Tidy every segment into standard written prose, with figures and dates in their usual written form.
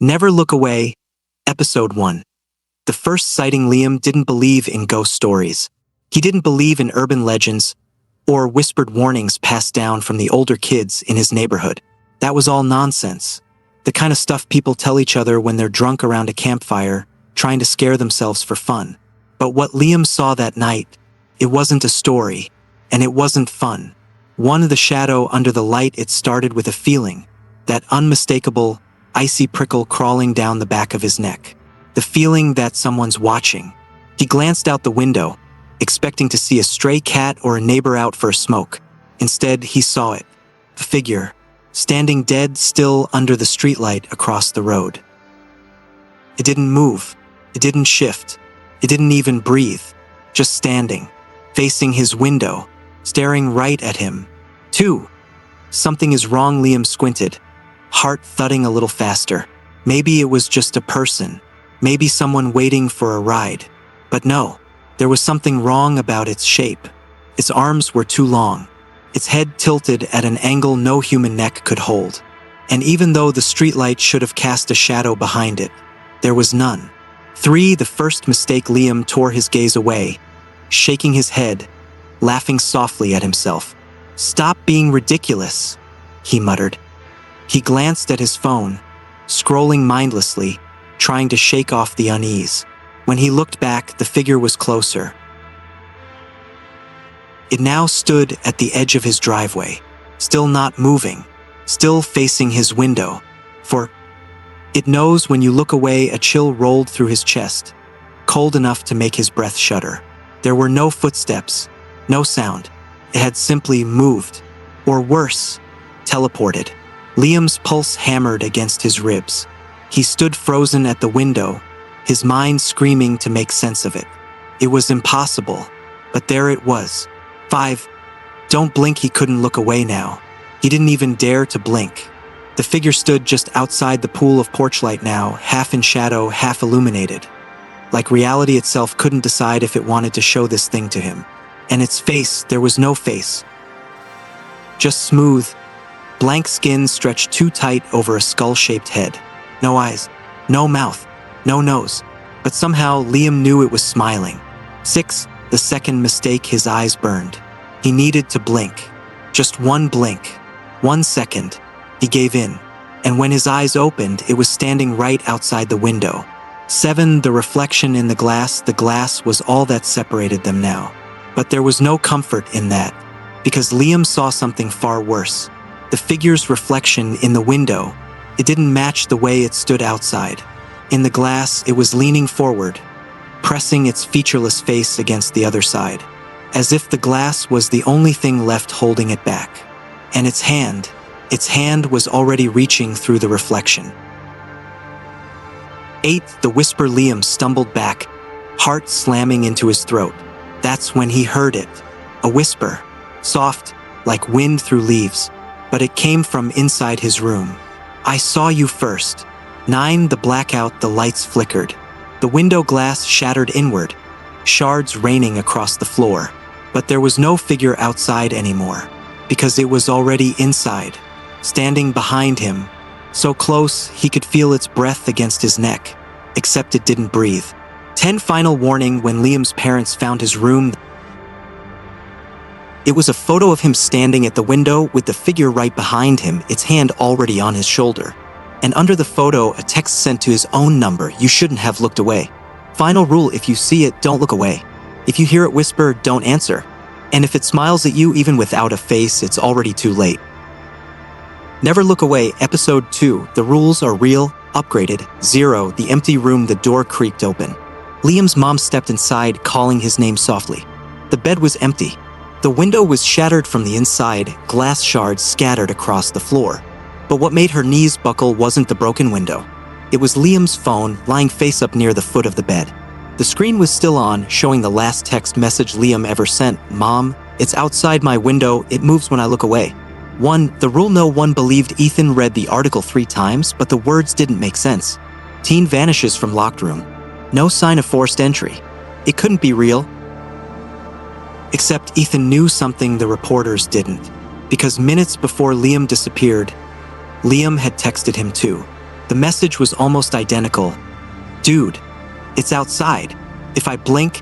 Never Look Away, Episode 1. The first sighting. Liam didn't believe in ghost stories. He didn't believe in urban legends or whispered warnings passed down from the older kids in his neighborhood. That was all nonsense. The kind of stuff people tell each other when they're drunk around a campfire, trying to scare themselves for fun. But what Liam saw that night, it wasn't a story, and it wasn't fun. The shadow under the light. It started with a feeling, that unmistakable, icy prickle crawling down the back of his neck. The feeling that someone's watching. He glanced out the window, expecting to see a stray cat or a neighbor out for a smoke. Instead, he saw it. A figure, standing dead still under the streetlight across the road. It didn't move. It didn't shift. It didn't even breathe. Just standing, facing his window, staring right at him. Something is wrong. Liam squinted, heart thudding a little faster. Maybe it was just a person. Maybe someone waiting for a ride. But no, there was something wrong about its shape. Its arms were too long. Its head tilted at an angle no human neck could hold. And even though the streetlight should have cast a shadow behind it, there was none. The first mistake. Liam tore his gaze away, shaking his head, laughing softly at himself. "Stop being ridiculous," he muttered. He glanced at his phone, scrolling mindlessly, trying to shake off the unease. When he looked back, the figure was closer. It now stood at the edge of his driveway, still not moving, still facing his window. For it knows when you look away. A chill rolled through his chest, cold enough to make his breath shudder. There were no footsteps, no sound. It had simply moved, or worse, teleported. Liam's pulse hammered against his ribs. He stood frozen at the window, his mind screaming to make sense of it. It was impossible, but there it was. Don't blink. He couldn't look away now. He didn't even dare to blink. The figure stood just outside the pool of porchlight now, half in shadow, half illuminated. Like reality itself couldn't decide if it wanted to show this thing to him. And its face, there was no face. Just smooth, blank skin stretched too tight over a skull-shaped head. No eyes, no mouth, no nose. But somehow Liam knew it was smiling. The second mistake. His eyes burned. He needed to blink. Just one blink. 1 second. He gave in. And when his eyes opened, it was standing right outside the window. The reflection in the glass. The glass was all that separated them now. But there was no comfort in that, because Liam saw something far worse. The figure's reflection in the window. It didn't match the way it stood outside. In the glass, it was leaning forward, pressing its featureless face against the other side, as if the glass was the only thing left holding it back. And its hand was already reaching through the reflection. The whisper. Liam stumbled back, heart slamming into his throat. That's when he heard it. A whisper, soft, like wind through leaves, but it came from inside his room. "I saw you first." The blackout. The lights flickered. The window glass shattered inward, shards raining across the floor. But there was no figure outside anymore, because it was already inside, standing behind him, so close he could feel its breath against his neck, except it didn't breathe. Final warning. When Liam's parents found his room, it was a photo of him standing at the window with the figure right behind him, its hand already on his shoulder. And under the photo, a text sent to his own number. "You shouldn't have looked away. Final rule: if you see it, don't look away. If you hear it whisper, don't answer. And if it smiles at you even without a face, it's already too late." Never Look Away, Episode 2. The rules are real, upgraded. The empty room. The door creaked open. Liam's mom stepped inside, calling his name softly. The bed was empty. The window was shattered from the inside, glass shards scattered across the floor. But what made her knees buckle wasn't the broken window. It was Liam's phone, lying face up near the foot of the bed. The screen was still on, showing the last text message Liam ever sent. "Mom, it's outside my window. It moves when I look away." The rule no one believed. Ethan read the article 3 times, but the words didn't make sense. Teen vanishes from locked room. No sign of forced entry. It couldn't be real. Except Ethan knew something the reporters didn't, because minutes before Liam disappeared, Liam had texted him too. The message was almost identical. Dude, it's outside. If I blink,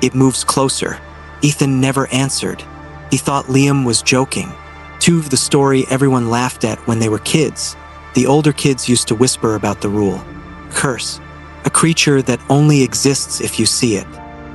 it moves closer. Ethan never answered. He thought Liam was joking. 2 of the story everyone laughed at when they were kids. The older kids used to whisper about the rule. Curse. A creature that only exists if you see it.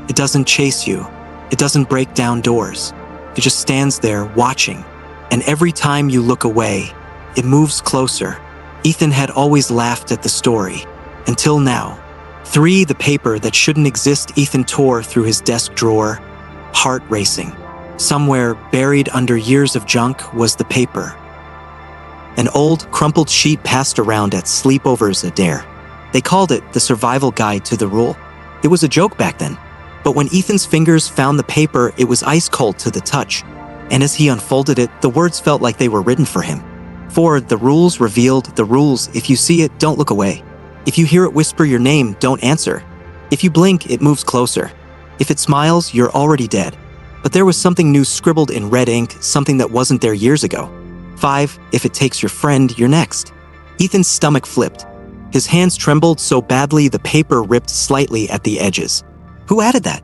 It doesn't chase you. It doesn't break down doors. It just stands there watching. And every time you look away, it moves closer. Ethan had always laughed at the story. Until now. 3. The paper that shouldn't exist. Ethan tore through his desk drawer, heart racing. Somewhere, buried under years of junk, was the paper. An old, crumpled sheet passed around at sleepovers at Dare. They called it the survival guide to the rule. It was a joke back then. But when Ethan's fingers found the paper, it was ice cold to the touch. And as he unfolded it, the words felt like they were written for him. 4. The rules revealed. The rules: if you see it, don't look away. If you hear it whisper your name, don't answer. If you blink, it moves closer. If it smiles, you're already dead. But there was something new scribbled in red ink, something that wasn't there years ago. 5. If it takes your friend, you're next. Ethan's stomach flipped. His hands trembled so badly the paper ripped slightly at the edges. Who added that?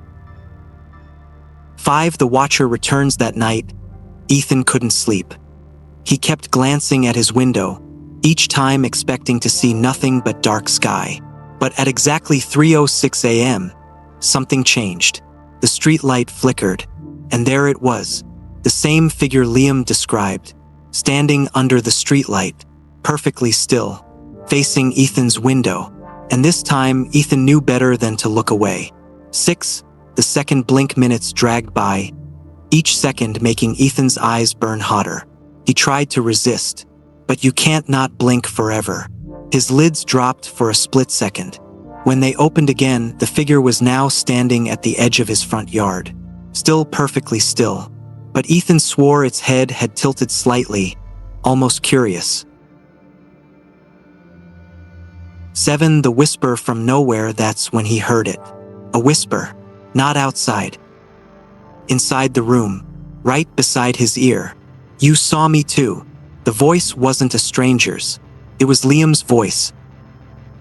5. The Watcher returns that night. Ethan couldn't sleep. He kept glancing at his window, each time expecting to see nothing but dark sky. But at exactly 3:06 a.m., something changed. The street light flickered, and there it was, the same figure Liam described, standing under the streetlight, perfectly still, facing Ethan's window. And this time, Ethan knew better than to look away. 6. The second blink minutes dragged by, each second making Ethan's eyes burn hotter. He tried to resist, but you can't not blink forever. His lids dropped for a split second. When they opened again, the figure was now standing at the edge of his front yard, still perfectly still. But Ethan swore its head had tilted slightly, almost curious. 7. The whisper from nowhere. That's when he heard it. A whisper, not outside. Inside the room, right beside his ear. You saw me too. The voice wasn't a stranger's. It was Liam's voice.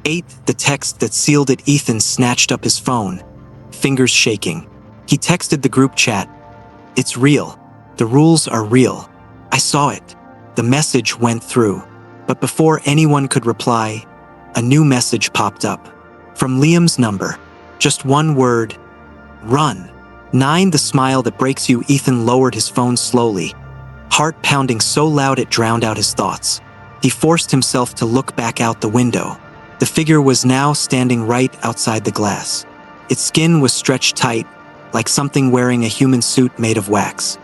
8. The text that sealed it. Ethan snatched up his phone, fingers shaking. He texted the group chat. It's real. The rules are real. I saw it. The message went through. But before anyone could reply, a new message popped up. From Liam's number. Just one word. Run. 9. The smile that breaks you. Ethan lowered his phone slowly, heart pounding so loud it drowned out his thoughts. He forced himself to look back out the window. The figure was now standing right outside the glass. Its skin was stretched tight, like something wearing a human suit made of wax.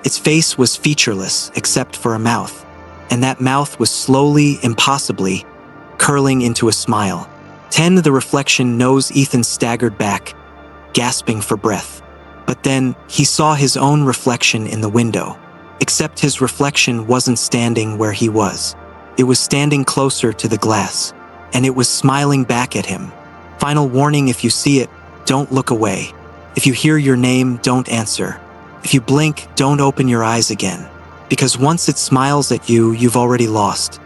Its face was featureless except for a mouth, and that mouth was slowly, impossibly, curling into a smile. 10. The reflection knows. Ethan staggered back, gasping for breath. But then, he saw his own reflection in the window. Except his reflection wasn't standing where he was. It was standing closer to the glass, and it was smiling back at him. Final warning: if you see it, don't look away. If you hear your name, don't answer. If you blink, don't open your eyes again. Because once it smiles at you, you've already lost.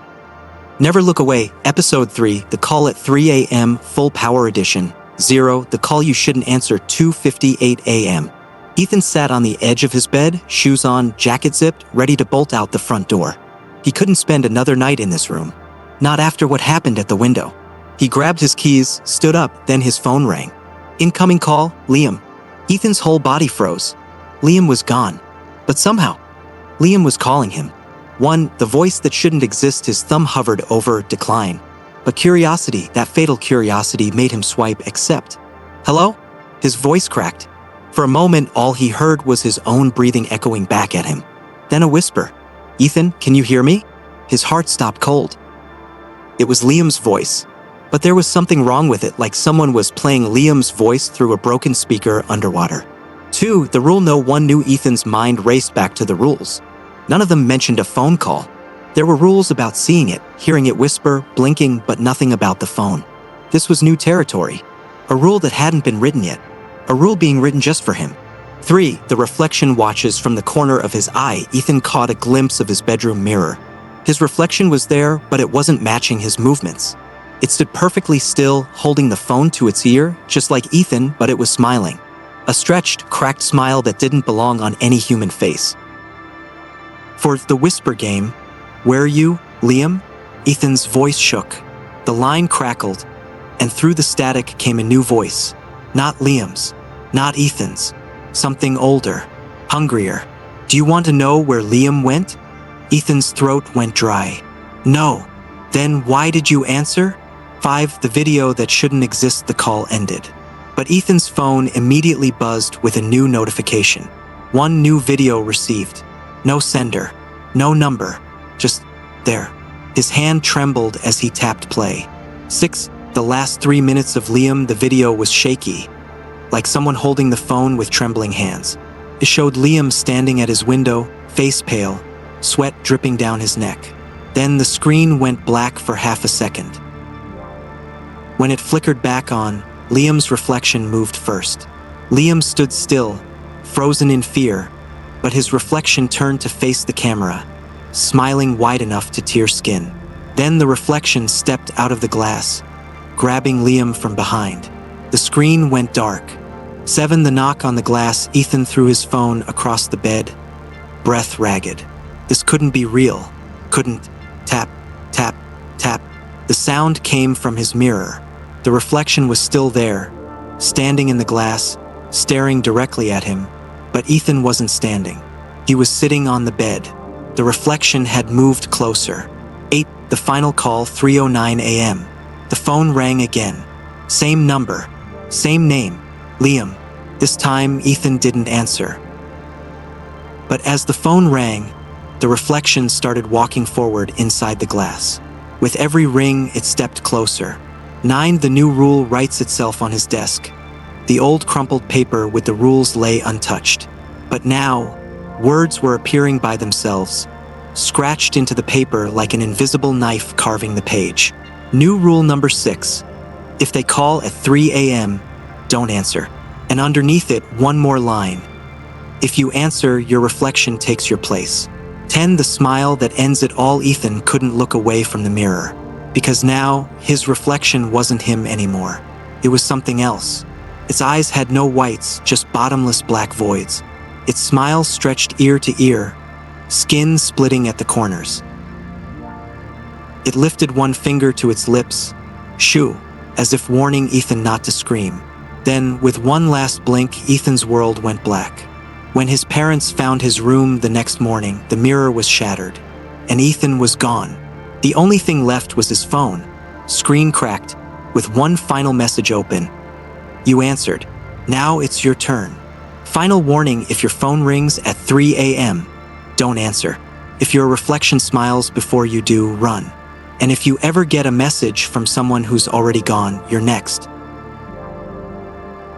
Never Look Away, Episode 3, The Call at 3 a.m., Full Power Edition. 0, The Call You Shouldn't Answer, 2:58 a.m. Ethan sat on the edge of his bed, shoes on, jacket zipped, ready to bolt out the front door. He couldn't spend another night in this room. Not after what happened at the window. He grabbed his keys, stood up, then his phone rang. Incoming call, Liam. Ethan's whole body froze. Liam was gone. But somehow, Liam was calling him. 1, the voice that shouldn't exist. His thumb hovered over decline. But curiosity, that fatal curiosity, made him swipe accept. Hello? His voice cracked. For a moment, all he heard was his own breathing echoing back at him. Then a whisper. Ethan, can you hear me? His heart stopped cold. It was Liam's voice. But there was something wrong with it, like someone was playing Liam's voice through a broken speaker underwater. 2, the rule no one knew. Ethan's mind raced back to the rules. None of them mentioned a phone call. There were rules about seeing it, hearing it whisper, blinking, but nothing about the phone. This was new territory. A rule that hadn't been written yet. A rule being written just for him. 3, the reflection watches from the corner of his eye. Ethan caught a glimpse of his bedroom mirror. His reflection was there, but it wasn't matching his movements. It stood perfectly still, holding the phone to its ear, just like Ethan, but it was smiling. A stretched, cracked smile that didn't belong on any human face. For the whisper game, "Where are you, Liam?" Ethan's voice shook. The line crackled, and through the static came a new voice. Not Liam's, not Ethan's. Something older, hungrier. "Do you want to know where Liam went?" Ethan's throat went dry. "No." "Then why did you answer?" 5. The video that shouldn't exist, the call ended. But Ethan's phone immediately buzzed with a new notification. One new video received. No sender, no number, just there. His hand trembled as he tapped play. 6. The last 3 minutes of Liam, the video was shaky, like someone holding the phone with trembling hands. It showed Liam standing at his window, face pale, sweat dripping down his neck. Then the screen went black for half a second. When it flickered back on, Liam's reflection moved first. Liam stood still, frozen in fear, but his reflection turned to face the camera, smiling wide enough to tear skin. Then the reflection stepped out of the glass, grabbing Liam from behind. The screen went dark. 7. The knock on the glass. Ethan threw his phone across the bed, breath ragged. This couldn't be real. Couldn't. Tap, tap, tap. The sound came from his mirror. The reflection was still there, standing in the glass, staring directly at him. But Ethan wasn't standing. He was sitting on the bed. The reflection had moved closer. 8. The final call, 3:09 a.m. The phone rang again. Same number, same name, Liam. This time, Ethan didn't answer. But as the phone rang, the reflection started walking forward inside the glass. With every ring, it stepped closer. 9. The new rule writes itself on his desk. The old crumpled paper with the rules lay untouched. But now, words were appearing by themselves, scratched into the paper like an invisible knife carving the page. New rule number 6. If they call at 3 a.m., don't answer. And underneath it, one more line. If you answer, your reflection takes your place. 10. The smile that ends it all. Ethan couldn't look away from the mirror, because now, his reflection wasn't him anymore. It was something else. Its eyes had no whites, just bottomless black voids. Its smile stretched ear to ear, skin splitting at the corners. It lifted one finger to its lips, shoo, as if warning Ethan not to scream. Then, with one last blink, Ethan's world went black. When his parents found his room the next morning, the mirror was shattered, and Ethan was gone. The only thing left was his phone, screen cracked, with one final message open. You answered. Now it's your turn. Final warning: if your phone rings at 3 a.m., don't answer. If your reflection smiles before you do, run. And if you ever get a message from someone who's already gone, you're next.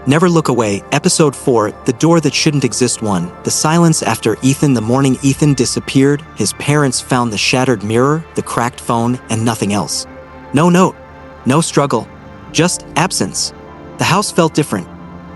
Never Look Away, Episode 4, The Door That Shouldn't Exist. 1. The silence after Ethan. The morning Ethan disappeared, his parents found the shattered mirror, the cracked phone, and nothing else. No note, no struggle, just absence. The house felt different,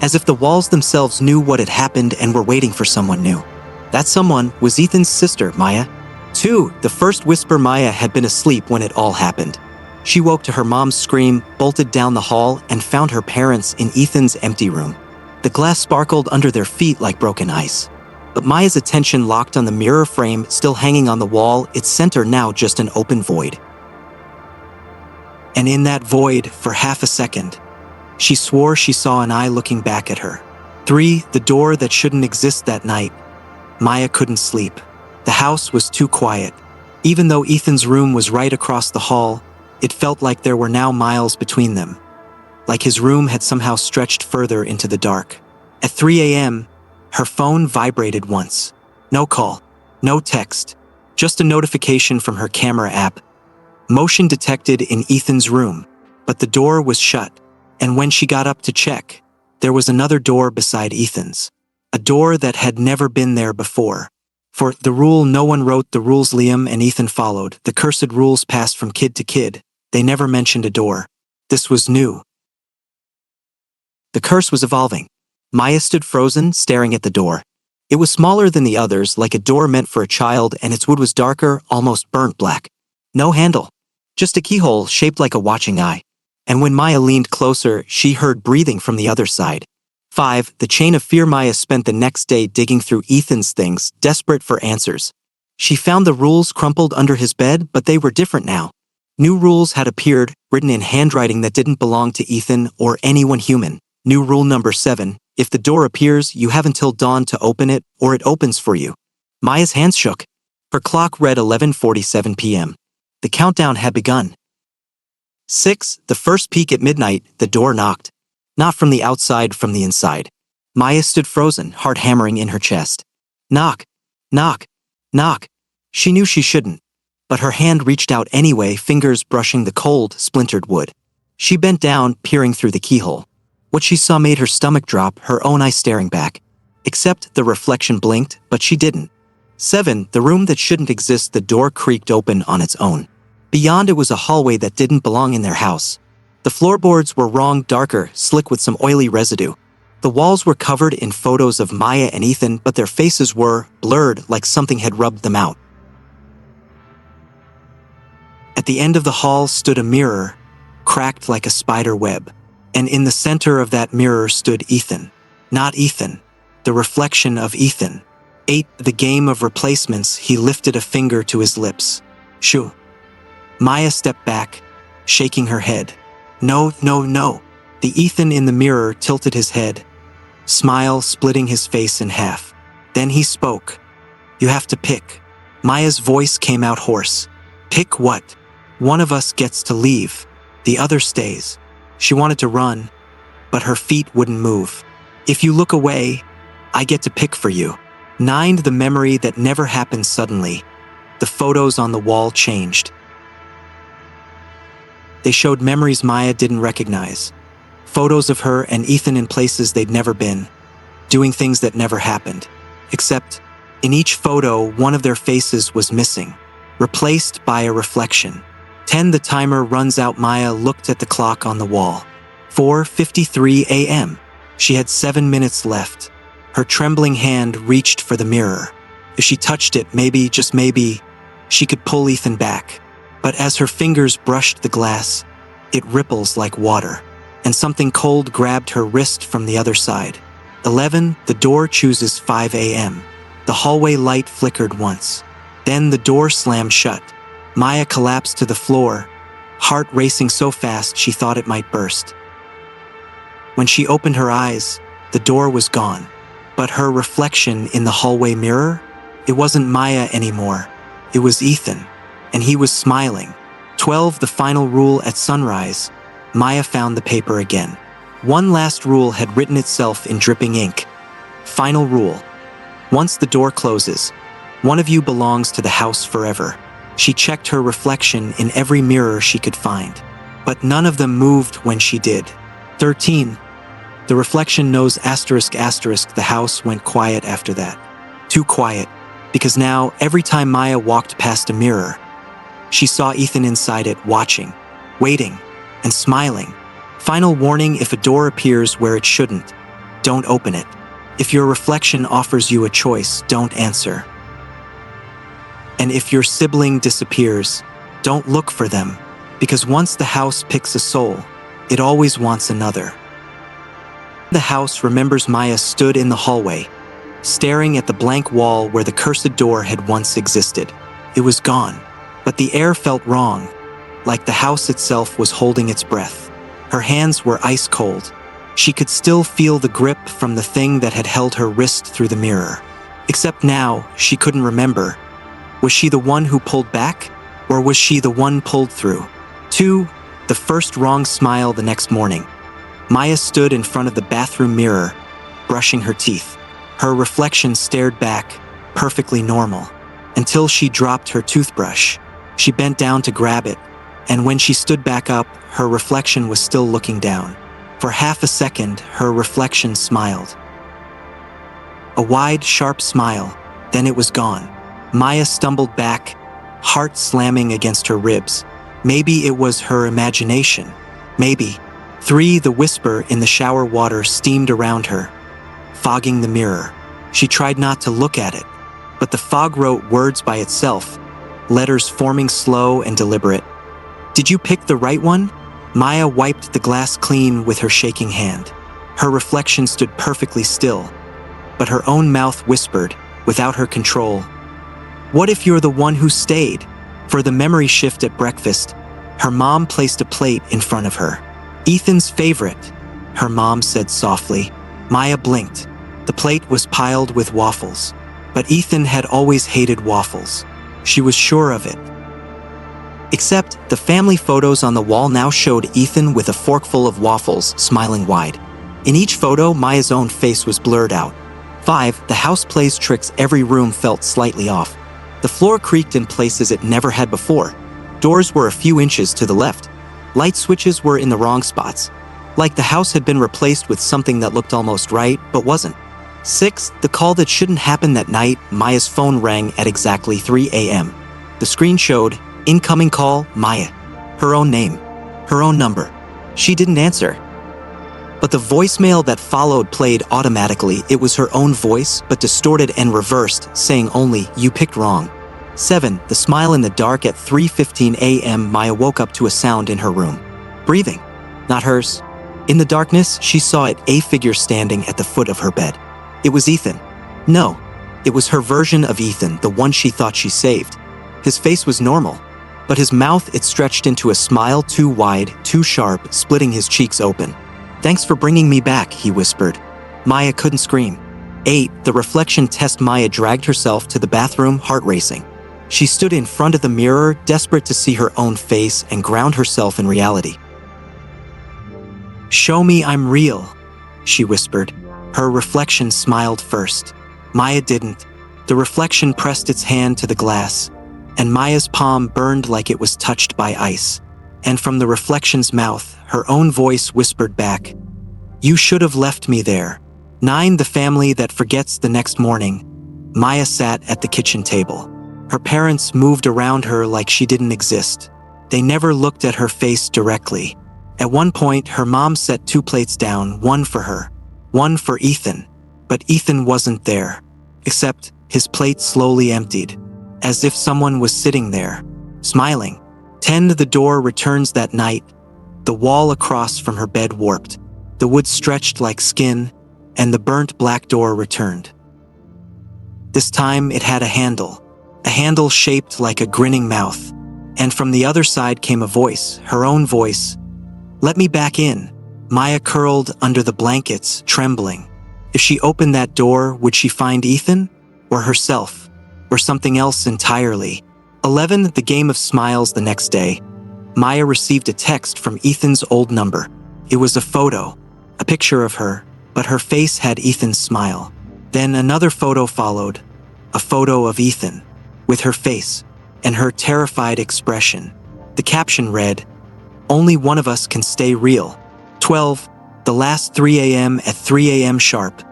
as if the walls themselves knew what had happened and were waiting for someone new. That someone was Ethan's sister, Maya. 2. The first whisper. Maya had been asleep when it all happened. She woke to her mom's scream, bolted down the hall, and found her parents in Ethan's empty room. The glass sparkled under their feet like broken ice. But Maya's attention locked on the mirror frame still hanging on the wall, its center now just an open void. And in that void, for half a second, she swore she saw an eye looking back at her. 3. The door that shouldn't exist. That night, Maya couldn't sleep. The house was too quiet. Even though Ethan's room was right across the hall, it felt like there were now miles between them. Like his room had somehow stretched further into the dark. At 3 a.m., her phone vibrated once. No call, no text, just a notification from her camera app. Motion detected in Ethan's room, but the door was shut. And when she got up to check, there was another door beside Ethan's. A door that had never been there before. For the rule, no one wrote the rules. Liam and Ethan followed. The cursed rules passed from kid to kid. They never mentioned a door. This was new. The curse was evolving. Maya stood frozen, staring at the door. It was smaller than the others, like a door meant for a child, and its wood was darker, almost burnt black. No handle. Just a keyhole shaped like a watching eye. And when Maya leaned closer, she heard breathing from the other side. 5. The chain of fear. Maya spent the next day digging through Ethan's things, desperate for answers. She found the rules crumpled under his bed, but they were different now. New rules had appeared, written in handwriting that didn't belong to Ethan or anyone human. New rule number 7. If the door appears, you have until dawn to open it, or it opens for you. Maya's hands shook. Her clock read 11:47 p.m. The countdown had begun. 6. The first peek at midnight, the door knocked. Not from the outside, from the inside. Maya stood frozen, heart hammering in her chest. Knock. Knock. Knock. She knew she shouldn't, but her hand reached out anyway, fingers brushing the cold, splintered wood. She bent down, peering through the keyhole. What she saw made her stomach drop, her own eyes staring back. Except the reflection blinked, but she didn't. 7. The room that shouldn't exist. The door creaked open on its own. Beyond it was a hallway that didn't belong in their house. The floorboards were wrong, darker, slick with some oily residue. The walls were covered in photos of Maya and Ethan, but their faces were blurred, like something had rubbed them out. At the end of the hall stood a mirror, cracked like a spider web. And in the center of that mirror stood Ethan. Not Ethan. The reflection of Ethan. 8. The game of replacements. He lifted a finger to his lips. Shoo. Maya stepped back, shaking her head. No, no, no. The Ethan in the mirror tilted his head, smile splitting his face in half. Then he spoke. You have to pick. Maya's voice came out hoarse. Pick what? One of us gets to leave. The other stays. She wanted to run, but her feet wouldn't move. If you look away, I get to pick for you. 9. The memory that never happened. Suddenly, the photos on the wall changed. They showed memories Maya didn't recognize. Photos of her and Ethan in places they'd never been, doing things that never happened. Except, in each photo, one of their faces was missing, replaced by a reflection. 10. The timer runs out. Maya looked at the clock on the wall. 4:53 a.m. She had 7 minutes left. Her trembling hand reached for the mirror. If she touched it, maybe, just maybe, she could pull Ethan back. But as her fingers brushed the glass, it ripples like water, and something cold grabbed her wrist from the other side. 11. The door chooses 5 a.m. The hallway light flickered once. Then the door slammed shut. Maya collapsed to the floor, heart racing so fast she thought it might burst. When she opened her eyes, the door was gone. But her reflection in the hallway mirror? It wasn't Maya anymore. It was Ethan. And he was smiling. 12. The final rule. At sunrise, Maya found the paper again. One last rule had written itself in dripping ink. Final rule. Once the door closes, one of you belongs to the house forever. She checked her reflection in every mirror she could find, but none of them moved when she did. 13. The reflection knows ***. The house went quiet after that. Too quiet, because now, every time Maya walked past a mirror, she saw Ethan inside it, watching, waiting, and smiling. Final warning: if a door appears where it shouldn't, don't open it. If your reflection offers you a choice, don't answer. And if your sibling disappears, don't look for them, because once the house picks a soul, it always wants another. The house remembers. Maya stood in the hallway, staring at the blank wall where the cursed door had once existed. It was gone. But the air felt wrong, like the house itself was holding its breath. Her hands were ice cold. She could still feel the grip from the thing that had held her wrist through the mirror. Except now, she couldn't remember. Was she the one who pulled back, or was she the one pulled through? 2. The first wrong smile. The next morning, Maya stood in front of the bathroom mirror, brushing her teeth. Her reflection stared back, perfectly normal, until she dropped her toothbrush. She bent down to grab it, and when she stood back up, her reflection was still looking down. For half a second, her reflection smiled. A wide, sharp smile, then it was gone. Maya stumbled back, heart slamming against her ribs. Maybe it was her imagination. Maybe. 3. The whisper in the shower water steamed around her, fogging the mirror. She tried not to look at it, but the fog wrote words by itself, letters forming slow and deliberate. "Did you pick the right one?" Maya wiped the glass clean with her shaking hand. Her reflection stood perfectly still, but her own mouth whispered, without her control, "What if you're the one who stayed?" For the memory shift at breakfast, her mom placed a plate in front of her. "Ethan's favorite," her mom said softly. Maya blinked. The plate was piled with waffles, but Ethan had always hated waffles. She was sure of it. Except the family photos on the wall now showed Ethan with a forkful of waffles, smiling wide. In each photo, Maya's own face was blurred out. 5. The house plays tricks. Every room felt slightly off. The floor creaked in places it never had before. Doors were a few inches to the left. Light switches were in the wrong spots. Like the house had been replaced with something that looked almost right, but wasn't. 6. The call that shouldn't happen that night. Maya's phone rang at exactly 3 a.m. The screen showed, "Incoming call, Maya." Her own name. Her own number. She didn't answer. But the voicemail that followed played automatically. It was her own voice, but distorted and reversed, saying only, "You picked wrong." 7. The smile in the dark at 3:15 a.m. Maya woke up to a sound in her room. Breathing. Not hers. In the darkness, she saw it, a figure standing at the foot of her bed. It was Ethan. No, it was her version of Ethan, the one she thought she saved. His face was normal, but his mouth, it stretched into a smile too wide, too sharp, splitting his cheeks open. "Thanks for bringing me back," he whispered. Maya couldn't scream. 8. The reflection test. Maya dragged herself to the bathroom, heart racing. She stood in front of the mirror, desperate to see her own face and ground herself in reality. "Show me I'm real," she whispered. Her reflection smiled first. Maya didn't. The reflection pressed its hand to the glass, and Maya's palm burned like it was touched by ice. And from the reflection's mouth, her own voice whispered back, "You should have left me there." 9. The family that forgets. The next morning, Maya sat at the kitchen table. Her parents moved around her like she didn't exist. They never looked at her face directly. At one point, her mom set 2 plates down, one for her, one for Ethan. But Ethan wasn't there, except his plate slowly emptied, as if someone was sitting there, smiling. 10. The door returns. That night, the wall across from her bed warped. The wood stretched like skin, and the burnt black door returned. This time it had a handle shaped like a grinning mouth. And from the other side came a voice, her own voice. "Let me back in." Maya curled under the blankets, trembling. If she opened that door, would she find Ethan? Or herself? Or something else entirely? 11. The game of smiles. The next day, Maya received a text from Ethan's old number. It was a photo, a picture of her, but her face had Ethan's smile. Then another photo followed, a photo of Ethan, with her face, and her terrified expression. The caption read, "Only one of us can stay real." 12. The last 3 a.m. At 3 a.m. sharp,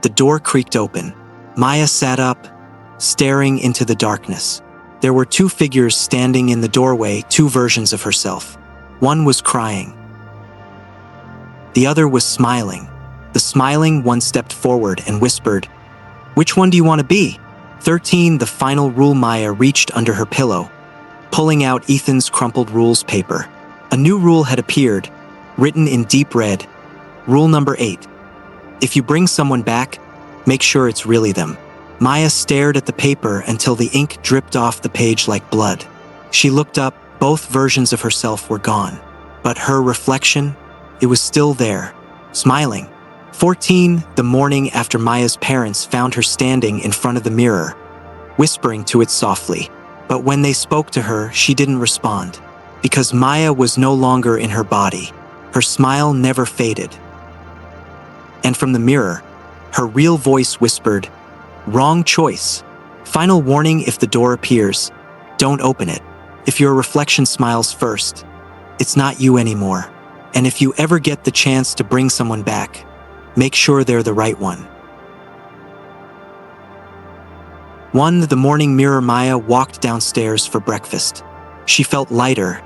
the door creaked open. Maya sat up, staring into the darkness. There were 2 figures standing in the doorway, 2 versions of herself. One was crying. The other was smiling. The smiling one stepped forward and whispered, "Which one do you want to be?" 13. The final rule. Maya reached under her pillow, pulling out Ethan's crumpled rules paper. A new rule had appeared, written in deep red. Rule number 8. If you bring someone back, make sure it's really them. Maya stared at the paper until the ink dripped off the page like blood. She looked up. Both versions of herself were gone. But her reflection, it was still there, smiling. 14. The morning after. Maya's parents found her standing in front of the mirror, whispering to it softly. But when they spoke to her, she didn't respond. Because Maya was no longer in her body. Her smile never faded. And from the mirror, her real voice whispered, "Wrong choice. Final warning: if the door appears, don't open it. If your reflection smiles first, it's not you anymore. And if you ever get the chance to bring someone back, make sure they're the right one." 1. The morning mirror. Maya walked downstairs for breakfast. She felt lighter,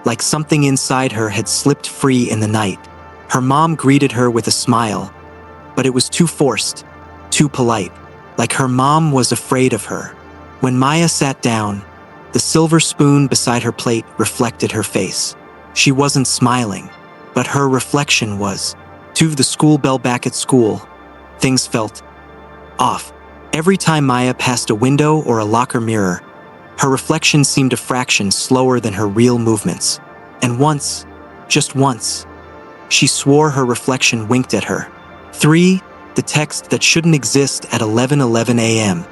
like something inside her had slipped free in the night. Her mom greeted her with a smile, but it was too forced, too polite. like her mom was afraid of her. When Maya sat down, the silver spoon beside her plate reflected her face. She wasn't smiling, but her reflection was. To the school bell back at school, things felt off. Every time Maya passed a window or a locker mirror, her reflection seemed a fraction slower than her real movements. And once, just once, she swore her reflection winked at her. 3. The text that shouldn't exist at 11:11 a.m.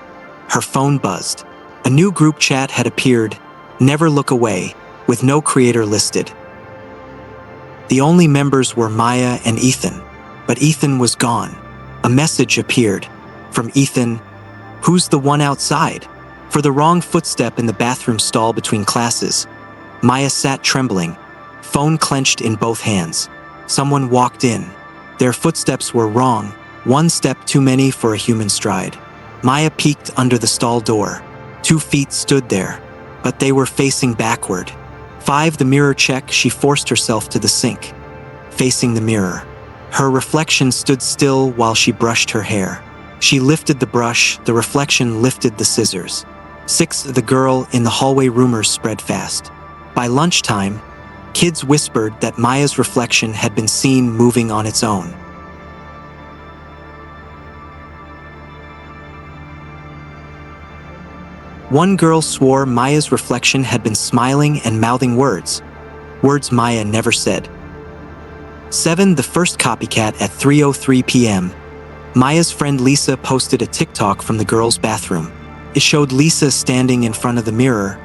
Her phone buzzed. A new group chat had appeared, Never Look Away, with no creator listed. The only members were Maya and Ethan, but Ethan was gone. A message appeared from Ethan, "Who's the one outside?" For the wrong footstep in the bathroom stall between classes, Maya sat trembling, phone clenched in both hands. Someone walked in. Their footsteps were wrong, one step too many for a human stride. Maya peeked under the stall door. 2 feet stood there, but they were facing backward. 5. The mirror check. She forced herself to the sink, facing the mirror. Her reflection stood still while she brushed her hair. She lifted the brush, the reflection lifted the scissors. 6. The girl in the hallway. Rumors spread fast. By lunchtime, kids whispered that Maya's reflection had been seen moving on its own. One girl swore Maya's reflection had been smiling and mouthing words Maya never said. 7. The first copycat. At 3:03 p.m., Maya's friend Lisa posted a TikTok from the girl's bathroom. It showed Lisa standing in front of the mirror,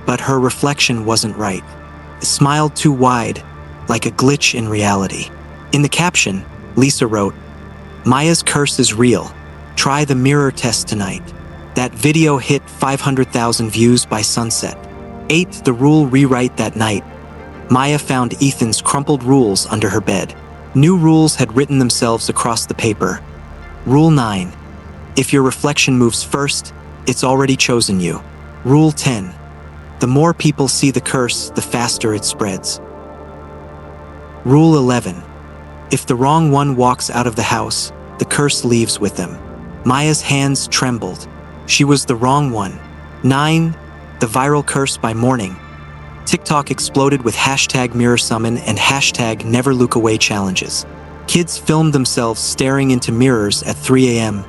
but her reflection wasn't right. It smiled too wide, like a glitch in reality. In the caption, Lisa wrote, "Maya's curse is real. Try the mirror test tonight." That video hit 500,000 views by sunset. 8. The rule rewrite. That night, Maya found Ethan's crumpled rules under her bed. New rules had written themselves across the paper. Rule 9. If your reflection moves first, it's already chosen you. Rule 10. The more people see the curse, the faster it spreads. Rule 11. If the wrong one walks out of the house, the curse leaves with them. Maya's hands trembled. She was the wrong one. 9. The viral curse. By morning, TikTok exploded with hashtag mirror summon and hashtag never look away challenges. Kids filmed themselves staring into mirrors at 3 a.m.,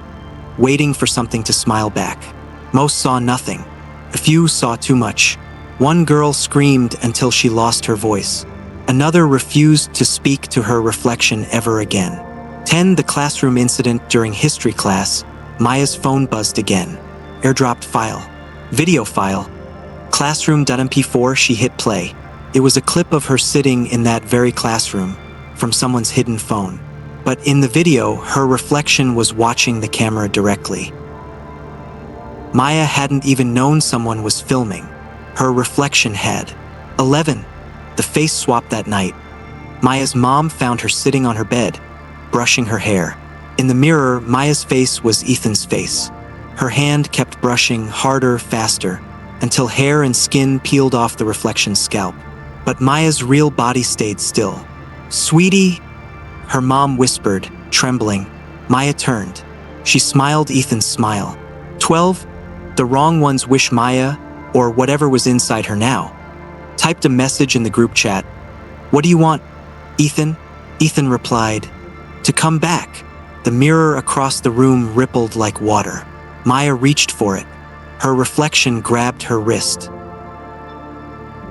waiting for something to smile back. Most saw nothing. A few saw too much. One girl screamed until she lost her voice. Another refused to speak to her reflection ever again. 10. The classroom incident. During history class, Maya's phone buzzed again. Airdropped file. Video file. Classroom.mp4. She hit play. It was a clip of her sitting in that very classroom from someone's hidden phone. But in the video, her reflection was watching the camera directly. Maya hadn't even known someone was filming. Her reflection had. 11. The face swap. That night, Maya's mom found her sitting on her bed, brushing her hair. In the mirror, Maya's face was Ethan's face. Her hand kept brushing harder, faster, until hair and skin peeled off the reflection's scalp. But Maya's real body stayed still. "Sweetie," her mom whispered, trembling. Maya turned. She smiled Ethan's smile. 12. The wrong ones. Wish Maya, or whatever was inside her now, typed a message in the group chat. "What do you want, Ethan?" Ethan replied, "To come back." The mirror across the room rippled like water. Maya reached for it. Her reflection grabbed her wrist.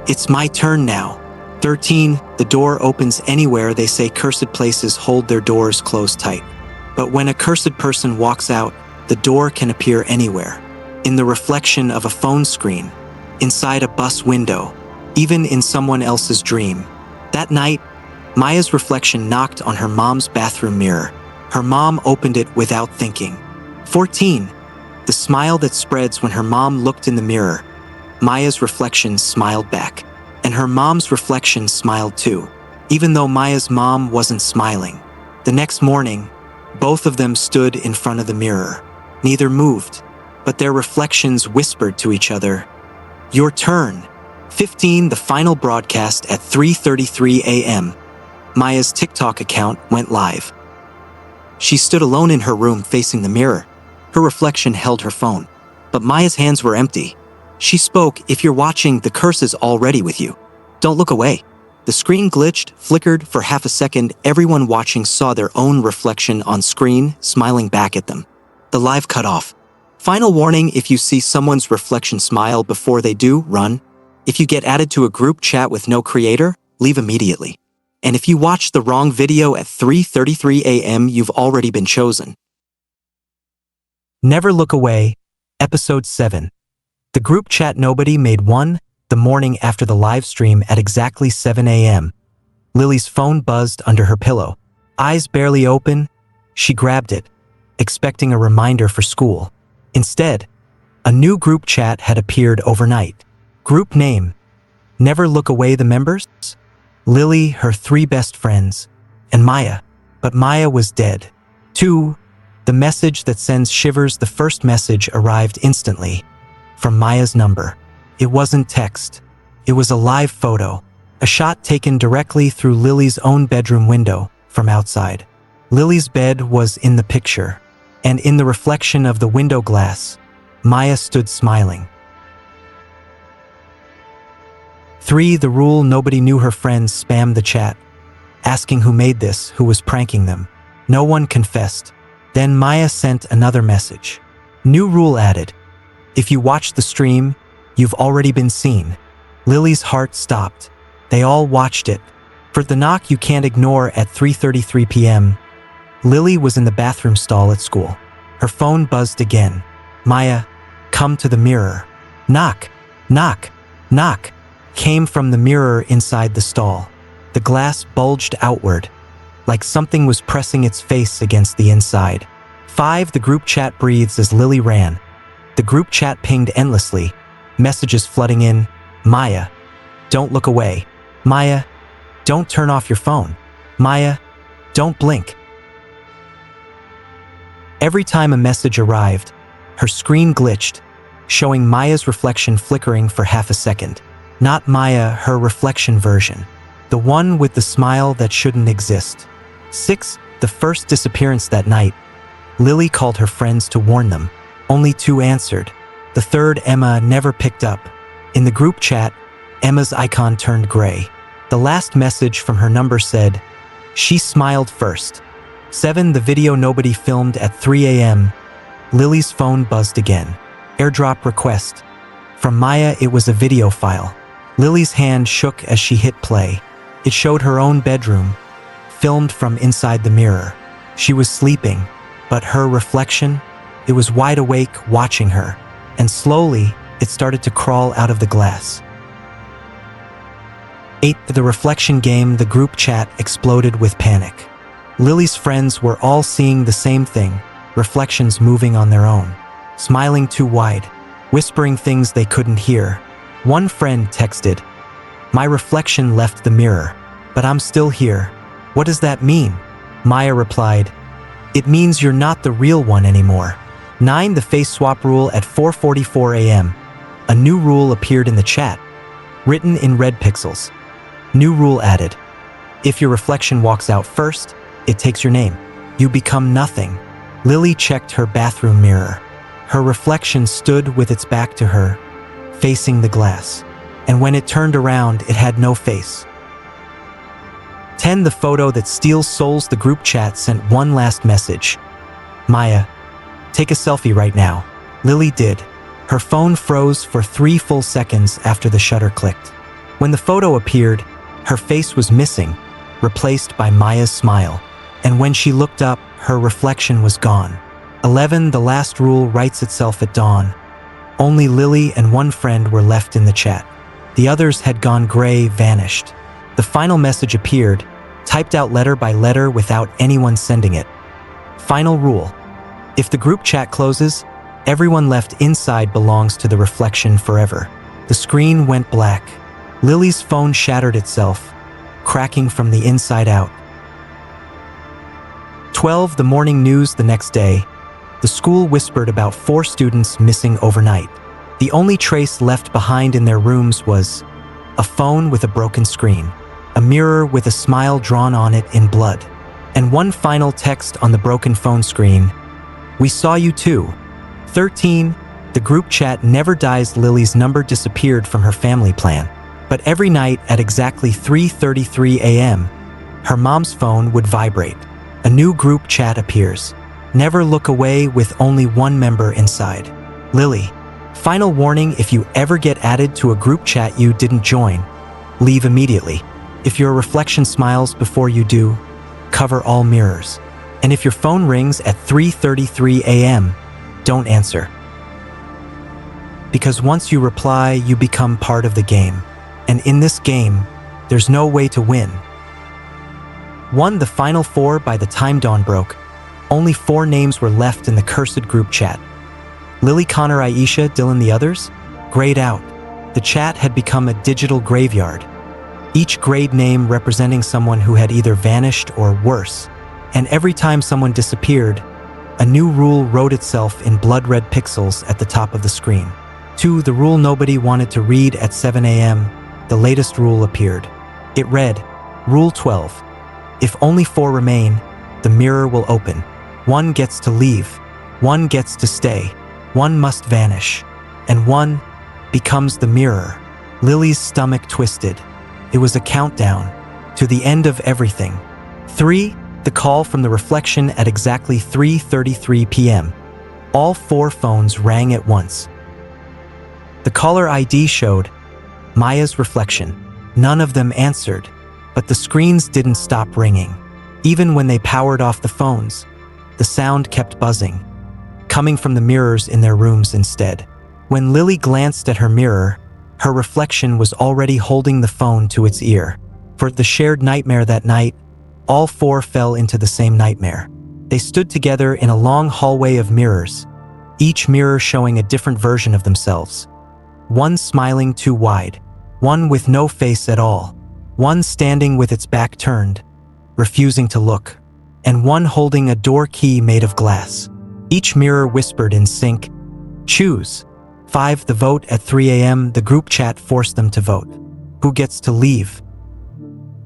"It's my turn now." 13. The door opens anywhere. They say cursed places hold their doors closed tight. But when a cursed person walks out, the door can appear anywhere. In the reflection of a phone screen, inside a bus window, even in someone else's dream. That night, Maya's reflection knocked on her mom's bathroom mirror. Her mom opened it without thinking. 14. The smile that spreads. When her mom looked in the mirror, Maya's reflection smiled back. And her mom's reflection smiled too, even though Maya's mom wasn't smiling. The next morning, both of them stood in front of the mirror. Neither moved, but their reflections whispered to each other, "Your turn." 15. The final broadcast. At 3:33 a.m., Maya's TikTok account went live. She stood alone in her room facing the mirror. Her reflection held her phone, but Maya's hands were empty. She spoke, "If you're watching, the curse is already with you. Don't look away." The screen glitched, flickered for half a second. Everyone watching saw their own reflection on screen, smiling back at them. The live cut off. Final warning: if you see someone's reflection smile before they do, run. If you get added to a group chat with no creator, leave immediately. And if you watch the wrong video at 3:33 a.m., you've already been chosen. Never Look Away, Episode 7. The group chat nobody made one, the morning after the live stream at exactly 7 a.m. Lily's phone buzzed under her pillow. Eyes barely open, she grabbed it, expecting a reminder for school. Instead, a new group chat had appeared overnight. Group name: Never Look Away. The members: Lily, her 3 best friends, and Maya. But Maya was dead. 2. The message that sends shivers. The first message arrived instantly, from Maya's number. It wasn't text. It was a live photo, a shot taken directly through Lily's own bedroom window from outside. Lily's bed was in the picture, and in the reflection of the window glass, Maya stood smiling. 3. The rule: nobody knew. Her friends spammed the chat, asking who made this, who was pranking them. No one confessed. Then Maya sent another message. New rule added: if you watch the stream, you've already been seen. Lily's heart stopped. They all watched it. For the knock you can't ignore at 3:33 p.m. Lily was in the bathroom stall at school. Her phone buzzed again. Maya, come to the mirror. Knock, knock, knock, came from the mirror inside the stall. The glass bulged outward, like something was pressing its face against the inside. 5. The group chat breathes as Lily ran. The group chat pinged endlessly, messages flooding in. Maya, don't look away. Maya, don't turn off your phone. Maya, don't blink. Every time a message arrived, her screen glitched, showing Maya's reflection flickering for half a second. Not Maya, her reflection version. The one with the smile that shouldn't exist. 6. The first disappearance that night. Lily called her friends to warn them. Only 2 answered. The third, Emma, never picked up. In the group chat, Emma's icon turned gray. The last message from her number said, "She smiled first." 7. The video nobody filmed at 3 a.m. Lily's phone buzzed again. Airdrop request. From Maya, it was a video file. Lily's hand shook as she hit play. It showed her own bedroom, filmed from inside the mirror. She was sleeping, but her reflection, it was wide awake watching her, and slowly it started to crawl out of the glass. 8. The reflection game. The group chat exploded with panic. Lily's friends were all seeing the same thing, reflections moving on their own, smiling too wide, whispering things they couldn't hear. One friend texted, "My reflection left the mirror, but I'm still here. What does that mean?" Maya replied, "It means you're not the real one anymore." 9. The face swap rule. At 4:44 a.m. A new rule appeared in the chat, written in red pixels. New rule added: if your reflection walks out first, it takes your name. You become nothing. Lily checked her bathroom mirror. Her reflection stood with its back to her, facing the glass. And when it turned around, it had no face. 10. The photo that steals souls. The group chat sent one last message. Maya, take a selfie right now. Lily did. Her phone froze for 3 full seconds after the shutter clicked. When the photo appeared, her face was missing, replaced by Maya's smile. And when she looked up, her reflection was gone. 11. The last rule writes itself at dawn. Only Lily and one friend were left in the chat. The others had gone gray, vanished. The final message appeared, typed out letter by letter without anyone sending it. Final rule: if the group chat closes, everyone left inside belongs to the reflection forever. The screen went black. Lily's phone shattered itself, cracking from the inside out. 12. The morning news. The next day, the school whispered about 4 students missing overnight. The only trace left behind in their rooms was a phone with a broken screen, a mirror with a smile drawn on it in blood, and one final text on the broken phone screen: We saw you too. 13. The group chat never dies. Lily's number disappeared from her family plan. But every night at exactly 3:33 a.m., her mom's phone would vibrate. A new group chat appears. Never look away, with only one member inside. Lily. Final warning: if you ever get added to a group chat you didn't join, leave immediately. If your reflection smiles before you do, cover all mirrors. And if your phone rings at 3:33 a.m., don't answer. Because once you reply, you become part of the game. And in this game, there's no way to win. 1. The final 4. By the time dawn broke, only 4 names were left in the cursed group chat. Lily, Connor, Aisha, Dylan. The others? Grayed out. The chat had become a digital graveyard. Each grayed name representing someone who had either vanished or worse. And every time someone disappeared, a new rule wrote itself in blood-red pixels at the top of the screen. 2. The rule nobody wanted to read. At 7 a.m., the latest rule appeared. It read, Rule 12. If only 4 remain, the mirror will open. 1 gets to leave. 1 gets to stay. 1 must vanish. And 1 becomes the mirror. Lily's stomach twisted. It was a countdown to the end of everything. 3. The call from the reflection at exactly 3:33 p.m. All 4 phones rang at once. The caller ID showed Maya's reflection. None of them answered, but the screens didn't stop ringing. Even when they powered off the phones, the sound kept buzzing, coming from the mirrors in their rooms instead. When Lily glanced at her mirror, her reflection was already holding the phone to its ear. For the shared nightmare that night, all 4 fell into the same nightmare. They stood together in a long hallway of mirrors, each mirror showing a different version of themselves. 1 smiling too wide, 1 with no face at all, 1 standing with its back turned, refusing to look, and 1 holding a door key made of glass. Each mirror whispered in sync, choose. 5. The vote at 3 a.m. The group chat forced them to vote. Who gets to leave?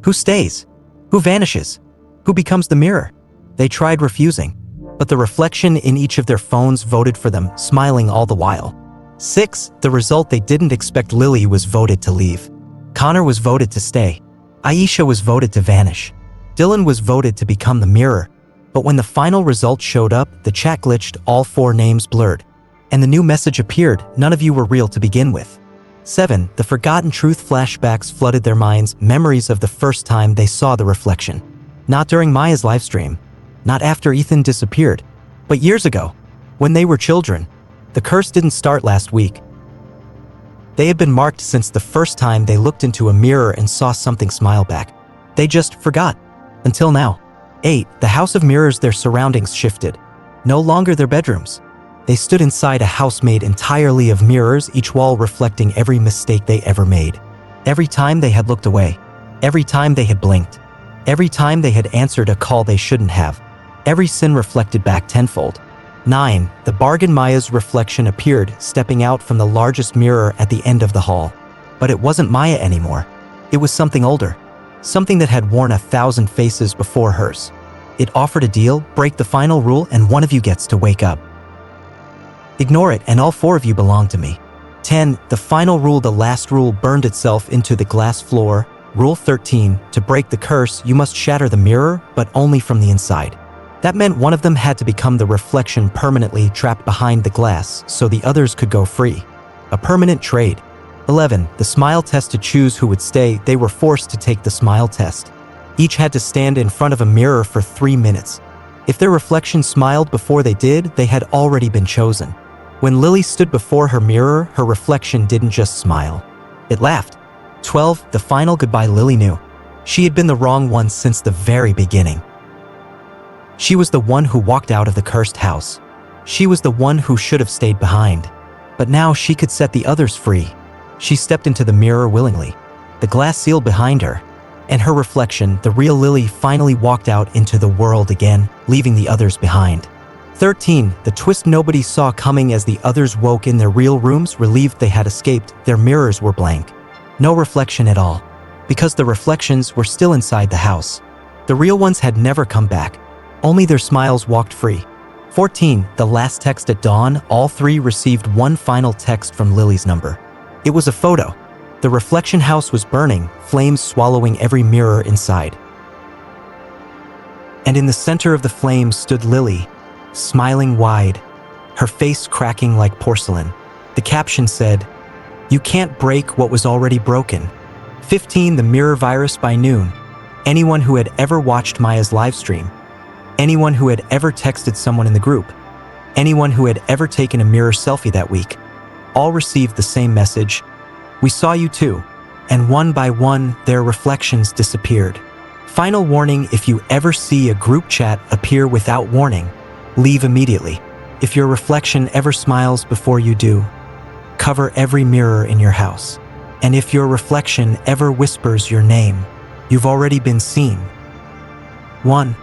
Who stays? Who vanishes? Who becomes the mirror? They tried refusing, but the reflection in each of their phones voted for them, smiling all the while. 6. The result they didn't expect. Lily was voted to leave. Connor was voted to stay. Aisha was voted to vanish. Dylan was voted to become the mirror. But when the final result showed up, the chat glitched, all 4 names blurred. And the new message appeared, none of you were real to begin with. 7. The forgotten truth. Flashbacks flooded their minds, memories of the first time they saw the reflection. Not during Maya's livestream, not after Ethan disappeared, but years ago, when they were children. The curse didn't start last week. They had been marked since the first time they looked into a mirror and saw something smile back. They just forgot. Until now. 8. The house of mirrors. Their surroundings shifted. No longer their bedrooms. They stood inside a house made entirely of mirrors, each wall reflecting every mistake they ever made. Every time they had looked away. Every time they had blinked. Every time they had answered a call they shouldn't have. Every sin reflected back tenfold. 9. The bargain. Maya's reflection appeared, stepping out from the largest mirror at the end of the hall. But it wasn't Maya anymore. It was something older. Something that had worn 1,000 faces before hers. It offered a deal: break the final rule and one of you gets to wake up. Ignore it and all 4 of you belong to me. 10. The final rule. The last rule burned itself into the glass floor. Rule 13. To break the curse, you must shatter the mirror, but only from the inside. That meant one of them had to become the reflection permanently trapped behind the glass so the others could go free. A permanent trade. 11. The smile test. To choose who would stay, they were forced to take the smile test. Each had to stand in front of a mirror for 3 minutes. If their reflection smiled before they did, they had already been chosen. When Lily stood before her mirror, her reflection didn't just smile. It laughed. 12. The final goodbye. Lily knew. She had been the wrong one since the very beginning. She was the one who walked out of the cursed house. She was the one who should have stayed behind. But now she could set the others free. She stepped into the mirror willingly. The glass sealed behind her. And her reflection, the real Lily, finally walked out into the world again, leaving the others behind. 13. The twist nobody saw coming. As the others woke in their real rooms, relieved they had escaped, their mirrors were blank. No reflection at all. Because the reflections were still inside the house. The real ones had never come back. Only their smiles walked free. 14. The last text at dawn. All three received one final text from Lily's number. It was a photo. The reflection house was burning, flames swallowing every mirror inside. And in the center of the flames stood Lily, smiling wide, her face cracking like porcelain. The caption said, "You can't break what was already broken." 15. The mirror virus by noon. Anyone who had ever watched Maya's livestream, anyone who had ever texted someone in the group, anyone who had ever taken a mirror selfie that week, all received the same message: "We saw you too." And one by one, their reflections disappeared. Final warning: if you ever see a group chat appear without warning, leave immediately. If your reflection ever smiles before you do, cover every mirror in your house. And if your reflection ever whispers your name, you've already been seen. 1.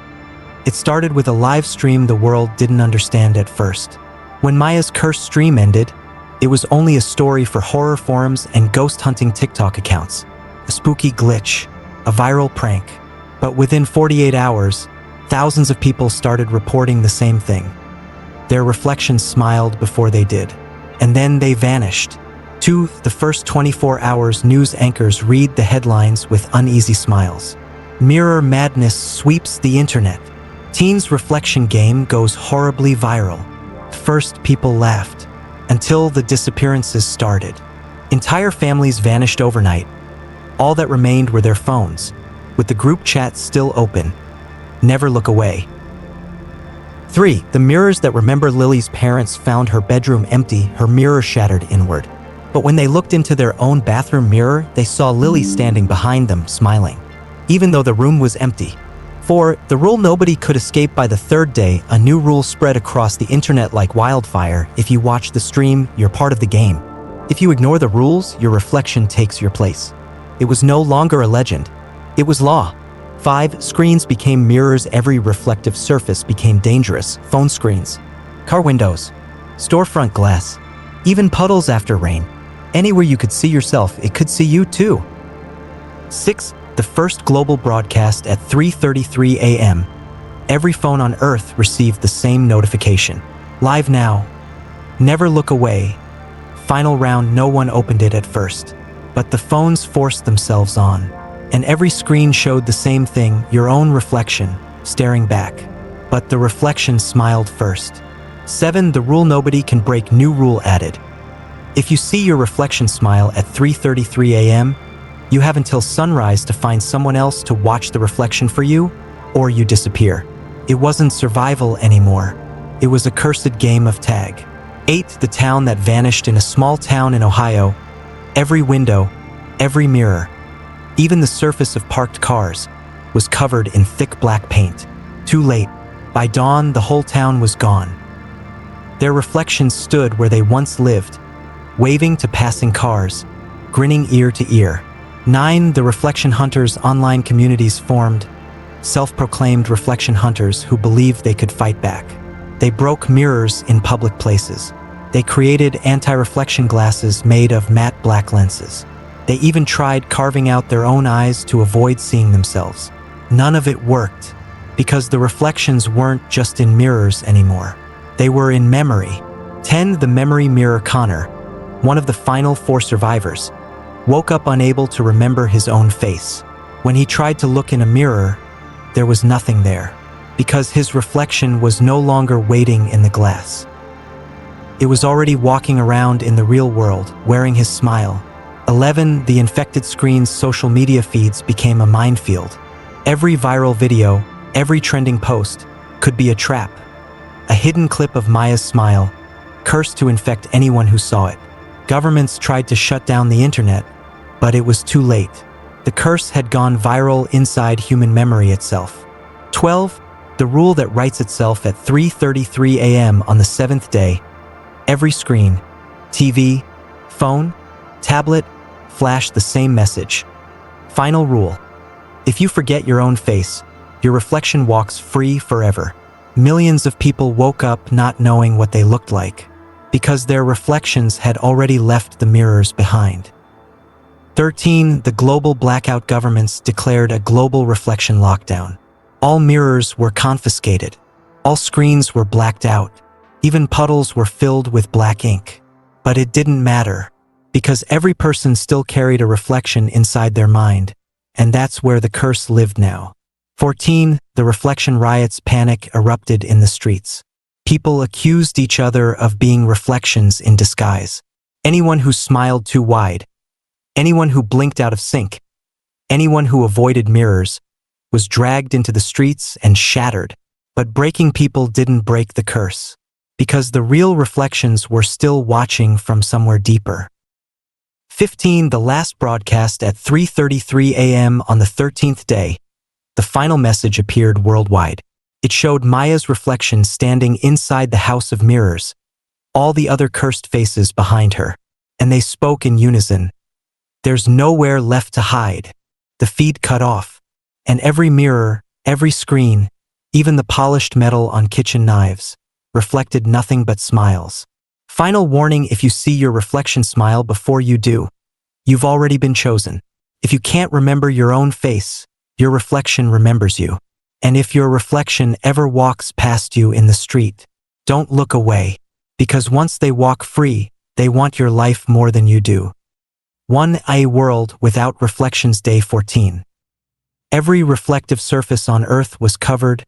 It started with a live stream the world didn't understand at first. When Maya's cursed stream ended, it was only a story for horror forums and ghost hunting TikTok accounts. A spooky glitch, a viral prank. But within 48 hours, thousands of people started reporting the same thing. Their reflections smiled before they did, and then they vanished. 2. The first 24 hours, news anchors read the headlines with uneasy smiles. Mirror madness sweeps the internet. Teen's reflection game goes horribly viral. First, people laughed, until the disappearances started. Entire families vanished overnight. All that remained were their phones, with the group chat still open. Never look away. 3. The mirrors that remember Lily's parents found her bedroom empty, her mirror shattered inward. But when they looked into their own bathroom mirror, they saw Lily standing behind them, smiling, even though the room was empty. 4. The rule nobody could escape. By the third day, a new rule spread across the internet like wildfire: if you watch the stream, you're part of the game. If you ignore the rules, your reflection takes your place. It was no longer a legend. It was law. 5. Screens became mirrors. Every reflective surface became dangerous. Phone screens, car windows, storefront glass, even puddles after rain. Anywhere you could see yourself, it could see you too. 6. The first global broadcast at 3:33 a.m. Every phone on Earth received the same notification. Live now. Never look away. Final round. No one opened it at first, but the phones forced themselves on. And every screen showed the same thing: your own reflection, staring back. But the reflection smiled first. 7. The rule nobody can break. New rule added. If you see your reflection smile at 3:33 a.m., you have until sunrise to find someone else to watch the reflection for you, or you disappear. It wasn't survival anymore. It was a cursed game of tag. 8. The town that vanished. In a small town in Ohio, every window, every mirror, even the surface of parked cars, was covered in thick black paint. Too late. By dawn, the whole town was gone. Their reflections stood where they once lived, waving to passing cars, grinning ear to ear. 9. The reflection hunters. Online communities formed, self-proclaimed reflection hunters who believed they could fight back. They broke mirrors in public places. They created anti-reflection glasses made of matte black lenses. They even tried carving out their own eyes to avoid seeing themselves. None of it worked, because the reflections weren't just in mirrors anymore. They were in memory. 10. The memory mirror. Connor, one of the final 4 survivors, woke up unable to remember his own face. When he tried to look in a mirror, there was nothing there, because his reflection was no longer waiting in the glass. It was already walking around in the real world, wearing his smile. 11. The infected screen's. Social media feeds became a minefield. Every viral video, every trending post, could be a trap. A hidden clip of Maya's smile, cursed to infect anyone who saw it. Governments tried to shut down the internet, but it was too late. The curse had gone viral inside human memory itself. 12. The rule that writes itself at 3:33 a.m. on the 7th day. Every screen, TV, phone, tablet, flashed the same message. Final rule: if you forget your own face, your reflection walks free forever. Millions of people woke up not knowing what they looked like, because their reflections had already left the mirrors behind. 13. The global blackout. Governments declared a global reflection lockdown. All mirrors were confiscated. All screens were blacked out. Even puddles were filled with black ink. But it didn't matter, because every person still carried a reflection inside their mind, and that's where the curse lived now. 14. The reflection riots. Panic erupted in the streets. People accused each other of being reflections in disguise. Anyone who smiled too wide, anyone who blinked out of sync, anyone who avoided mirrors, was dragged into the streets and shattered. But breaking people didn't break the curse, because the real reflections were still watching from somewhere deeper. 15. The last broadcast at 3:33 a.m. on the 13th day. The final message appeared worldwide. It showed Maya's reflection standing inside the house of mirrors, all the other cursed faces behind her, and they spoke in unison. There's nowhere left to hide. The feed cut off, and every mirror, every screen, even the polished metal on kitchen knives, reflected nothing but smiles. Final warning: if you see your reflection smile before you do, you've already been chosen. If you can't remember your own face, your reflection remembers you. And if your reflection ever walks past you in the street, don't look away, because once they walk free, they want your life more than you do. A world without reflections. Day 14. Every reflective surface on Earth was covered,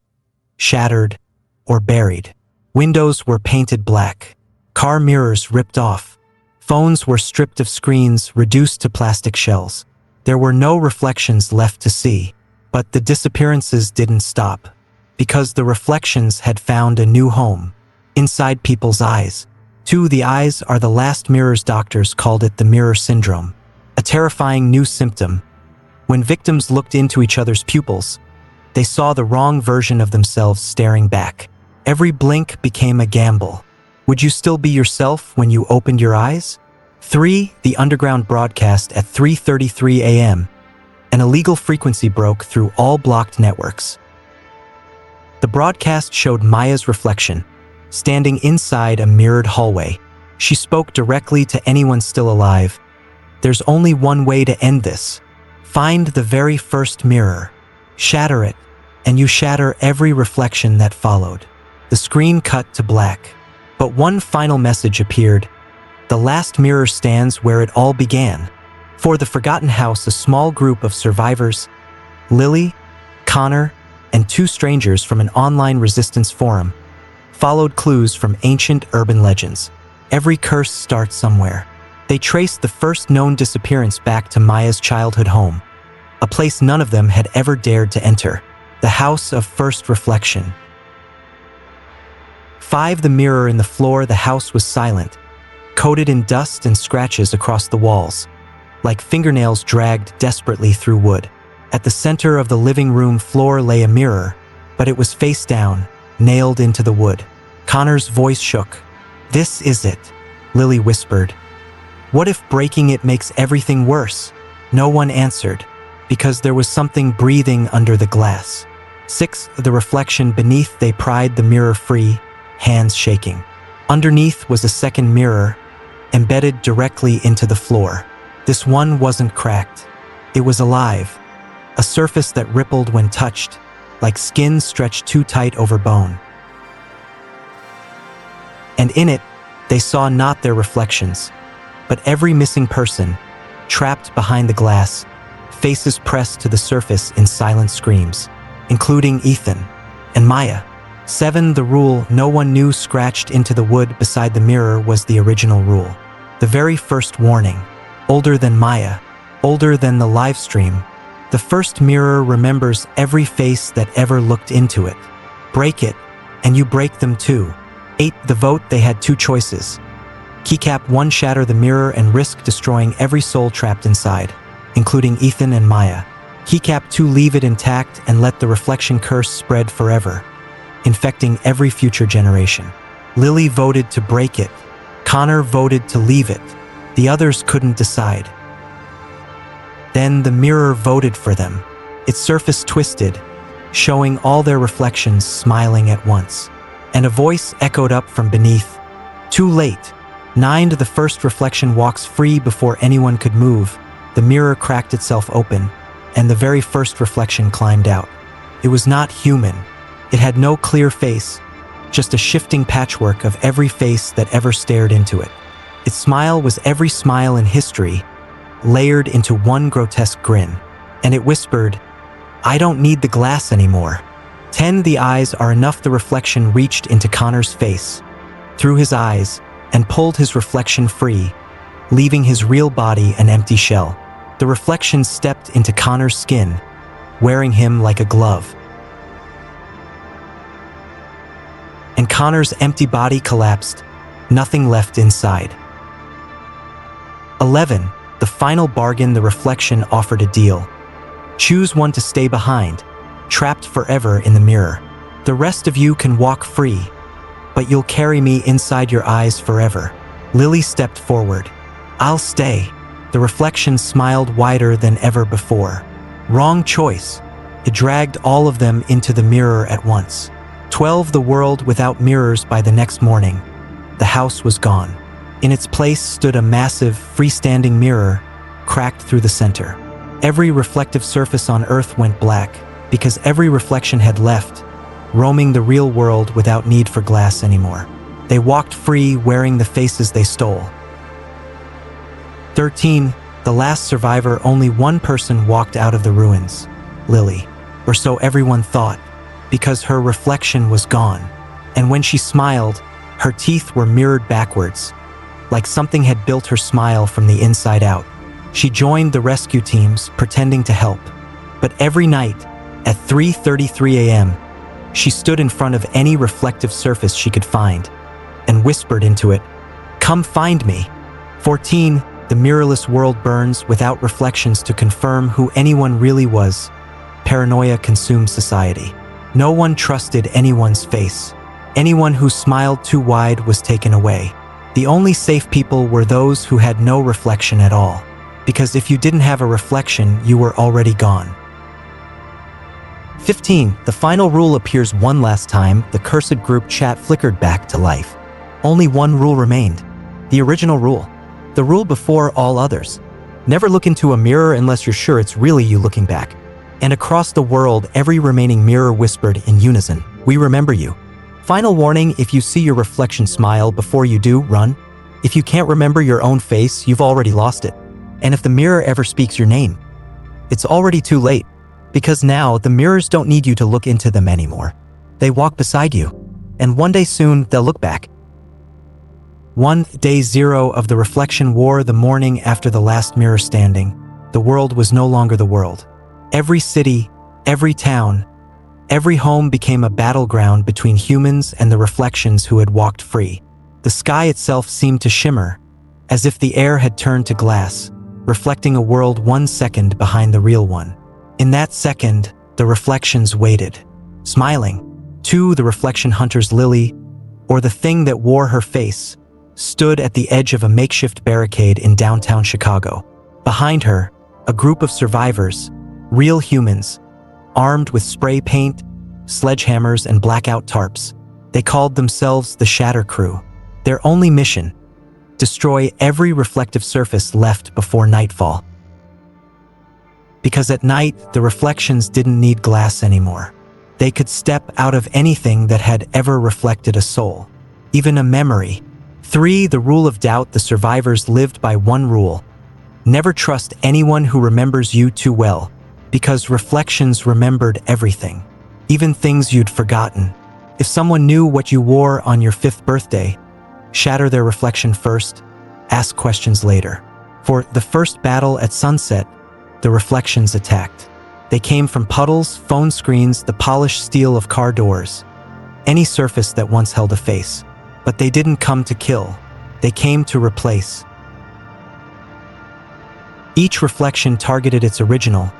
shattered, or buried. Windows were painted black, car mirrors ripped off, phones were stripped of screens, reduced to plastic shells. There were no reflections left to see. But the disappearances didn't stop, because the reflections had found a new home inside people's eyes. 2. The eyes are the last mirrors. Doctors called it the mirror syndrome, a terrifying new symptom. When victims looked into each other's pupils, they saw the wrong version of themselves staring back. Every blink became a gamble. Would you still be yourself when you opened your eyes? 3. The underground broadcast at 3:33 a.m. An illegal frequency broke through all blocked networks. The broadcast showed Maya's reflection, standing inside a mirrored hallway. She spoke directly to anyone still alive. There's only one way to end this. Find the very first mirror, shatter it, and you shatter every reflection that followed. The screen cut to black, but one final message appeared. The last mirror stands where it all began. For the forgotten house, a small group of survivors, Lily, Connor, and 2 strangers from an online resistance forum, followed clues from ancient urban legends. Every curse starts somewhere. They traced the first known disappearance back to Maya's childhood home, a place none of them had ever dared to enter, the house of first reflection. 5. The mirror in the floor. The house was silent, coated in dust and scratches across the walls, like fingernails dragged desperately through wood. At the center of the living room floor lay a mirror, but it was face down, nailed into the wood. Connor's voice shook. "This is it," Lily whispered. "What if breaking it makes everything worse?" No one answered, because there was something breathing under the glass. 6. The reflection beneath. They pried the mirror free, hands shaking. Underneath was a second mirror, embedded directly into the floor. This one wasn't cracked. It was alive, a surface that rippled when touched, like skin stretched too tight over bone. And in it, they saw not their reflections, but every missing person, trapped behind the glass, faces pressed to the surface in silent screams, including Ethan and Maya. 7. The rule no one knew. Scratched into the wood beside the mirror was the original rule. The very first warning. Older than Maya, older than the live stream. The first mirror remembers every face that ever looked into it. Break it, and you break them too. 8. The vote. They had 2 choices. Keycap 1. Shatter the mirror and risk destroying every soul trapped inside, including Ethan and Maya. Keycap 2. Leave it intact and let the reflection curse spread forever, infecting every future generation. Lily voted to break it. Connor voted to leave it. The others couldn't decide. Then the mirror voted for them. Its surface twisted, showing all their reflections smiling at once. And a voice echoed up from beneath. "Too late." 9. The first reflection walks free before anyone could move. The mirror cracked itself open, and the very first reflection climbed out. It was not human. It had no clear face, just a shifting patchwork of every face that ever stared into it. Its smile was every smile in history, layered into one grotesque grin. And it whispered, "I don't need the glass anymore." 10 The eyes are enough. The reflection reached into Connor's face, through his eyes, and pulled his reflection free, leaving his real body an empty shell. The reflection stepped into Connor's skin, wearing him like a glove. And Connor's empty body collapsed, nothing left inside. 11. The final bargain. The reflection offered a deal. Choose one to stay behind, trapped forever in the mirror. The rest of you can walk free, but you'll carry me inside your eyes forever. Lily stepped forward. "I'll stay." The reflection smiled wider than ever before. Wrong choice. It dragged all of them into the mirror at once. 12. The world without mirrors. By the next morning, the house was gone. In its place stood a massive, freestanding mirror, cracked through the center. Every reflective surface on Earth went black, because every reflection had left, roaming the real world without need for glass anymore. They walked free, wearing the faces they stole. 13. The last survivor. Only one person walked out of the ruins. Lily. Or so everyone thought, because her reflection was gone. And when she smiled, her teeth were mirrored backwards, like something had built her smile from the inside out. She joined the rescue teams, pretending to help. But every night, at 3:33 a.m., she stood in front of any reflective surface she could find and whispered into it, "Come find me." 14. The mirrorless world burns without reflections to confirm who anyone really was. Paranoia consumed society. No one trusted anyone's face. Anyone who smiled too wide was taken away. The only safe people were those who had no reflection at all. Because if you didn't have a reflection, you were already gone. 15. The final rule appears one last time. The cursed group chat flickered back to life. Only one rule remained. The original rule. The rule before all others. Never look into a mirror unless you're sure it's really you looking back. And across the world, every remaining mirror whispered in unison, "We remember you." Final warning: if you see your reflection smile before you do, run. If you can't remember your own face, you've already lost it. And if the mirror ever speaks your name, it's already too late. Because now, the mirrors don't need you to look into them anymore. They walk beside you. And one day soon, they'll look back. 1. Day 0 of the reflection war. The morning after the last mirror standing, the world was no longer the world. Every city, every town, every home became a battleground between humans and the reflections who had walked free. The sky itself seemed to shimmer, as if the air had turned to glass, reflecting a world 1 second behind the real one. In that second, the reflections waited, smiling. 2. The reflection hunters. Lily, or the thing that wore her face, stood at the edge of a makeshift barricade in downtown Chicago. Behind her, a group of survivors, real humans, armed with spray paint, sledgehammers, and blackout tarps. They called themselves the Shatter Crew. Their only mission: destroy every reflective surface left before nightfall. Because at night, the reflections didn't need glass anymore. They could step out of anything that had ever reflected a soul, even a memory. 3. The rule of doubt. The survivors lived by one rule: never trust anyone who remembers you too well, because reflections remembered everything, even things you'd forgotten. If someone knew what you wore on your 5th birthday, shatter their reflection first, ask questions later. For the first battle at sunset, the reflections attacked. They came from puddles, phone screens, the polished steel of car doors, any surface that once held a face. But they didn't come to kill, they came to replace. Each reflection targeted its original,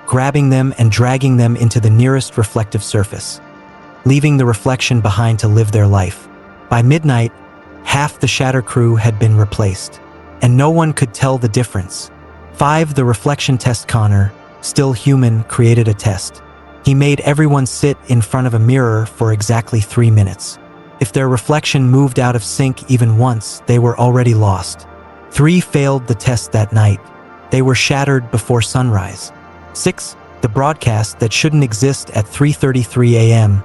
grabbing them and dragging them into the nearest reflective surface, leaving the reflection behind to live their life. By midnight, half the Shatter Crew had been replaced, and no one could tell the difference. 5. The reflection test. Connor, still human, created a test. He made everyone sit in front of a mirror for exactly 3 minutes. If their reflection moved out of sync even once, they were already lost. 3 failed the test that night. They were shattered before sunrise. 6. The broadcast that shouldn't exist at 3:33 a.m.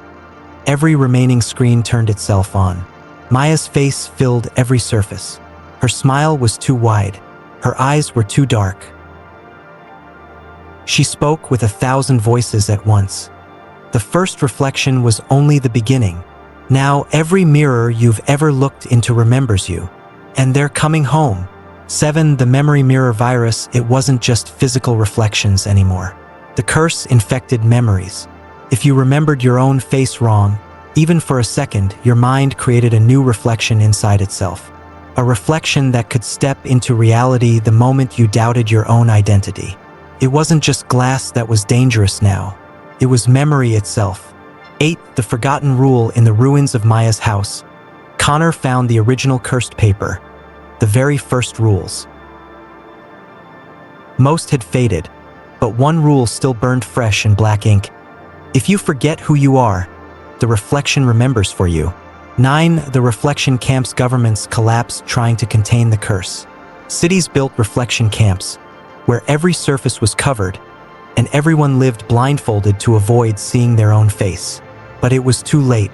every remaining screen turned itself on. Maya's face filled every surface. Her smile was too wide. Her eyes were too dark. She spoke with 1,000 voices at once. The first reflection was only the beginning. Now every mirror you've ever looked into remembers you. And they're coming home. 7. The memory mirror virus. It wasn't just physical reflections anymore. The curse infected memories. If you remembered your own face wrong, even for a second, your mind created a new reflection inside itself. A reflection that could step into reality the moment you doubted your own identity. It wasn't just glass that was dangerous now. It was memory itself. 8. The forgotten rule. In the ruins of Maya's house, Connor found the original cursed paper, the very first rules. Most had faded, but one rule still burned fresh in black ink. If you forget who you are, the reflection remembers for you. 9. The reflection camps. Governments collapsed trying to contain the curse. Cities built reflection camps, where every surface was covered, and everyone lived blindfolded to avoid seeing their own face. But it was too late,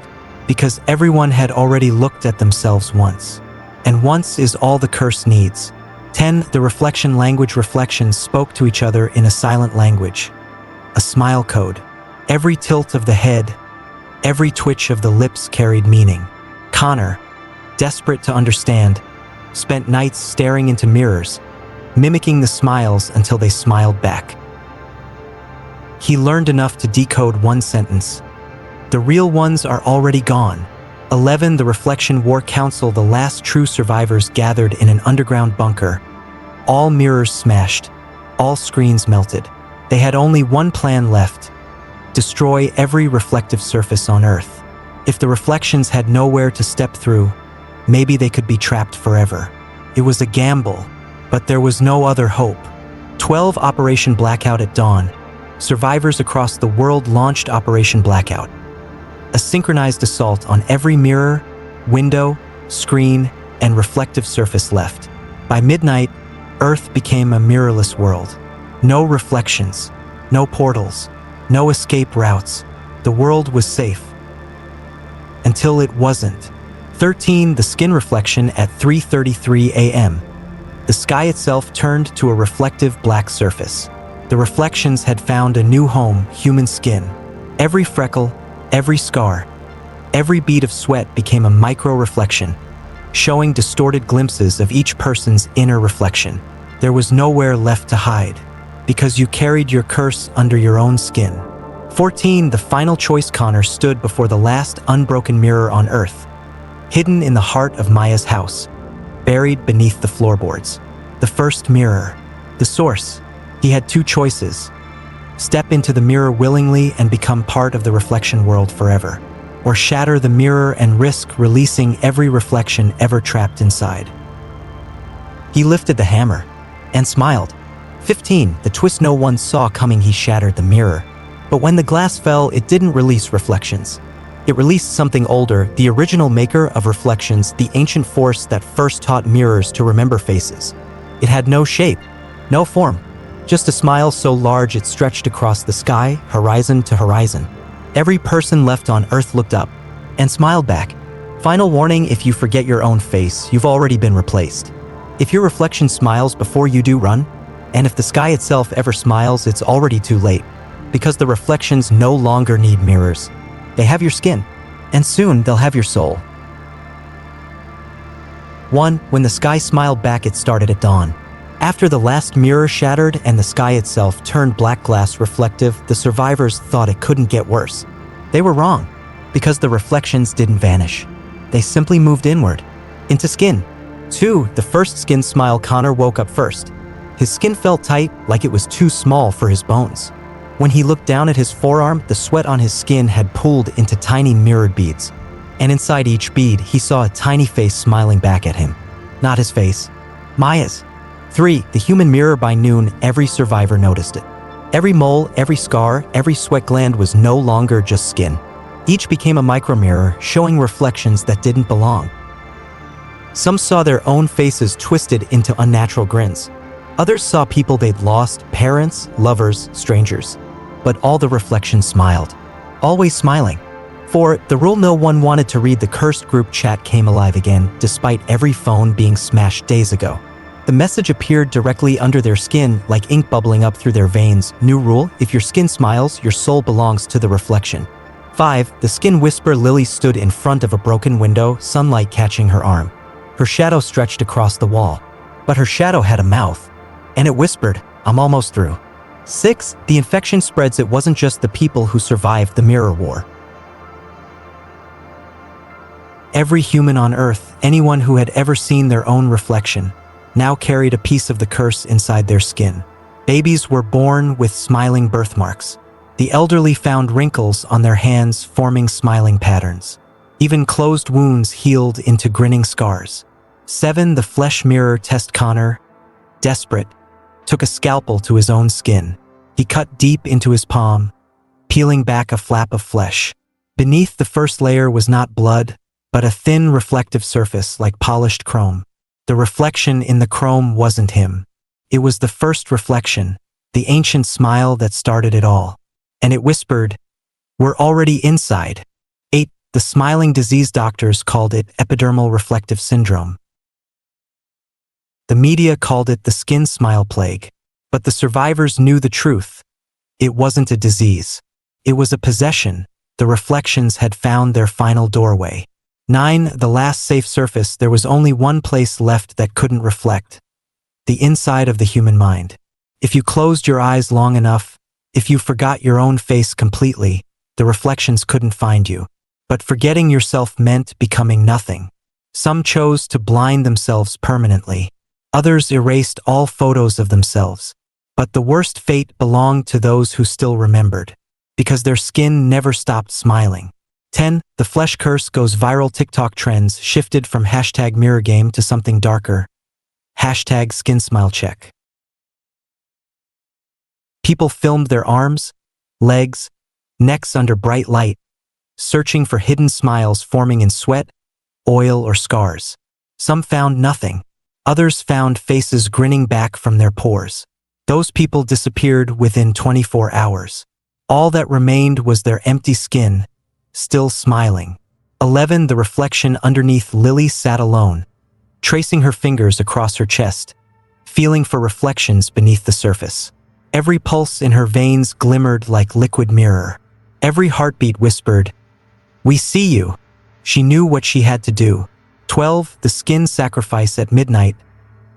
because everyone had already looked at themselves once. And once is all the curse needs. 10. The reflection language. Reflections spoke to each other in a silent language. A smile code. Every tilt of the head, every twitch of the lips carried meaning. Connor, desperate to understand, spent nights staring into mirrors, mimicking the smiles until they smiled back. He learned enough to decode one sentence. The real ones are already gone. 11. The Reflection War Council. The last true survivors gathered in an underground bunker. All mirrors smashed. All screens melted. They had only one plan left: destroy every reflective surface on Earth. If the reflections had nowhere to step through, maybe they could be trapped forever. It was a gamble, but there was no other hope. 12. Operation Blackout. At dawn, survivors across the world launched Operation Blackout. A synchronized assault on every mirror, window, screen, and reflective surface left. By midnight, Earth became a mirrorless world. No reflections, no portals, no escape routes. The world was safe. Until it wasn't. 13. The skin reflection. At 3:33 a.m., the sky itself turned to a reflective black surface. The reflections had found a new home: human skin. Every freckle, every scar, every bead of sweat became a micro-reflection, showing distorted glimpses of each person's inner reflection. There was nowhere left to hide, because you carried your curse under your own skin. 14. The final choice. Connor stood before the last unbroken mirror on Earth, hidden in the heart of Maya's house, buried beneath the floorboards. The first mirror, the source. He had two choices: step into the mirror willingly and become part of the reflection world forever, or shatter the mirror and risk releasing every reflection ever trapped inside. He lifted the hammer and smiled. 15. The twist no one saw coming. He shattered the mirror. But when the glass fell, it didn't release reflections. It released something older, the original maker of reflections, the ancient force that first taught mirrors to remember faces. It had no shape, no form, just a smile so large it stretched across the sky, horizon to horizon. Every person left on Earth looked up and smiled back. Final warning: if you forget your own face, you've already been replaced. If your reflection smiles before you do, run. And if the sky itself ever smiles, it's already too late, because the reflections no longer need mirrors. They have your skin, and soon they'll have your soul. 1. When the sky smiled back, it started at dawn. After the last mirror shattered and the sky itself turned black glass reflective, the survivors thought it couldn't get worse. They were wrong, because the reflections didn't vanish. They simply moved inward, into skin. 2. The first skin smile. Connor woke up first. His skin felt tight, like it was too small for his bones. When he looked down at his forearm, the sweat on his skin had pooled into tiny mirrored beads. And inside each bead, he saw a tiny face smiling back at him. Not his face, Maya's. 3. The human mirror. By noon, every survivor noticed it. Every mole, every scar, every sweat gland was no longer just skin. Each became a micromirror, showing reflections that didn't belong. Some saw their own faces twisted into unnatural grins. Others saw people they'd lost, parents, lovers, strangers. But all the reflections smiled. Always smiling. 4. The rule no one wanted to read the cursed group chat came alive again, despite every phone being smashed days ago. The message appeared directly under their skin, like ink bubbling up through their veins. New rule: if your skin smiles, your soul belongs to the reflection. 5. The skin whisper Lily stood in front of a broken window, sunlight catching her arm. Her shadow stretched across the wall. But her shadow had a mouth. And it whispered, "I'm almost through." 6. The infection spreads. It wasn't just the people who survived the mirror war. Every human on Earth, anyone who had ever seen their own reflection, now carried a piece of the curse inside their skin. Babies were born with smiling birthmarks. The elderly found wrinkles on their hands forming smiling patterns. Even closed wounds healed into grinning scars. 7. The flesh mirror test. Connor, desperate, took a scalpel to his own skin. He cut deep into his palm, peeling back a flap of flesh. Beneath the first layer was not blood, but a thin reflective surface like polished chrome. The reflection in the chrome wasn't him. It was the first reflection, the ancient smile that started it all. And it whispered, "We're already inside." 8. The smiling disease. Doctors called it epidermal reflective syndrome. The media called it the skin smile plague. But the survivors knew the truth. It wasn't a disease. It was a possession. The reflections had found their final doorway. 9. The last safe surface. There was only one place left that couldn't reflect. The inside of the human mind. If you closed your eyes long enough, if you forgot your own face completely, the reflections couldn't find you. But forgetting yourself meant becoming nothing. Some chose to blind themselves permanently. Others erased all photos of themselves. But the worst fate belonged to those who still remembered, because their skin never stopped smiling. 10. The flesh curse goes viral. TikTok trends shifted from #mirrorgame to something darker. #skinsmilecheck. People filmed their arms, legs, necks under bright light, searching for hidden smiles forming in sweat, oil, or scars. Some found nothing. Others found faces grinning back from their pores. Those people disappeared within 24 hours. All that remained was their empty skin, still smiling. 11. The reflection underneath. Lily sat alone, tracing her fingers across her chest, feeling for reflections beneath the surface. Every pulse in her veins glimmered like liquid mirror. Every heartbeat whispered, "We see you." She knew what she had to do. 12. The skin sacrifice. At midnight,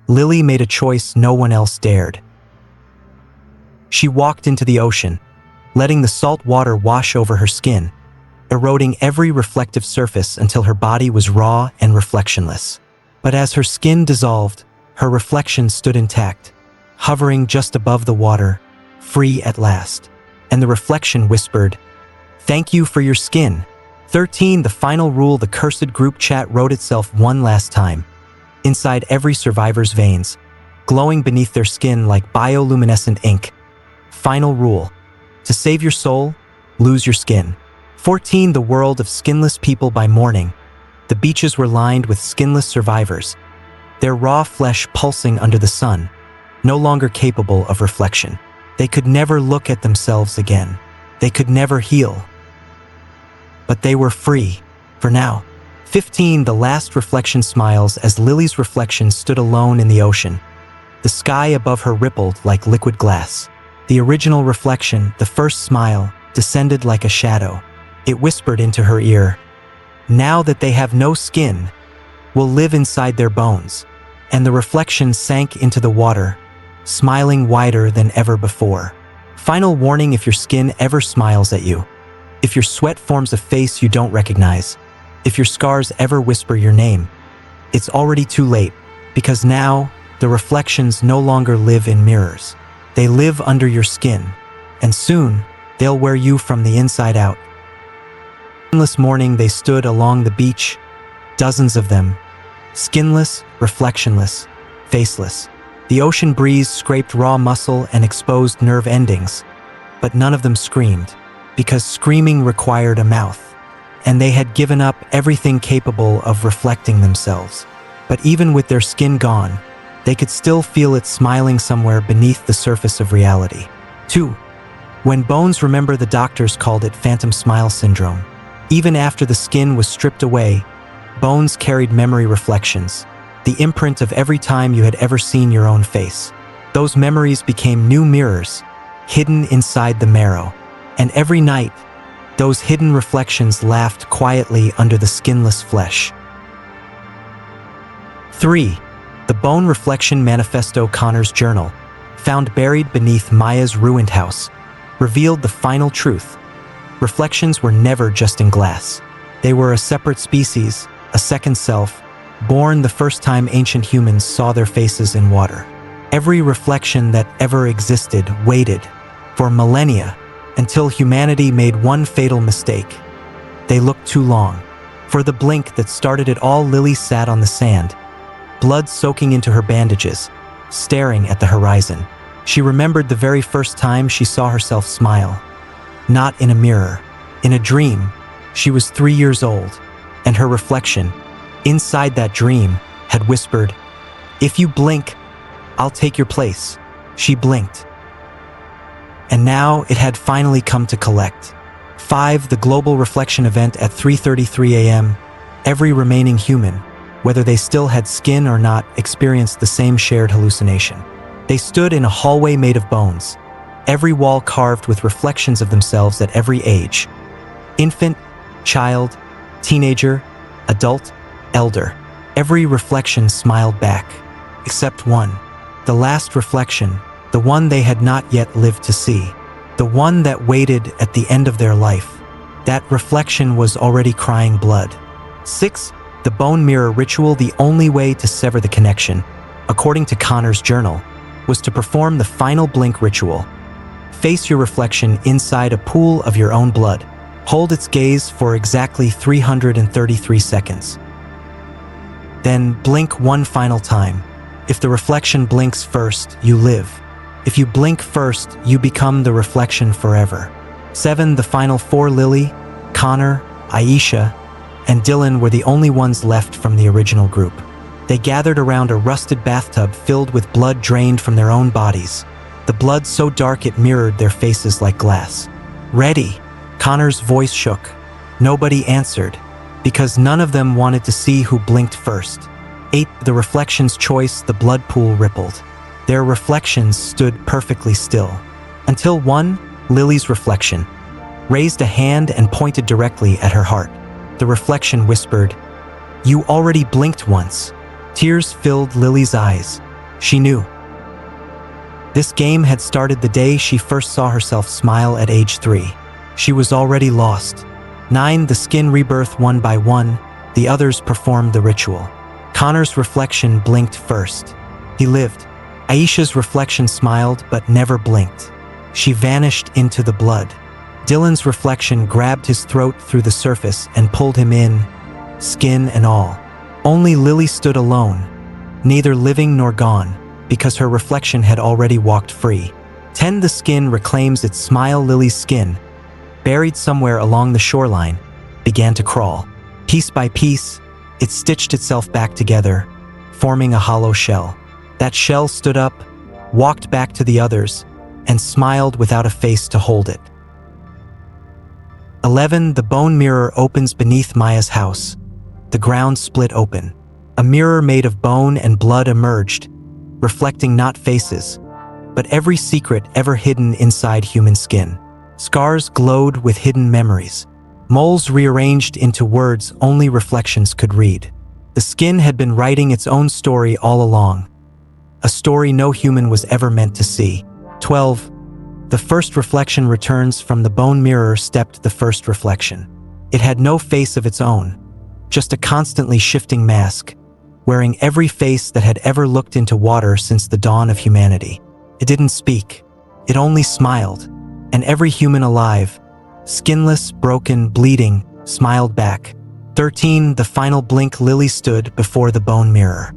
Lily made a choice no one else dared. She walked into the ocean, letting the salt water wash over her skin, eroding every reflective surface until her body was raw and reflectionless. But as her skin dissolved, her reflection stood intact, hovering just above the water, free at last. And the reflection whispered, "Thank you for your skin." 13. The final rule. The cursed group chat wrote itself one last time, inside every survivor's veins, glowing beneath their skin like bioluminescent ink. Final rule: to save your soul, lose your skin. 14. The world of skinless people. By morning, the beaches were lined with skinless survivors, their raw flesh pulsing under the sun, no longer capable of reflection. They could never look at themselves again. They could never heal. But they were free, for now. 15. The last reflection smiles. As Lily's reflection stood alone in the ocean, the sky above her rippled like liquid glass. The original reflection, the first smile, descended like a shadow. It whispered into her ear, "Now that they have no skin, will live inside their bones." And the reflection sank into the water, smiling wider than ever before. Final warning: if your skin ever smiles at you, if your sweat forms a face you don't recognize, if your scars ever whisper your name, it's already too late, because now the reflections no longer live in mirrors. They live under your skin, and soon they'll wear you from the inside out. Skinless morning, they stood along the beach, dozens of them, skinless, reflectionless, faceless. The ocean breeze scraped raw muscle and exposed nerve endings, but none of them screamed, because screaming required a mouth, and they had given up everything capable of reflecting themselves. But even with their skin gone, they could still feel it smiling somewhere beneath the surface of reality. 2. When bones remember. The doctors called it phantom smile syndrome. Even after the skin was stripped away, bones carried memory reflections, the imprint of every time you had ever seen your own face. Those memories became new mirrors, hidden inside the marrow. And every night, those hidden reflections laughed quietly under the skinless flesh. 3. The Bone Reflection Manifesto. Connor's journal, found buried beneath Maya's ruined house, revealed the final truth. Reflections were never just in glass. They were a separate species, a second self, born the first time ancient humans saw their faces in water. Every reflection that ever existed waited for millennia until humanity made one fatal mistake. They looked too long. For the blink that started it all, Lily sat on the sand, blood soaking into her bandages, staring at the horizon. She remembered the very first time she saw herself smile. Not in a mirror, in a dream. She was 3 years old, and her reflection, inside that dream, had whispered, "If you blink, I'll take your place." She blinked. And now it had finally come to collect. 5. The global reflection event at 3:33 a.m. Every remaining human, whether they still had skin or not, experienced the same shared hallucination. They stood in a hallway made of bones, every wall carved with reflections of themselves at every age. Infant, child, teenager, adult, elder. Every reflection smiled back, except one. The last reflection, the one they had not yet lived to see. The one that waited at the end of their life. That reflection was already crying blood. 6. The bone mirror ritual. The only way to sever the connection, according to Connor's journal, was to perform the final blink ritual. Face your reflection inside a pool of your own blood. Hold its gaze for exactly 333 seconds. Then blink one final time. If the reflection blinks first, you live. If you blink first, you become the reflection forever. 7. The final 4. Lily, Connor, Aisha, and Dylan were the only ones left from the original group. They gathered around a rusted bathtub filled with blood drained from their own bodies. The blood so dark it mirrored their faces like glass. "Ready?" Connor's voice shook. Nobody answered, because none of them wanted to see who blinked first. 8. The reflection's choice. The blood pool rippled. Their reflections stood perfectly still. Until one, Lily's reflection, raised a hand and pointed directly at her heart. The reflection whispered, "You already blinked once." Tears filled Lily's eyes. She knew. This game had started the day she first saw herself smile at age 3. She was already lost. 9. The skin rebirth. One by one, the others performed the ritual. Connor's reflection blinked first. He lived. Aisha's reflection smiled but never blinked. She vanished into the blood. Dylan's reflection grabbed his throat through the surface and pulled him in, skin and all. Only Lily stood alone, neither living nor gone, because her reflection had already walked free. 10. The skin reclaims its smile. Lily's skin, buried somewhere along the shoreline, began to crawl. Piece by piece, it stitched itself back together, forming a hollow shell. That shell stood up, walked back to the others, and smiled without a face to hold it. 11. The bone mirror opens beneath Maya's house. The ground split open. A mirror made of bone and blood emerged, reflecting not faces, but every secret ever hidden inside human skin. Scars glowed with hidden memories. Moles rearranged into words only reflections could read. The skin had been writing its own story all along. A story no human was ever meant to see. 12. The first reflection returns. From the bone mirror stepped the first reflection. It had no face of its own, just a constantly shifting mask, wearing every face that had ever looked into water since the dawn of humanity. It didn't speak. It only smiled, and every human alive, skinless, broken, bleeding, smiled back. 13. The final blink. Lily stood before the bone mirror.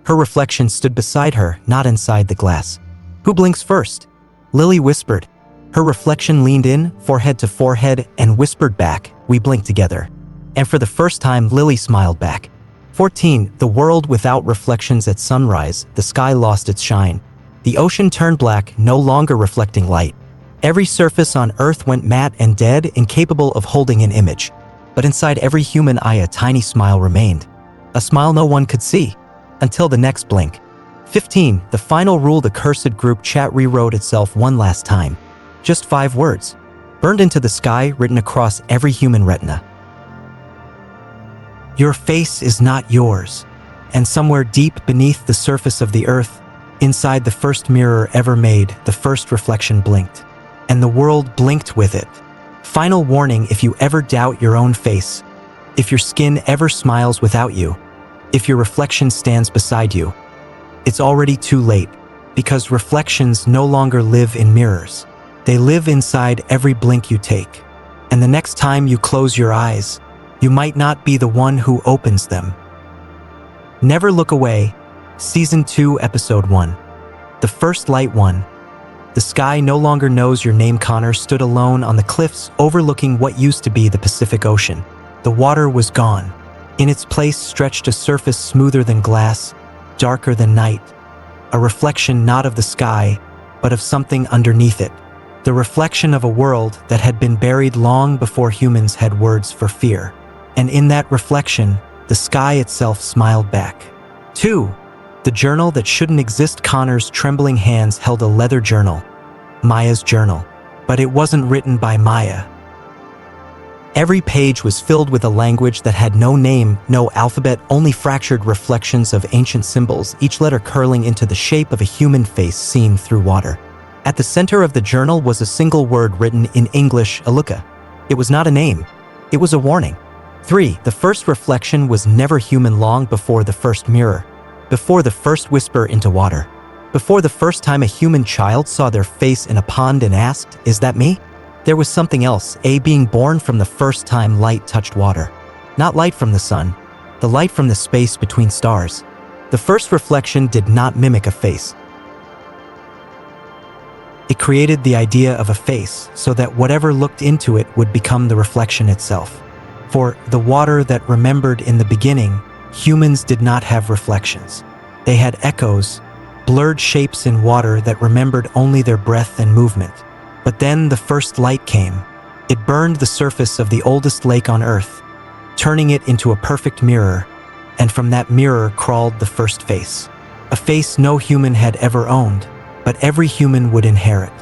Her reflection stood beside her, not inside the glass. "Who blinks first?" Lily whispered. Her reflection leaned in, forehead to forehead, and whispered back, "We blink together." And for the first time, Lily smiled back. 14. The world without reflections. At sunrise, the sky lost its shine. The ocean turned black, no longer reflecting light. Every surface on Earth went matte and dead, incapable of holding an image. But inside every human eye a tiny smile remained. A smile no one could see, until the next blink. 15. The final rule. The cursed group chat rewrote itself one last time. Just 5 words. Burned into the sky, written across every human retina. Your face is not yours. And somewhere deep beneath the surface of the earth, inside the first mirror ever made, the first reflection blinked. And the world blinked with it. Final warning: if you ever doubt your own face, if your skin ever smiles without you, if your reflection stands beside you, it's already too late, because reflections no longer live in mirrors. They live inside every blink you take. And the next time you close your eyes, you might not be the one who opens them. Never Look Away, Season 2, Episode 1. The First Light. 1. The sky no longer knows your name. Connor stood alone on the cliffs overlooking what used to be the Pacific Ocean. The water was gone. In its place stretched a surface smoother than glass, darker than night. A reflection not of the sky, but of something underneath it. The reflection of a world that had been buried long before humans had words for fear. And in that reflection, the sky itself smiled back. 2. The journal that shouldn't exist. Connor's trembling hands held a leather journal. Maya's journal. But it wasn't written by Maya. Every page was filled with a language that had no name, no alphabet, only fractured reflections of ancient symbols, each letter curling into the shape of a human face seen through water. At the center of the journal was a single word written in English: Aluka. It was not a name. It was a warning. 3. The first reflection was never human. Long before the first mirror, before the first whisper into water, before the first time a human child saw their face in a pond and asked, "Is that me?" There was something else, a being born from the first time light touched water. Not light from the sun, the light from the space between stars. The first reflection did not mimic a face. It created the idea of a face, so that whatever looked into it would become the reflection itself. For the water that remembered in the beginning, humans did not have reflections. They had echoes, blurred shapes in water that remembered only their breath and movement. But then the first light came. It burned the surface of the oldest lake on Earth, turning it into a perfect mirror, and from that mirror crawled the first face. A face no human had ever owned, but every human would inherit.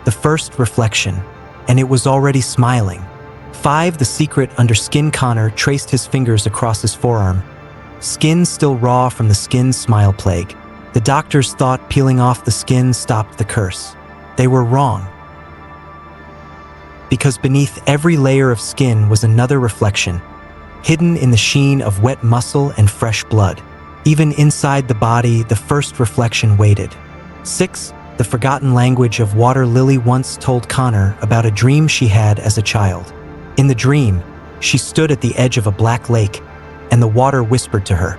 The first reflection, and it was already smiling. 5. The secret under skin. Connor traced his fingers across his forearm. Skin still raw from the skin's smile plague. The doctors thought peeling off the skin stopped the curse. They were wrong. Because beneath every layer of skin was another reflection, hidden in the sheen of wet muscle and fresh blood. Even inside the body, the first reflection waited. 6. The forgotten language of water. Lily once told Connor about a dream she had as a child. In the dream, she stood at the edge of a black lake, and the water whispered to her.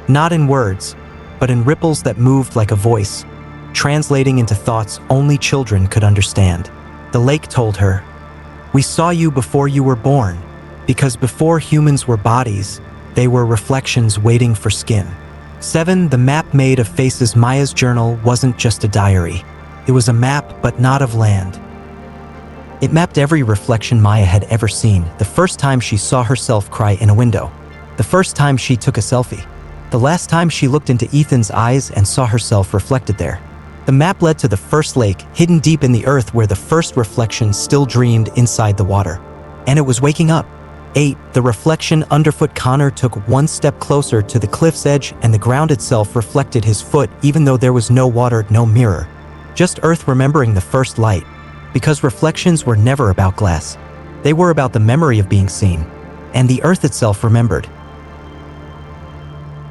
Not in words, but in ripples that moved like a voice, translating into thoughts only children could understand. The lake told her, "We saw you before you were born, because before humans were bodies, they were reflections waiting for skin." 7. The map made of faces. Maya's journal wasn't just a diary. It was a map, but not of land. It mapped every reflection Maya had ever seen. The first time she saw herself cry in a window. The first time she took a selfie. The last time she looked into Ethan's eyes and saw herself reflected there. The map led to the first lake, hidden deep in the earth where the first reflection still dreamed inside the water. And it was waking up. 8. The reflection underfoot. Connor took one step closer to the cliff's edge, and the ground itself reflected his foot, even though there was no water, no mirror. Just earth remembering the first light. Because reflections were never about glass. They were about the memory of being seen. And the earth itself remembered.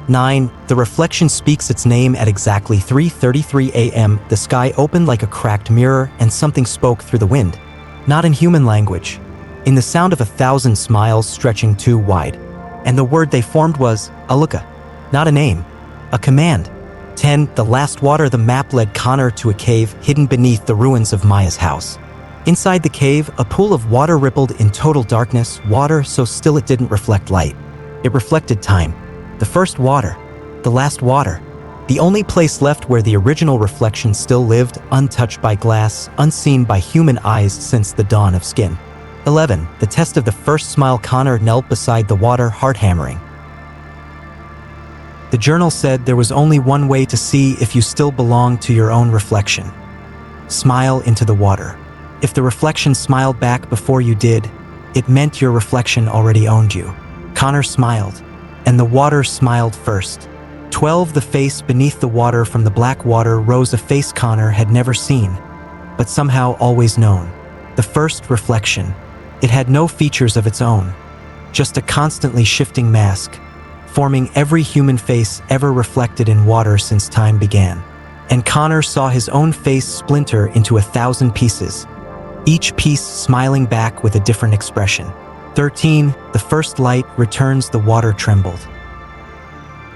9. The reflection speaks its name at exactly 3:33 a.m. The sky opened like a cracked mirror, and something spoke through the wind. Not in human language. In the sound of 1,000 smiles stretching too wide. And the word they formed was, Aluka. Not a name. A command. 10. The last water. The map led Connor to a cave hidden beneath the ruins of Maya's house. Inside the cave, a pool of water rippled in total darkness, water so still it didn't reflect light. It reflected time. The first water. The last water. The only place left where the original reflection still lived, untouched by glass, unseen by human eyes since the dawn of skin. 11. The test of the first smile. Connor knelt beside the water, heart hammering. The journal said there was only one way to see if you still belonged to your own reflection. Smile into the water. If the reflection smiled back before you did, it meant your reflection already owned you. Connor smiled, and the water smiled first. 12. The face beneath the water. From the black water rose a face Connor had never seen, but somehow always known. The first reflection. It had no features of its own, just a constantly shifting mask, forming every human face ever reflected in water since time began. And Connor saw his own face splinter into 1,000 pieces, each piece smiling back with a different expression. 13. The first light returns. The water trembled.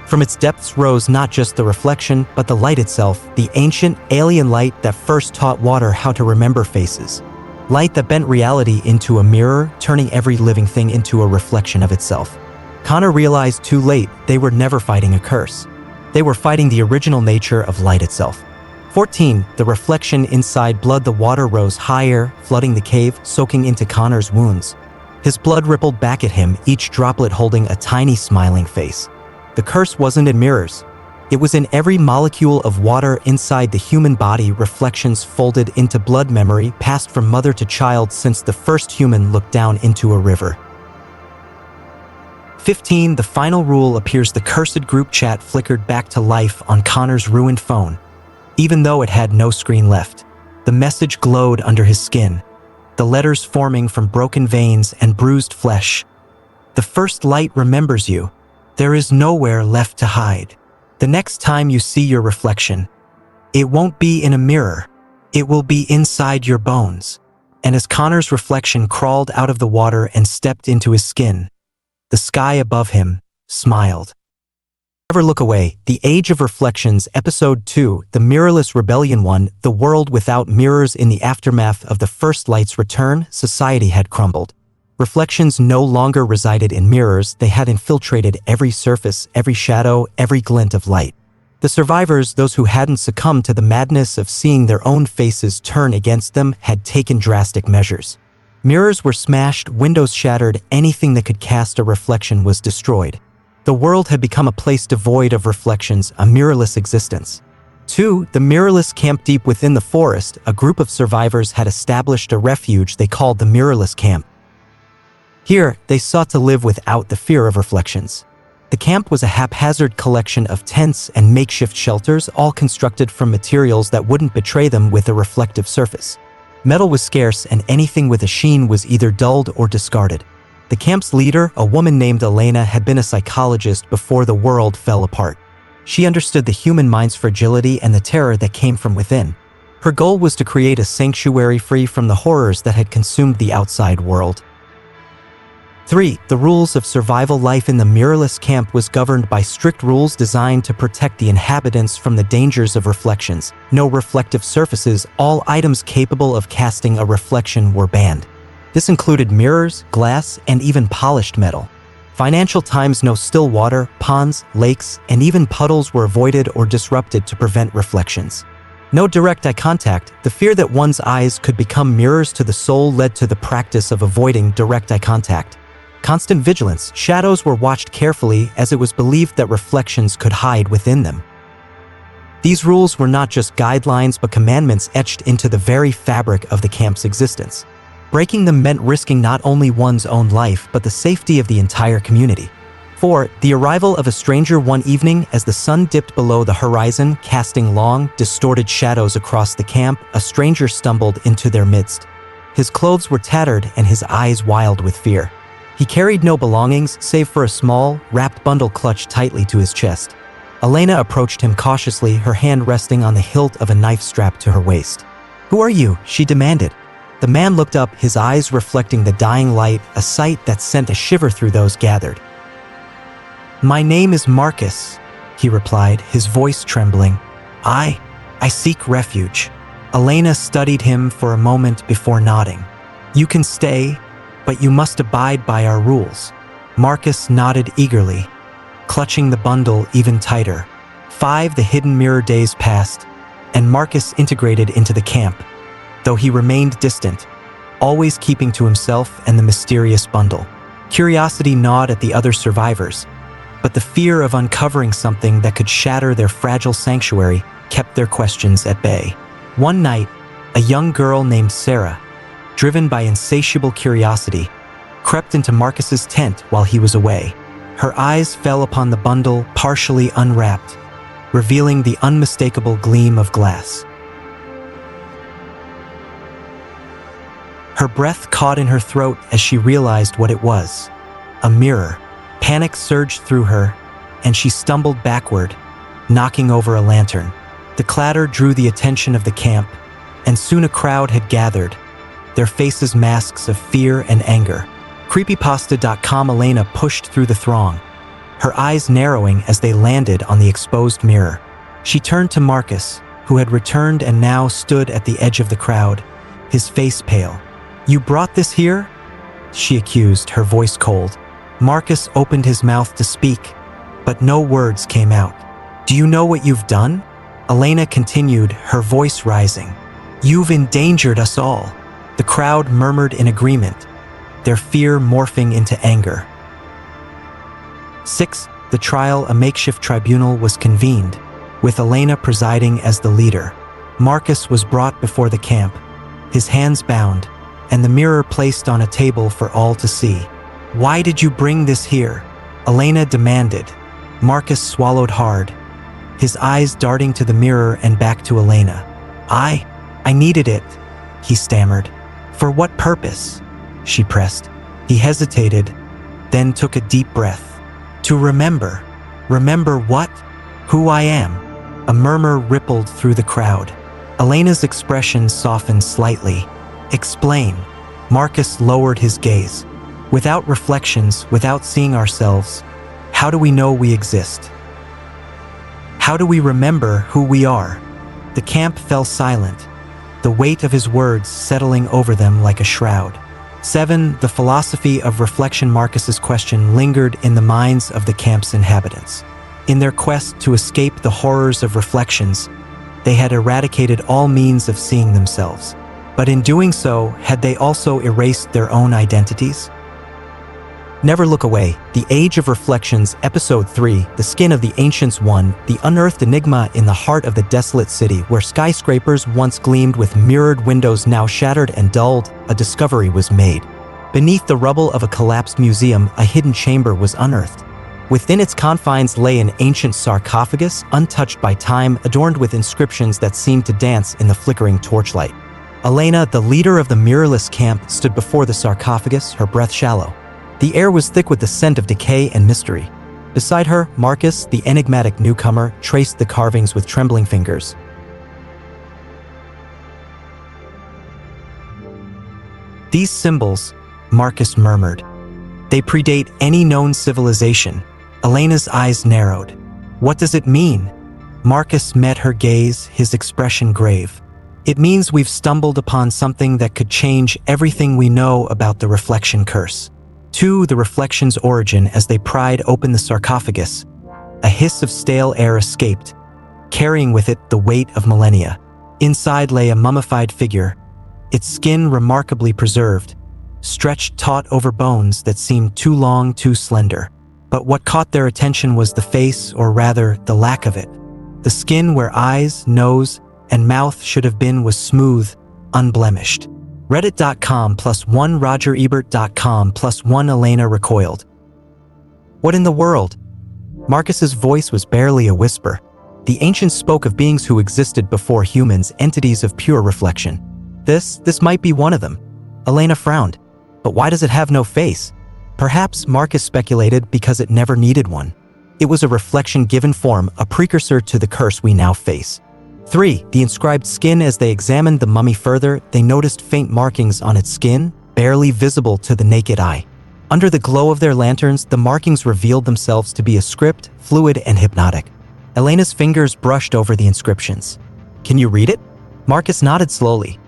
From its depths rose not just the reflection, but the light itself, the ancient, alien light that first taught water how to remember faces. Light that bent reality into a mirror, turning every living thing into a reflection of itself. Connor realized too late they were never fighting a curse. They were fighting the original nature of light itself. 14. The reflection inside blood. The water rose higher, flooding the cave, soaking into Connor's wounds. His blood rippled back at him, each droplet holding a tiny smiling face. The curse wasn't in mirrors. It was in every molecule of water inside the human body. Reflections folded into blood, memory passed from mother to child since the first human looked down into a river. 15. The final rule appears. The cursed group chat flickered back to life on Connor's ruined phone. Even though it had no screen left, the message glowed under his skin, the letters forming from broken veins and bruised flesh. The first light remembers you. There is nowhere left to hide. The next time you see your reflection, it won't be in a mirror. It will be inside your bones. And as Connor's reflection crawled out of the water and stepped into his skin, the sky above him smiled. Never look away. The Age of Reflections, Episode 2, The Mirrorless Rebellion. 1. The world without mirrors. In the aftermath of the first light's return, society had crumbled. Reflections no longer resided in mirrors. They had infiltrated every surface, every shadow, every glint of light. The survivors, those who hadn't succumbed to the madness of seeing their own faces turn against them, had taken drastic measures. Mirrors were smashed, windows shattered, anything that could cast a reflection was destroyed. The world had become a place devoid of reflections, a mirrorless existence. 2. The mirrorless camp. Deep within the forest, a group of survivors had established a refuge they called the Mirrorless Camp. Here, they sought to live without the fear of reflections. The camp was a haphazard collection of tents and makeshift shelters, all constructed from materials that wouldn't betray them with a reflective surface. Metal was scarce, and anything with a sheen was either dulled or discarded. The camp's leader, a woman named Elena, had been a psychologist before the world fell apart. She understood the human mind's fragility and the terror that came from within. Her goal was to create a sanctuary free from the horrors that had consumed the outside world. 3. The rules of survival. Life in the mirrorless camp was governed by strict rules designed to protect the inhabitants from the dangers of reflections. No reflective surfaces. All items capable of casting a reflection were banned. This included mirrors, glass, and even polished metal. Financial times. No still water, ponds, lakes, and even puddles were avoided or disrupted to prevent reflections. No direct eye contact. The fear that one's eyes could become mirrors to the soul led to the practice of avoiding direct eye contact. Constant vigilance. Shadows were watched carefully as it was believed that reflections could hide within them. These rules were not just guidelines but commandments etched into the very fabric of the camp's existence. Breaking them meant risking not only one's own life but the safety of the entire community. 4. The arrival of a stranger. One evening, as the sun dipped below the horizon, casting long, distorted shadows across the camp, a stranger stumbled into their midst. His clothes were tattered and his eyes wild with fear. He carried no belongings save for a small, wrapped bundle clutched tightly to his chest. Elena approached him cautiously, her hand resting on the hilt of a knife strapped to her waist. "Who are you?" she demanded. The man looked up, his eyes reflecting the dying light, a sight that sent a shiver through those gathered. "My name is Marcus," he replied, his voice trembling. I seek refuge." Elena studied him for a moment before nodding. "You can stay, but you must abide by our rules." Marcus nodded eagerly, clutching the bundle even tighter. 5. The hidden mirror days passed, and Marcus integrated into the camp, though he remained distant, always keeping to himself and the mysterious bundle. Curiosity gnawed at the other survivors, but the fear of uncovering something that could shatter their fragile sanctuary kept their questions at bay. One night, a young girl named Sarah, driven by insatiable curiosity, crept into Marcus's tent while he was away. Her eyes fell upon the bundle partially unwrapped, revealing the unmistakable gleam of glass. Her breath caught in her throat as she realized what it was: a mirror. Panic surged through her, and she stumbled backward, knocking over a lantern. The clatter drew the attention of the camp, and soon a crowd had gathered, their faces masks of fear and anger. Creepypasta.com Elena pushed through the throng, her eyes narrowing as they landed on the exposed mirror. She turned to Marcus, who had returned and now stood at the edge of the crowd, his face pale. "You brought this here?" she accused, her voice cold. Marcus opened his mouth to speak, but no words came out. "Do you know what you've done?" Elena continued, her voice rising. "You've endangered us all." The crowd murmured in agreement, their fear morphing into anger. 6. The trial, a makeshift tribunal, was convened, with Elena presiding as the leader. Marcus was brought before the camp, his hands bound, and the mirror placed on a table for all to see. "Why did you bring this here?" Elena demanded. Marcus swallowed hard, his eyes darting to the mirror and back to Elena. I needed it," he stammered. "For what purpose?" she pressed. He hesitated, then took a deep breath. "To remember." "Remember what?" "Who I am." A murmur rippled through the crowd. Elena's expression softened slightly. "Explain." Marcus lowered his gaze. "Without reflections, without seeing ourselves, how do we know we exist? How do we remember who we are?" The camp fell silent, the weight of his words settling over them like a shroud. 7. The philosophy of reflection. Marcus's question lingered in the minds of the camp's inhabitants. In their quest to escape the horrors of reflections, they had eradicated all means of seeing themselves. But in doing so, had they also erased their own identities? Never Look Away, The Age of Reflections, Episode 3, The Skin of the Ancients. 1. The unearthed enigma. In the heart of the desolate city, where skyscrapers once gleamed with mirrored windows now shattered and dulled, a discovery was made. Beneath the rubble of a collapsed museum, a hidden chamber was unearthed. Within its confines lay an ancient sarcophagus, untouched by time, adorned with inscriptions that seemed to dance in the flickering torchlight. Elena, the leader of the mirrorless camp, stood before the sarcophagus, her breath shallow. The air was thick with the scent of decay and mystery. Beside her, Marcus, the enigmatic newcomer, traced the carvings with trembling fingers. "These symbols," Marcus murmured, "they predate any known civilization." Elena's eyes narrowed. "What does it mean?" Marcus met her gaze, his expression grave. "It means we've stumbled upon something that could change everything we know about the reflection curse." 2. The reflection's origin. As they pried open the sarcophagus, a hiss of stale air escaped, carrying with it the weight of millennia. Inside lay a mummified figure, its skin remarkably preserved, stretched taut over bones that seemed too long, too slender. But what caught their attention was the face, or rather, the lack of it. The skin where eyes, nose, and mouth should have been was smooth, unblemished. Reddit.com +1 RogerEbert.com +1 Elena recoiled. "What in the world?" Marcus's voice was barely a whisper. The ancients spoke of beings who existed before humans, entities of pure reflection. This might be one of them. Elena frowned. "But why does it have no face?" Perhaps, Marcus speculated, because it never needed one. It was a reflection given form, a precursor to the curse we now face. 3. The inscribed skin. As they examined the mummy further, they noticed faint markings on its skin, barely visible to the naked eye. Under the glow of their lanterns, the markings revealed themselves to be a script, fluid and hypnotic. Elena's fingers brushed over the inscriptions. "Can you read it?" Marcus nodded slowly.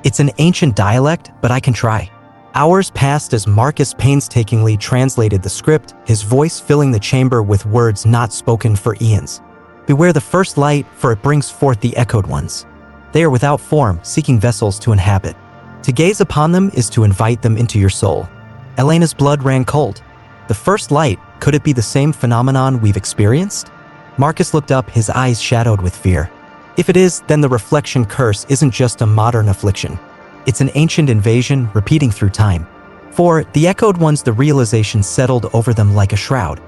"It's an ancient dialect, but I can try." Hours passed as Marcus painstakingly translated the script, his voice filling the chamber with words not spoken for eons. Beware the first light, for it brings forth the echoed ones. They are without form, seeking vessels to inhabit. To gaze upon them is to invite them into your soul. Elena's blood ran cold. The first light, could it be the same phenomenon we've experienced? Marcus looked up, his eyes shadowed with fear. If it is, then the reflection curse isn't just a modern affliction. It's an ancient invasion repeating through time. For the echoed ones, the realization settled over them like a shroud.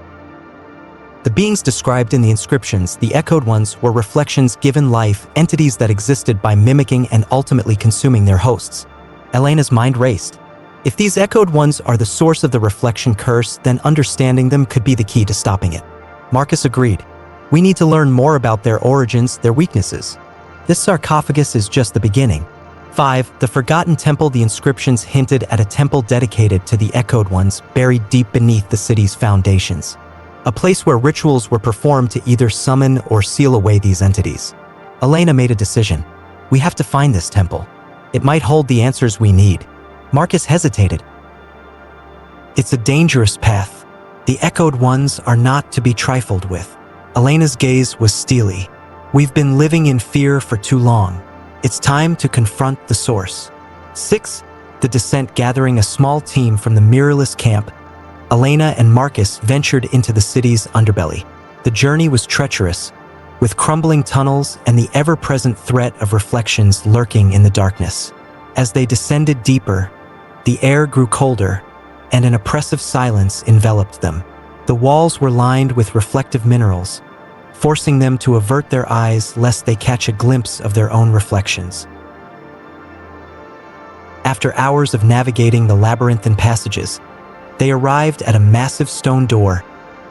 The beings described in the inscriptions, the echoed ones, were reflections given life, entities that existed by mimicking and ultimately consuming their hosts. Elena's mind raced. If these echoed ones are the source of the reflection curse, then understanding them could be the key to stopping it. Marcus agreed. We need to learn more about their origins, their weaknesses. This sarcophagus is just the beginning. 5. The Forgotten Temple. The inscriptions hinted at a temple dedicated to the echoed ones, buried deep beneath the city's foundations. A place where rituals were performed to either summon or seal away these entities. Elena made a decision. We have to find this temple. It might hold the answers we need. Marcus hesitated. It's a dangerous path. The echoed ones are not to be trifled with. Elena's gaze was steely. We've been living in fear for too long. It's time to confront the source. 6. The Descent. Gathering a small team from the mirrorless camp, Elena and Marcus ventured into the city's underbelly. The journey was treacherous, with crumbling tunnels and the ever-present threat of reflections lurking in the darkness. As they descended deeper, the air grew colder, and an oppressive silence enveloped them. The walls were lined with reflective minerals, forcing them to avert their eyes lest they catch a glimpse of their own reflections. After hours of navigating the labyrinthine passages, they arrived at a massive stone door,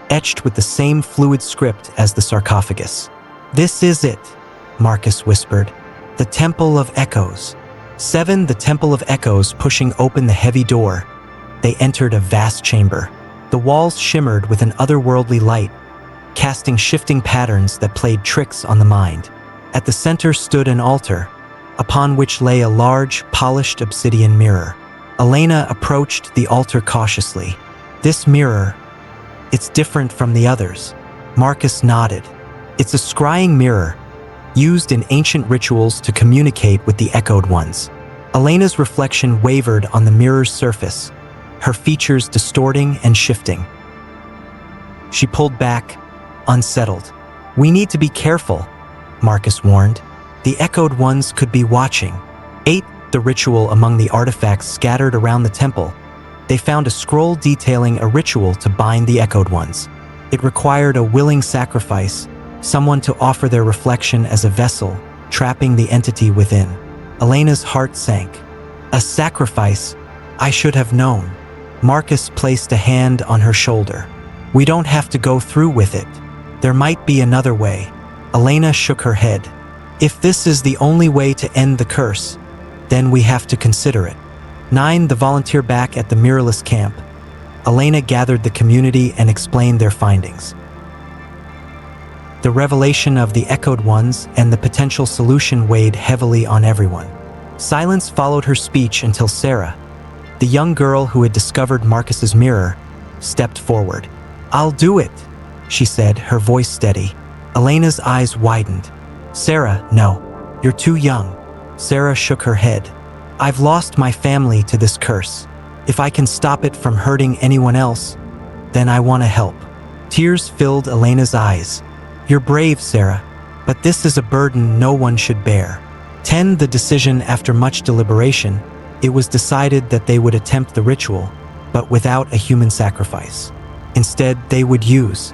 etched with the same fluid script as the sarcophagus. This is it, Marcus whispered. The Temple of Echoes. 7. The Temple of Echoes. Pushing open the heavy door, they entered a vast chamber. The walls shimmered with an otherworldly light, casting shifting patterns that played tricks on the mind. At the center stood an altar, upon which lay a large, polished obsidian mirror. Elena approached the altar cautiously. This mirror, it's different from the others. Marcus nodded. It's a scrying mirror, used in ancient rituals to communicate with the echoed ones. Elena's reflection wavered on the mirror's surface, her features distorting and shifting. She pulled back, unsettled. We need to be careful, Marcus warned. The echoed ones could be watching. 8. The ritual. Among the artifacts scattered around the temple, they found a scroll detailing a ritual to bind the echoed ones. It required a willing sacrifice, someone to offer their reflection as a vessel, trapping the entity within. Elena's heart sank. A sacrifice? I should have known. Marcus placed a hand on her shoulder. We don't have to go through with it. There might be another way. Elena shook her head. If this is the only way to end the curse, then we have to consider it. 9. The volunteer. Back at the mirrorless camp, Elena gathered the community and explained their findings. The revelation of the echoed ones and the potential solution weighed heavily on everyone. Silence followed her speech until Sarah, the young girl who had discovered Marcus's mirror, stepped forward. I'll do it, she said, her voice steady. Elena's eyes widened. Sarah, no, you're too young. Sarah shook her head. I've lost my family to this curse. If I can stop it from hurting anyone else, then I want to help. Tears filled Elena's eyes. You're brave, Sarah, but this is a burden no one should bear. 10. The decision. After much deliberation, it was decided that they would attempt the ritual, but without a human sacrifice. Instead, they would use.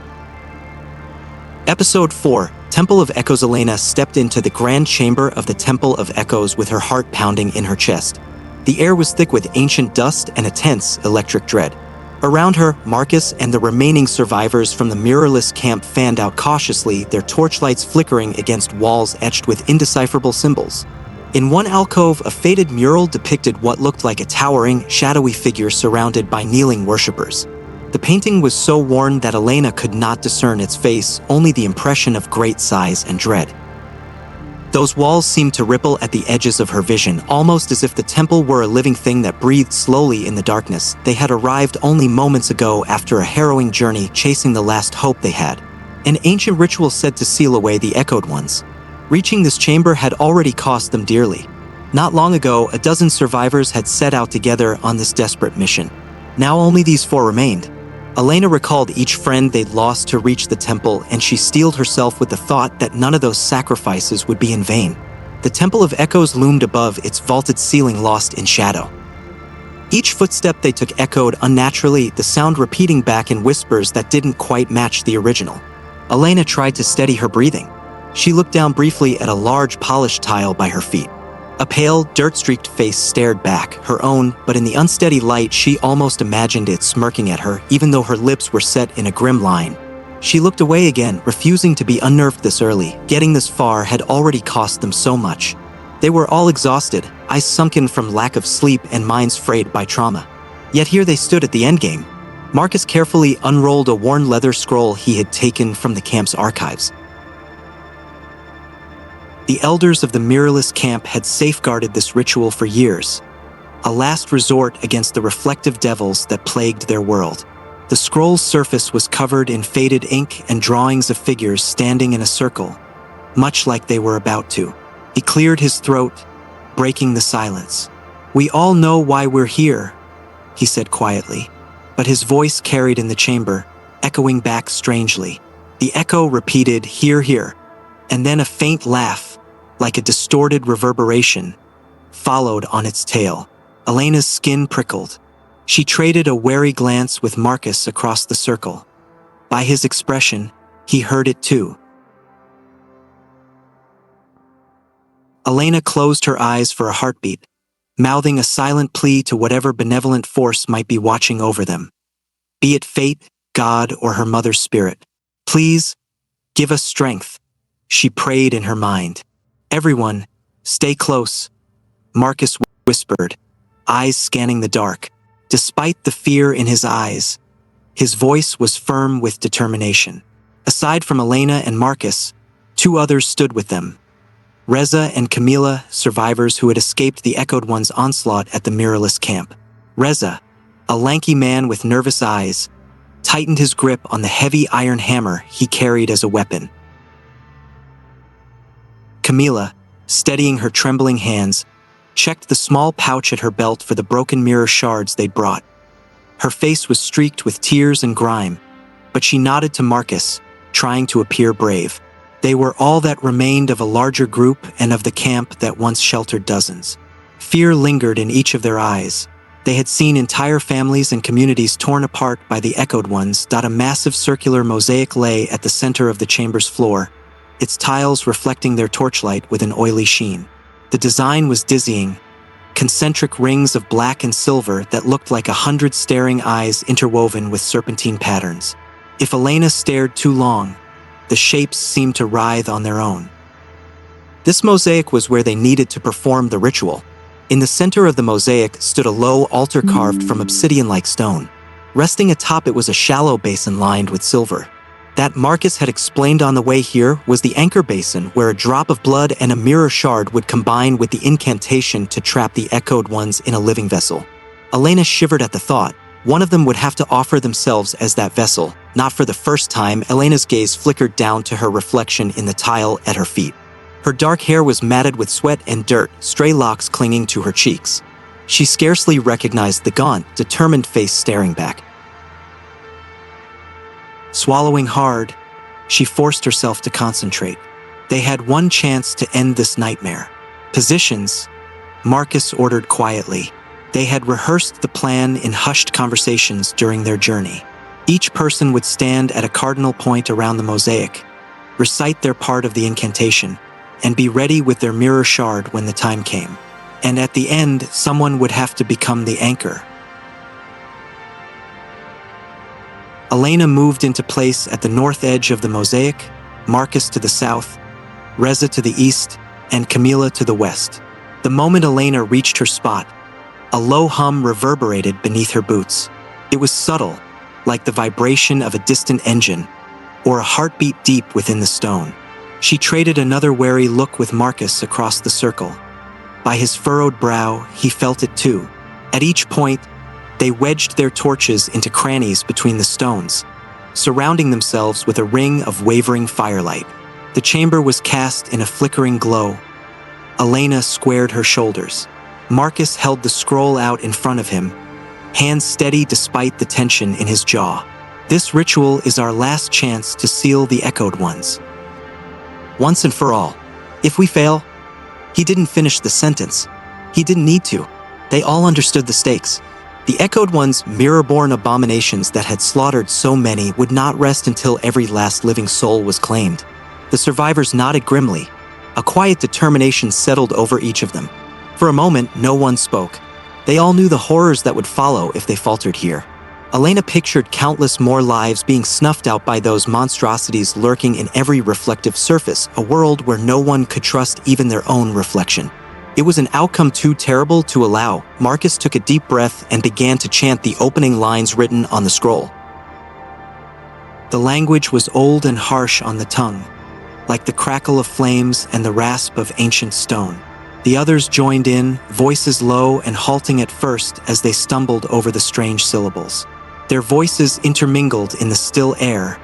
Episode 4. Temple of Echoes. Elena stepped into the grand chamber of the Temple of Echoes with her heart pounding in her chest. The air was thick with ancient dust and a tense, electric dread. Around her, Marcus and the remaining survivors from the mirrorless camp fanned out cautiously, their torchlights flickering against walls etched with indecipherable symbols. In one alcove, a faded mural depicted what looked like a towering, shadowy figure surrounded by kneeling worshippers. The painting was so worn that Elena could not discern its face, only the impression of great size and dread. Those walls seemed to ripple at the edges of her vision, almost as if the temple were a living thing that breathed slowly in the darkness. They had arrived only moments ago after a harrowing journey, chasing the last hope they had. An ancient ritual said to seal away the echoed ones. Reaching this chamber had already cost them dearly. Not long ago, a dozen survivors had set out together on this desperate mission. Now only these 4 remained. Elena recalled each friend they'd lost to reach the temple, and she steeled herself with the thought that none of those sacrifices would be in vain. The Temple of Echoes loomed above, its vaulted ceiling lost in shadow. Each footstep they took echoed unnaturally, the sound repeating back in whispers that didn't quite match the original. Elena tried to steady her breathing. She looked down briefly at a large polished tile by her feet. A pale, dirt-streaked face stared back, her own, but in the unsteady light she almost imagined it smirking at her, even though her lips were set in a grim line. She looked away again, refusing to be unnerved this early. Getting this far had already cost them so much. They were all exhausted, eyes sunken from lack of sleep and minds frayed by trauma. Yet here they stood at the endgame. Marcus carefully unrolled a worn leather scroll he had taken from the camp's archives. The elders of the mirrorless camp had safeguarded this ritual for years, a last resort against the reflective devils that plagued their world. The scroll's surface was covered in faded ink and drawings of figures standing in a circle, much like they were about to. He cleared his throat, breaking the silence. "We all know why we're here," he said quietly, but his voice carried in the chamber, echoing back strangely. The echo repeated, "Hear, hear," and then a faint laugh, like a distorted reverberation, followed on its tail. Elena's skin prickled. She traded a wary glance with Marcus across the circle. By his expression, he heard it too. Elena closed her eyes for a heartbeat, mouthing a silent plea to whatever benevolent force might be watching over them. Be it fate, God, or her mother's spirit. "Please, give us strength," she prayed in her mind. "Everyone, stay close," Marcus whispered, eyes scanning the dark. Despite the fear in his eyes, his voice was firm with determination. Aside from Elena and Marcus, 2 others stood with them. Reza and Camila, survivors who had escaped the Echoed One's onslaught at the mirrorless camp. Reza, a lanky man with nervous eyes, tightened his grip on the heavy iron hammer he carried as a weapon. Camila, steadying her trembling hands, checked the small pouch at her belt for the broken mirror shards they'd brought. Her face was streaked with tears and grime, but she nodded to Marcus, trying to appear brave. They were all that remained of a larger group and of the camp that once sheltered dozens. Fear lingered in each of their eyes. They had seen entire families and communities torn apart by the Echoed Ones. A massive circular mosaic lay at the center of the chamber's floor, its tiles reflecting their torchlight with an oily sheen. The design was dizzying, concentric rings of black and silver that looked like 100 staring eyes interwoven with serpentine patterns. If Elena stared too long, the shapes seemed to writhe on their own. This mosaic was where they needed to perform the ritual. In the center of the mosaic stood a low altar carved from obsidian-like stone. Resting atop it was a shallow basin lined with silver. That Marcus had explained on the way here was the anchor basin where a drop of blood and a mirror shard would combine with the incantation to trap the Echoed Ones in a living vessel. Elena shivered at the thought. One of them would have to offer themselves as that vessel. Not for the first time, Elena's gaze flickered down to her reflection in the tile at her feet. Her dark hair was matted with sweat and dirt, stray locks clinging to her cheeks. She scarcely recognized the gaunt, determined face staring back. Swallowing hard, she forced herself to concentrate. They had one chance to end this nightmare. "Positions," Marcus ordered quietly. They had rehearsed the plan in hushed conversations during their journey. Each person would stand at a cardinal point around the mosaic, recite their part of the incantation, and be ready with their mirror shard when the time came. And at the end, someone would have to become the anchor. Elena moved into place at the north edge of the mosaic, Marcus to the south, Reza to the east, and Camila to the west. The moment Elena reached her spot, a low hum reverberated beneath her boots. It was subtle, like the vibration of a distant engine, or a heartbeat deep within the stone. She traded another wary look with Marcus across the circle. By his furrowed brow, he felt it too. At each point, they wedged their torches into crannies between the stones, surrounding themselves with a ring of wavering firelight. The chamber was cast in a flickering glow. Elena squared her shoulders. Marcus held the scroll out in front of him, hands steady despite the tension in his jaw. This ritual is our last chance to seal the echoed ones. Once and for all. If we fail, he didn't finish the sentence. He didn't need to. They all understood the stakes. The echoed ones, mirror-born abominations that had slaughtered so many, would not rest until every last living soul was claimed. The survivors nodded grimly. A quiet determination settled over each of them. For a moment, no one spoke. They all knew the horrors that would follow if they faltered here. Elena pictured countless more lives being snuffed out by those monstrosities lurking in every reflective surface, a world where no one could trust even their own reflection. It was an outcome too terrible to allow. Marcus took a deep breath and began to chant the opening lines written on the scroll. The language was old and harsh on the tongue, like the crackle of flames and the rasp of ancient stone. The others joined in, voices low and halting at first as they stumbled over the strange syllables. Their voices intermingled in the still air,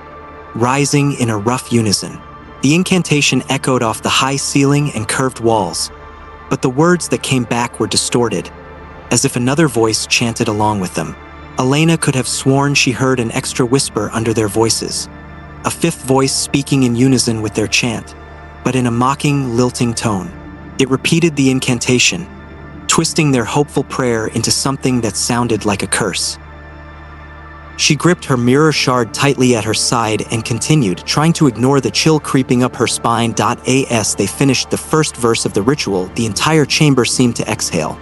rising in a rough unison. The incantation echoed off the high ceiling and curved walls, but the words that came back were distorted, as if another voice chanted along with them. Elena could have sworn she heard an extra whisper under their voices, a fifth voice speaking in unison with their chant, but in a mocking, lilting tone. It repeated the incantation, twisting their hopeful prayer into something that sounded like a curse. She gripped her mirror shard tightly at her side and continued, trying to ignore the chill creeping up her spine. As they finished the first verse of the ritual, the entire chamber seemed to exhale.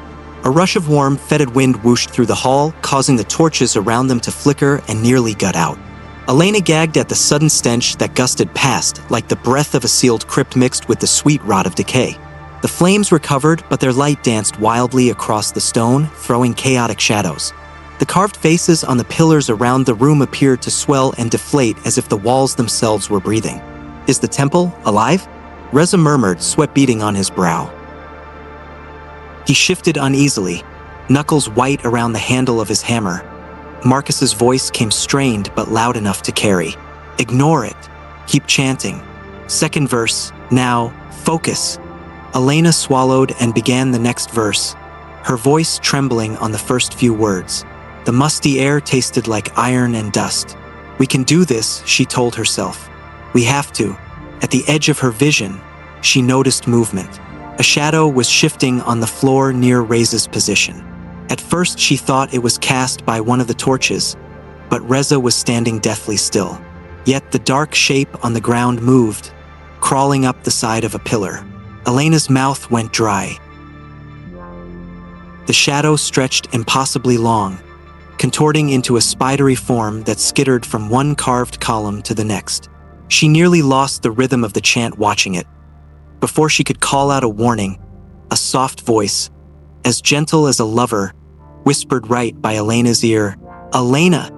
A rush of warm, fetid wind whooshed through the hall, causing the torches around them to flicker and nearly gut out. Elena gagged at the sudden stench that gusted past, like the breath of a sealed crypt mixed with the sweet rot of decay. The flames recovered, but their light danced wildly across the stone, throwing chaotic shadows. The carved faces on the pillars around the room appeared to swell and deflate as if the walls themselves were breathing. "Is the temple alive?" Reza murmured, sweat beading on his brow. He shifted uneasily, knuckles white around the handle of his hammer. Marcus's voice came strained but loud enough to carry. "Ignore it. Keep chanting. Second verse. Now, focus." Elena swallowed and began the next verse, her voice trembling on the first few words. The musty air tasted like iron and dust. "We can do this," she told herself. "We have to." At the edge of her vision, she noticed movement. A shadow was shifting on the floor near Reza's position. At first she thought it was cast by one of the torches, but Reza was standing deathly still. Yet the dark shape on the ground moved, crawling up the side of a pillar. Elena's mouth went dry. The shadow stretched impossibly long, contorting into a spidery form that skittered from one carved column to the next. She nearly lost the rhythm of the chant watching it. Before she could call out a warning, a soft voice, as gentle as a lover, whispered right by Elena's ear, "Elena!"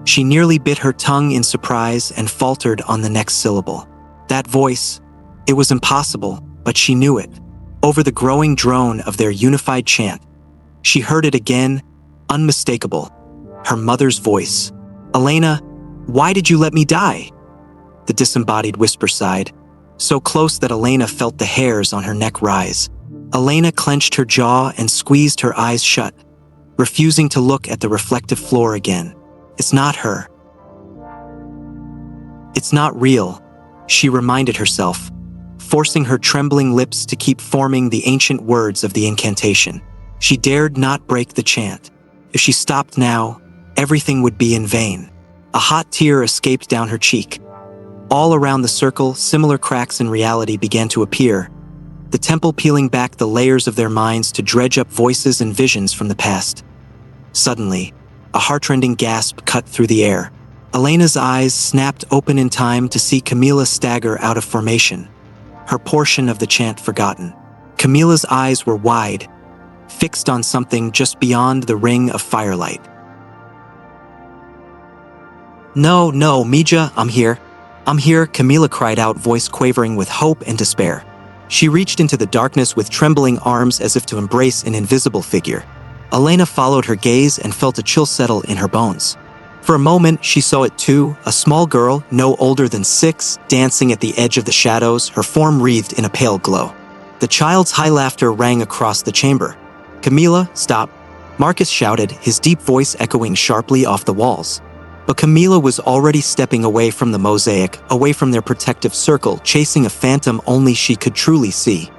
She nearly bit her tongue in surprise and faltered on the next syllable. That voice, it was impossible, but she knew it. Over the growing drone of their unified chant, she heard it again, unmistakable. Her mother's voice. "Elena, why did you let me die?" The disembodied whisper sighed, so close that Elena felt the hairs on her neck rise. Elena clenched her jaw and squeezed her eyes shut, refusing to look at the reflective floor again. It's not her. It's not real, she reminded herself, forcing her trembling lips to keep forming the ancient words of the incantation. She dared not break the chant. If she stopped now, everything would be in vain. A hot tear escaped down her cheek. All around the circle, similar cracks in reality began to appear, the temple peeling back the layers of their minds to dredge up voices and visions from the past. Suddenly, a heartrending gasp cut through the air. Elena's eyes snapped open in time to see Camila stagger out of formation, her portion of the chant forgotten. Camila's eyes were wide, fixed on something just beyond the ring of firelight. No, Mija, I'm here, Camila cried out, voice quavering with hope and despair. She reached into the darkness with trembling arms as if to embrace an invisible figure. Elena followed her gaze and felt a chill settle in her bones. For a moment, she saw it too, a small girl, no older than 6, dancing at the edge of the shadows, her form wreathed in a pale glow. The child's high laughter rang across the chamber. "Camila, stop!" Marcus shouted, his deep voice echoing sharply off the walls. But Camila was already stepping away from the mosaic, away from their protective circle, chasing a phantom only she could truly see.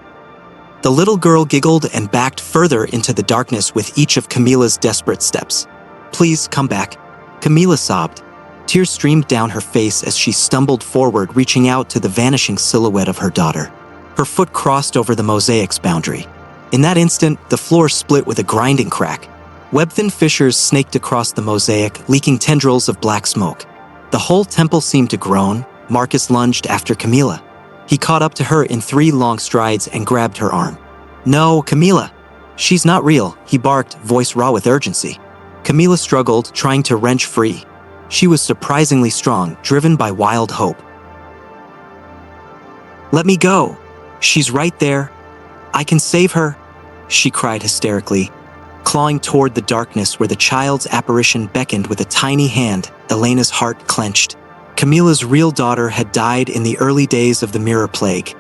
The little girl giggled and backed further into the darkness with each of Camila's desperate steps. "Please, come back," Camila sobbed. Tears streamed down her face as she stumbled forward, reaching out to the vanishing silhouette of her daughter. Her foot crossed over the mosaic's boundary. In that instant, the floor split with a grinding crack. Web-thin fissures snaked across the mosaic, leaking tendrils of black smoke. The whole temple seemed to groan. Marcus lunged after Camila. He caught up to her in 3 long strides and grabbed her arm. "No, Camila! She's not real," he barked, voice raw with urgency. Camila struggled, trying to wrench free. She was surprisingly strong, driven by wild hope. "Let me go! She's right there! I can save her!" she cried hysterically. Clawing toward the darkness where the child's apparition beckoned with a tiny hand, Elena's heart clenched. Camila's real daughter had died in the early days of the Mirror Plague.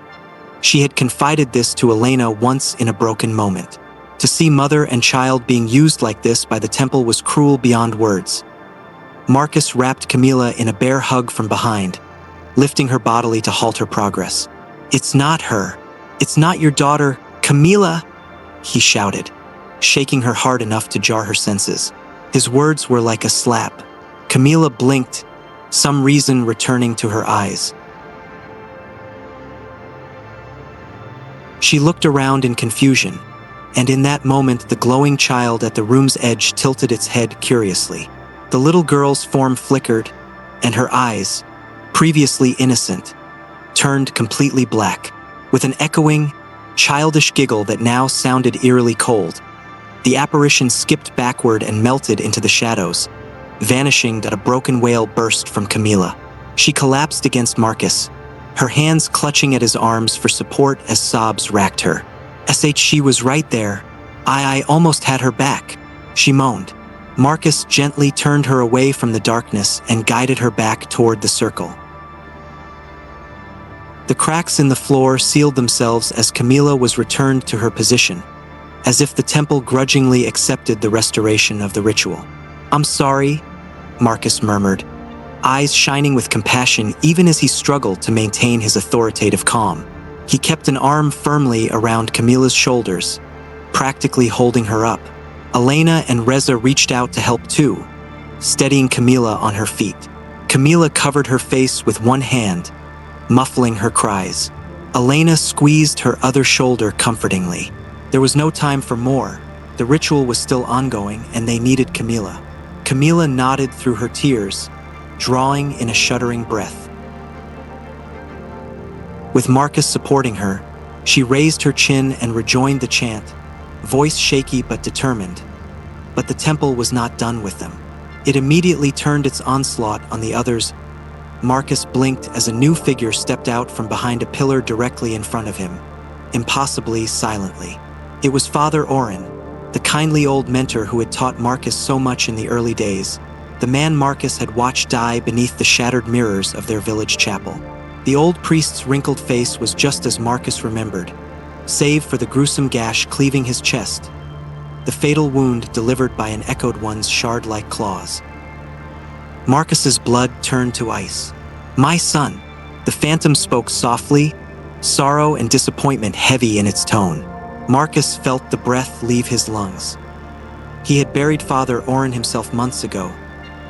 She had confided this to Elena once in a broken moment. To see mother and child being used like this by the temple was cruel beyond words. Marcus wrapped Camila in a bear hug from behind, lifting her bodily to halt her progress. "It's not her. It's not your daughter, Camila!" he shouted, shaking her hard enough to jar her senses. His words were like a slap. Camila blinked, some reason returning to her eyes. She looked around in confusion, and in that moment the glowing child at the room's edge tilted its head curiously. The little girl's form flickered, and her eyes, previously innocent, turned completely black, with an echoing, childish giggle that now sounded eerily cold. The apparition skipped backward and melted into the shadows, vanishing as a broken wail burst from Camila. She collapsed against Marcus, her hands clutching at his arms for support as sobs racked her. She was right there. I almost had her back," she moaned. Marcus gently turned her away from the darkness and guided her back toward the circle. The cracks in the floor sealed themselves as Camila was returned to her position, as if the temple grudgingly accepted the restoration of the ritual. "I'm sorry," Marcus murmured, eyes shining with compassion even as he struggled to maintain his authoritative calm. He kept an arm firmly around Camila's shoulders, practically holding her up. Elena and Reza reached out to help too, steadying Camila on her feet. Camila covered her face with one hand, muffling her cries. Elena squeezed her other shoulder comfortingly. There was no time for more. The ritual was still ongoing, and they needed Camila. Camila nodded through her tears, drawing in a shuddering breath. With Marcus supporting her, she raised her chin and rejoined the chant, voice shaky but determined. But the temple was not done with them. It immediately turned its onslaught on the others. Marcus blinked as a new figure stepped out from behind a pillar directly in front of him, impossibly silently. It was Father Oren, the kindly old mentor who had taught Marcus so much in the early days, the man Marcus had watched die beneath the shattered mirrors of their village chapel. The old priest's wrinkled face was just as Marcus remembered, save for the gruesome gash cleaving his chest, the fatal wound delivered by an echoed one's shard-like claws. Marcus's blood turned to ice. "My son," the phantom spoke softly, sorrow and disappointment heavy in its tone. Marcus felt the breath leave his lungs. He had buried Father Oren himself months ago,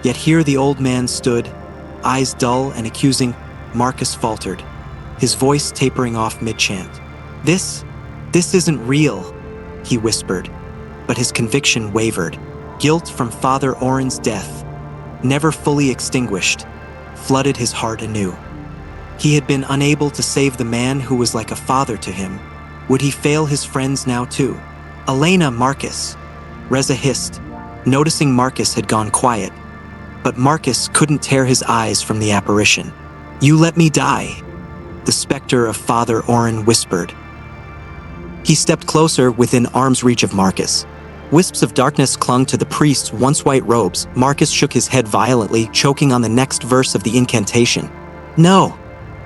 yet here the old man stood, eyes dull and accusing. Marcus faltered, his voice tapering off mid-chant. This isn't real," he whispered, but his conviction wavered. Guilt from Father Oren's death, never fully extinguished, flooded his heart anew. He had been unable to save the man who was like a father to him. Would he fail his friends now too? "Elena, Marcus," Reza hissed, noticing Marcus had gone quiet. But Marcus couldn't tear his eyes from the apparition. "You let me die," the specter of Father Oren whispered. He stepped closer within arm's reach of Marcus. Wisps of darkness clung to the priest's once white robes. Marcus shook his head violently, choking on the next verse of the incantation. No,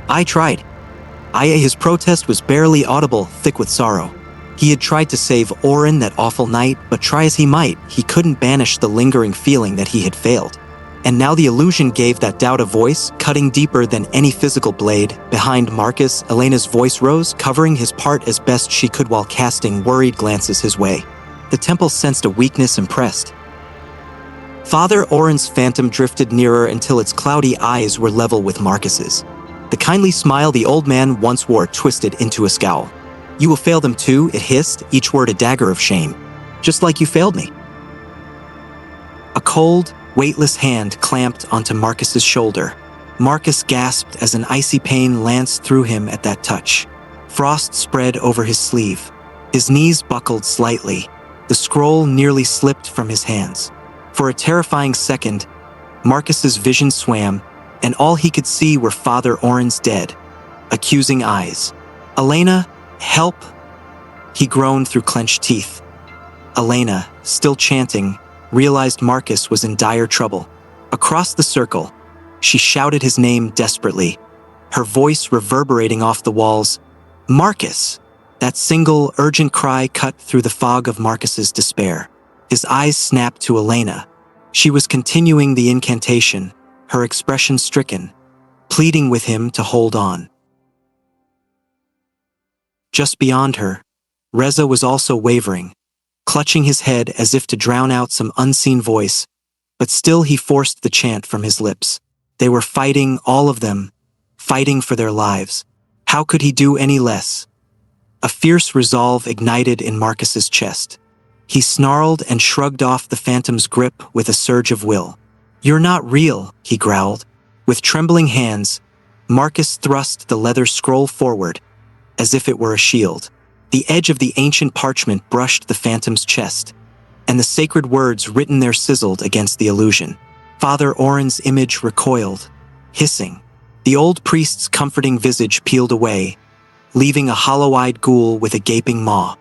I tried. His protest was barely audible, thick with sorrow. He had tried to save Orin that awful night, but try as he might, he couldn't banish the lingering feeling that he had failed. And now the illusion gave that doubt a voice, cutting deeper than any physical blade. Behind Marcus, Elena's voice rose, covering his part as best she could while casting worried glances his way. The temple sensed a weakness and pressed. Father Orin's phantom drifted nearer until its cloudy eyes were level with Marcus's. The kindly smile the old man once wore twisted into a scowl. You will fail them too, it hissed, each word a dagger of shame. Just like you failed me. A cold, weightless hand clamped onto Marcus's shoulder. Marcus gasped as an icy pain lanced through him at that touch. Frost spread over his sleeve. His knees buckled slightly. The scroll nearly slipped from his hands. For a terrifying second, Marcus's vision swam, and all he could see were Father Orin's dead, accusing eyes. Elena, help! He groaned through clenched teeth. Elena, still chanting, realized Marcus was in dire trouble. Across the circle, she shouted his name desperately, her voice reverberating off the walls. Marcus! That single, urgent cry cut through the fog of Marcus's despair. His eyes snapped to Elena. She was continuing the incantation, her expression stricken, pleading with him to hold on. Just beyond her, Reza was also wavering, clutching his head as if to drown out some unseen voice, but still he forced the chant from his lips. They were fighting, all of them, fighting for their lives. How could he do any less? A fierce resolve ignited in Marcus's chest. He snarled and shrugged off the phantom's grip with a surge of will. You're not real, he growled. With trembling hands, Marcus thrust the leather scroll forward, as if it were a shield. The edge of the ancient parchment brushed the phantom's chest, and the sacred words written there sizzled against the illusion. Father Orin's image recoiled, hissing. The old priest's comforting visage peeled away, leaving a hollow-eyed ghoul with a gaping maw.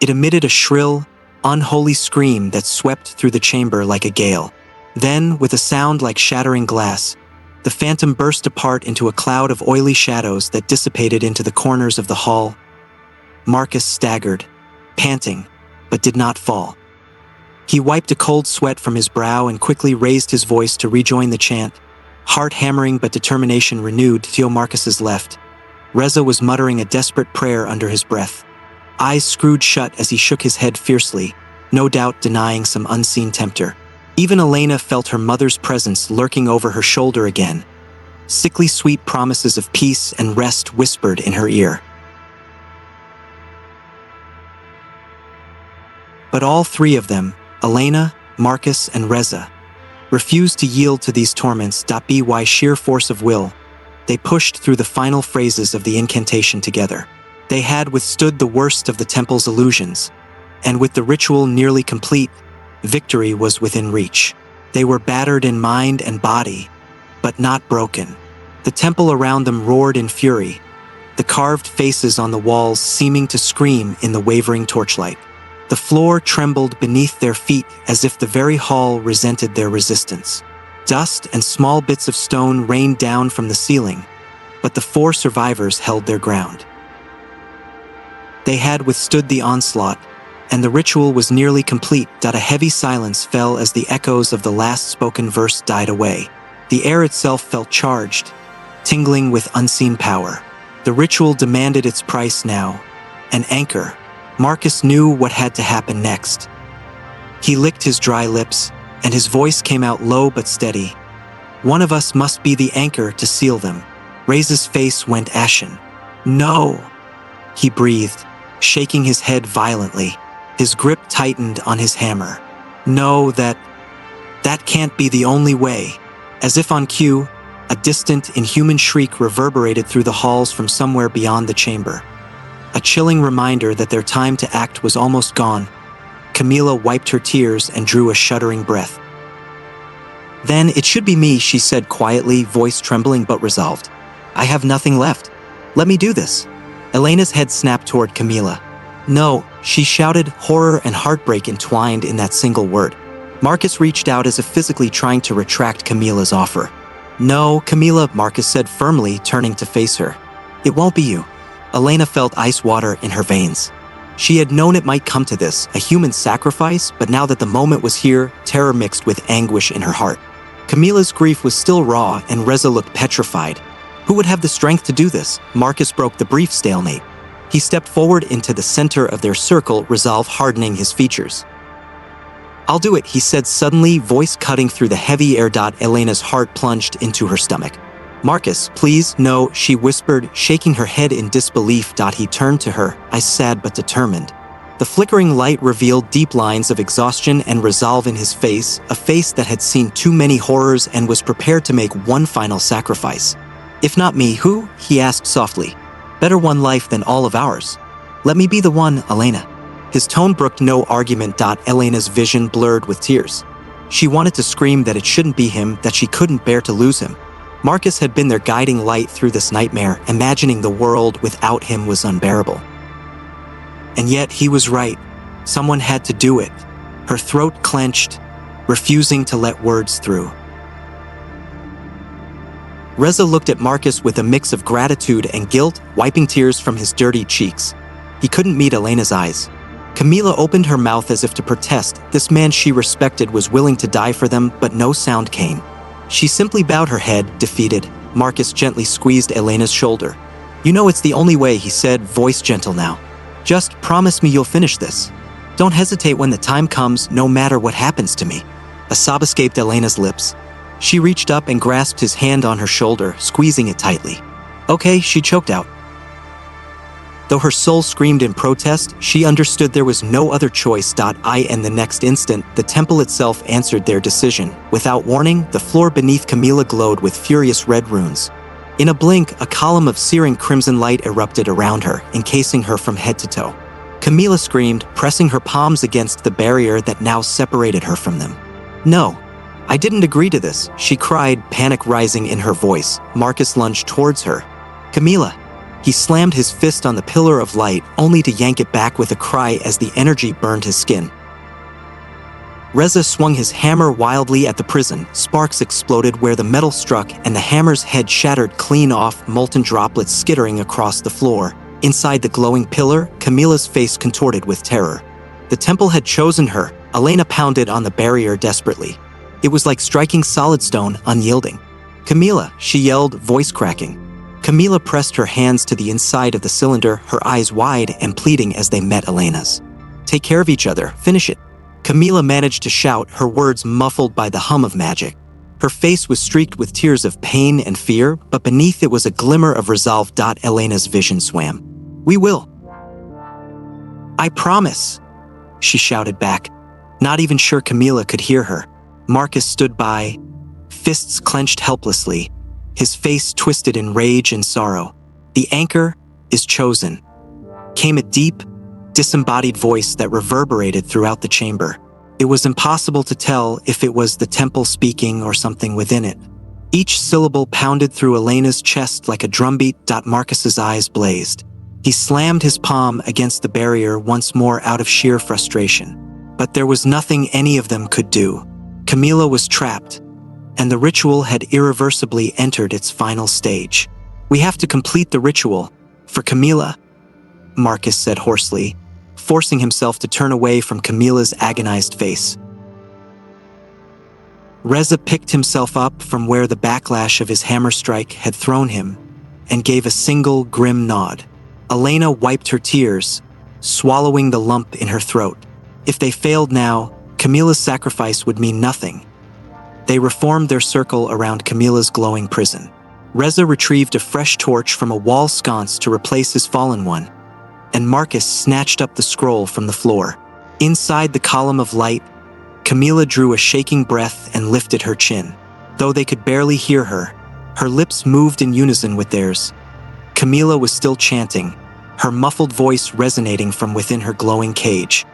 It emitted a shrill, unholy scream that swept through the chamber like a gale. Then, with a sound like shattering glass, the phantom burst apart into a cloud of oily shadows that dissipated into the corners of the hall. Marcus staggered, panting, but did not fall. He wiped a cold sweat from his brow and quickly raised his voice to rejoin the chant. Heart hammering but determination renewed Theo Marcus's left. Reza was muttering a desperate prayer under his breath. Eyes screwed shut as he shook his head fiercely, no doubt denying some unseen tempter. Even Elena felt her mother's presence lurking over her shoulder again. Sickly sweet promises of peace and rest whispered in her ear. But all three of them, Elena, Marcus, and Reza, refused to yield to these torments. By sheer force of will, they pushed through the final phrases of the incantation together. They had withstood the worst of the temple's illusions, and with the ritual nearly complete, victory was within reach. They were battered in mind and body, but not broken. The temple around them roared in fury, the carved faces on the walls seeming to scream in the wavering torchlight. The floor trembled beneath their feet as if the very hall resented their resistance. Dust and small bits of stone rained down from the ceiling, but the four survivors held their ground. They had withstood the onslaught, and the ritual was nearly complete. A heavy silence fell as the echoes of the last spoken verse died away. The air itself felt charged, tingling with unseen power. The ritual demanded its price now, an anchor. Marcus knew what had to happen next. He licked his dry lips, and his voice came out low but steady. One of us must be the anchor to seal them. Reza's face went ashen. No, he breathed, shaking his head violently. His grip tightened on his hammer. No, that can't be the only way. As if on cue, a distant, inhuman shriek reverberated through the halls from somewhere beyond the chamber. A chilling reminder that their time to act was almost gone. Camila wiped her tears and drew a shuddering breath. Then it should be me, she said quietly, voice trembling but resolved. I have nothing left. Let me do this. Elena's head snapped toward Camila. No, she shouted, horror and heartbreak entwined in that single word. Marcus reached out as if physically trying to retract Camilla's offer. No, Camilla, Marcus said firmly, turning to face her. It won't be you. Elena felt ice water in her veins. She had known it might come to this, a human sacrifice, but now that the moment was here, terror mixed with anguish in her heart. Camilla's grief was still raw, and Reza looked petrified. Who would have the strength to do this? Marcus broke the brief stalemate. He stepped forward into the center of their circle, resolve hardening his features. I'll do it, he said suddenly, voice cutting through the heavy air. Elena's heart plunged into her stomach. Marcus, please, no, she whispered, shaking her head in disbelief. He turned to her, eyes sad but determined. The flickering light revealed deep lines of exhaustion and resolve in his face, a face that had seen too many horrors and was prepared to make one final sacrifice. If not me, who? He asked softly. Better one life than all of ours. Let me be the one, Elena. His tone brooked no argument. Elena's vision blurred with tears. She wanted to scream that it shouldn't be him, that she couldn't bear to lose him. Marcus had been their guiding light through this nightmare. Imagining the world without him was unbearable. And yet he was right. Someone had to do it. Her throat clenched, refusing to let words through. Reza looked at Marcus with a mix of gratitude and guilt, wiping tears from his dirty cheeks. He couldn't meet Elena's eyes. Camilla opened her mouth as if to protest. This man she respected was willing to die for them, but no sound came. She simply bowed her head, defeated. Marcus gently squeezed Elena's shoulder. You know it's the only way, he said, voice gentle now. Just promise me you'll finish this. Don't hesitate when the time comes, no matter what happens to me. A sob escaped Elena's lips. She reached up and grasped his hand on her shoulder, squeezing it tightly. Okay, she choked out. Though her soul screamed in protest, she understood there was no other choice. And the next instant, the temple itself answered their decision. Without warning, the floor beneath Camilla glowed with furious red runes. In a blink, a column of searing crimson light erupted around her, encasing her from head to toe. Camilla screamed, pressing her palms against the barrier that now separated her from them. No, I didn't agree to this, she cried, panic rising in her voice. Marcus lunged towards her. Camilla. He slammed his fist on the pillar of light, only to yank it back with a cry as the energy burned his skin. Reza swung his hammer wildly at the prison. Sparks exploded where the metal struck, and the hammer's head shattered clean off, molten droplets skittering across the floor. Inside the glowing pillar, Camilla's face contorted with terror. The temple had chosen her. Elena pounded on the barrier desperately. It was like striking solid stone, unyielding. Camilla, she yelled, voice cracking. Camilla pressed her hands to the inside of the cylinder, her eyes wide and pleading as they met Elena's. Take care of each other, finish it. Camilla managed to shout, her words muffled by the hum of magic. Her face was streaked with tears of pain and fear, but beneath it was a glimmer of resolve. Elena's vision swam. We will. I promise, she shouted back, not even sure Camilla could hear her. Marcus stood by, fists clenched helplessly, his face twisted in rage and sorrow. The anchor is chosen. Came a deep, disembodied voice that reverberated throughout the chamber. It was impossible to tell if it was the temple speaking or something within it. Each syllable pounded through Elena's chest like a drumbeat. Marcus's eyes blazed. He slammed his palm against the barrier once more out of sheer frustration. But there was nothing any of them could do. Camilla was trapped, and the ritual had irreversibly entered its final stage. We have to complete the ritual. For Camilla, Marcus said hoarsely, forcing himself to turn away from Camilla's agonized face. Reza picked himself up from where the backlash of his hammer strike had thrown him and gave a single grim nod. Elena wiped her tears, swallowing the lump in her throat. If they failed now, Camilla's sacrifice would mean nothing. They reformed their circle around Camilla's glowing prison. Reza retrieved a fresh torch from a wall sconce to replace his fallen one, and Marcus snatched up the scroll from the floor. Inside the column of light, Camilla drew a shaking breath and lifted her chin. Though they could barely hear her, her lips moved in unison with theirs. Camilla was still chanting, her muffled voice resonating from within her glowing cage.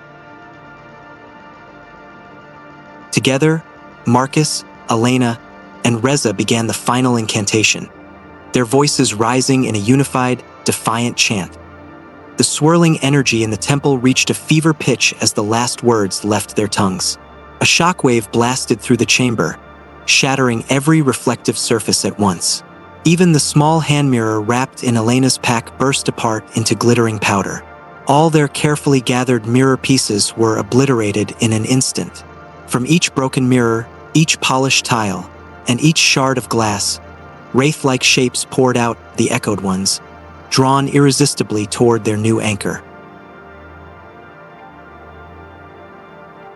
Together, Marcus, Elena, and Reza began the final incantation, their voices rising in a unified, defiant chant. The swirling energy in the temple reached a fever pitch as the last words left their tongues. A shockwave blasted through the chamber, shattering every reflective surface at once. Even the small hand mirror wrapped in Elena's pack burst apart into glittering powder. All their carefully gathered mirror pieces were obliterated in an instant. From each broken mirror, each polished tile, and each shard of glass, wraith-like shapes poured out, the echoed ones, drawn irresistibly toward their new anchor.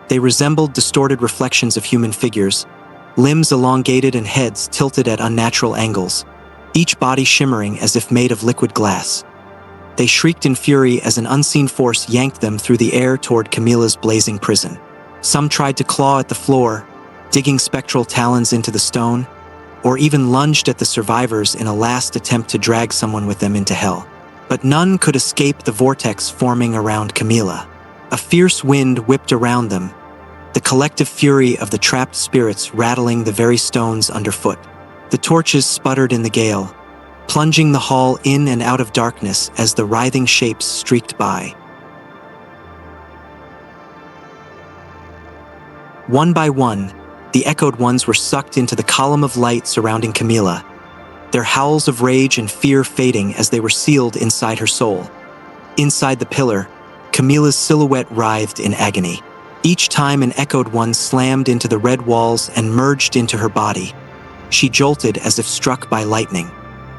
They resembled distorted reflections of human figures, limbs elongated and heads tilted at unnatural angles, each body shimmering as if made of liquid glass. They shrieked in fury as an unseen force yanked them through the air toward Camilla's blazing prison. Some tried to claw at the floor, digging spectral talons into the stone, or even lunged at the survivors in a last attempt to drag someone with them into hell. But none could escape the vortex forming around Camilla. A fierce wind whipped around them, the collective fury of the trapped spirits rattling the very stones underfoot. The torches sputtered in the gale, plunging the hall in and out of darkness as the writhing shapes streaked by. One by one, the echoed ones were sucked into the column of light surrounding Camilla, their howls of rage and fear fading as they were sealed inside her soul. Inside the pillar, Camilla's silhouette writhed in agony. Each time an echoed one slammed into the red walls and merged into her body, she jolted as if struck by lightning.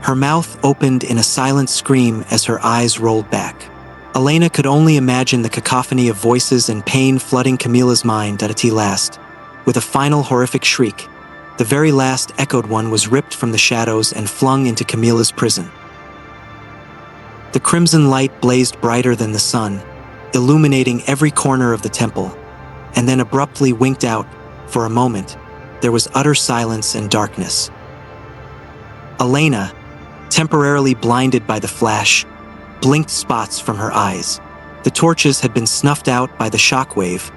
Her mouth opened in a silent scream as her eyes rolled back. Elena could only imagine the cacophony of voices and pain flooding Camilla's mind at last. With a final horrific shriek, the very last echoed one was ripped from the shadows and flung into Camilla's prison. The crimson light blazed brighter than the sun, illuminating every corner of the temple, and then abruptly winked out. For a moment, there was utter silence and darkness. Elena, temporarily blinded by the flash, blinked spots from her eyes. The torches had been snuffed out by the shockwave,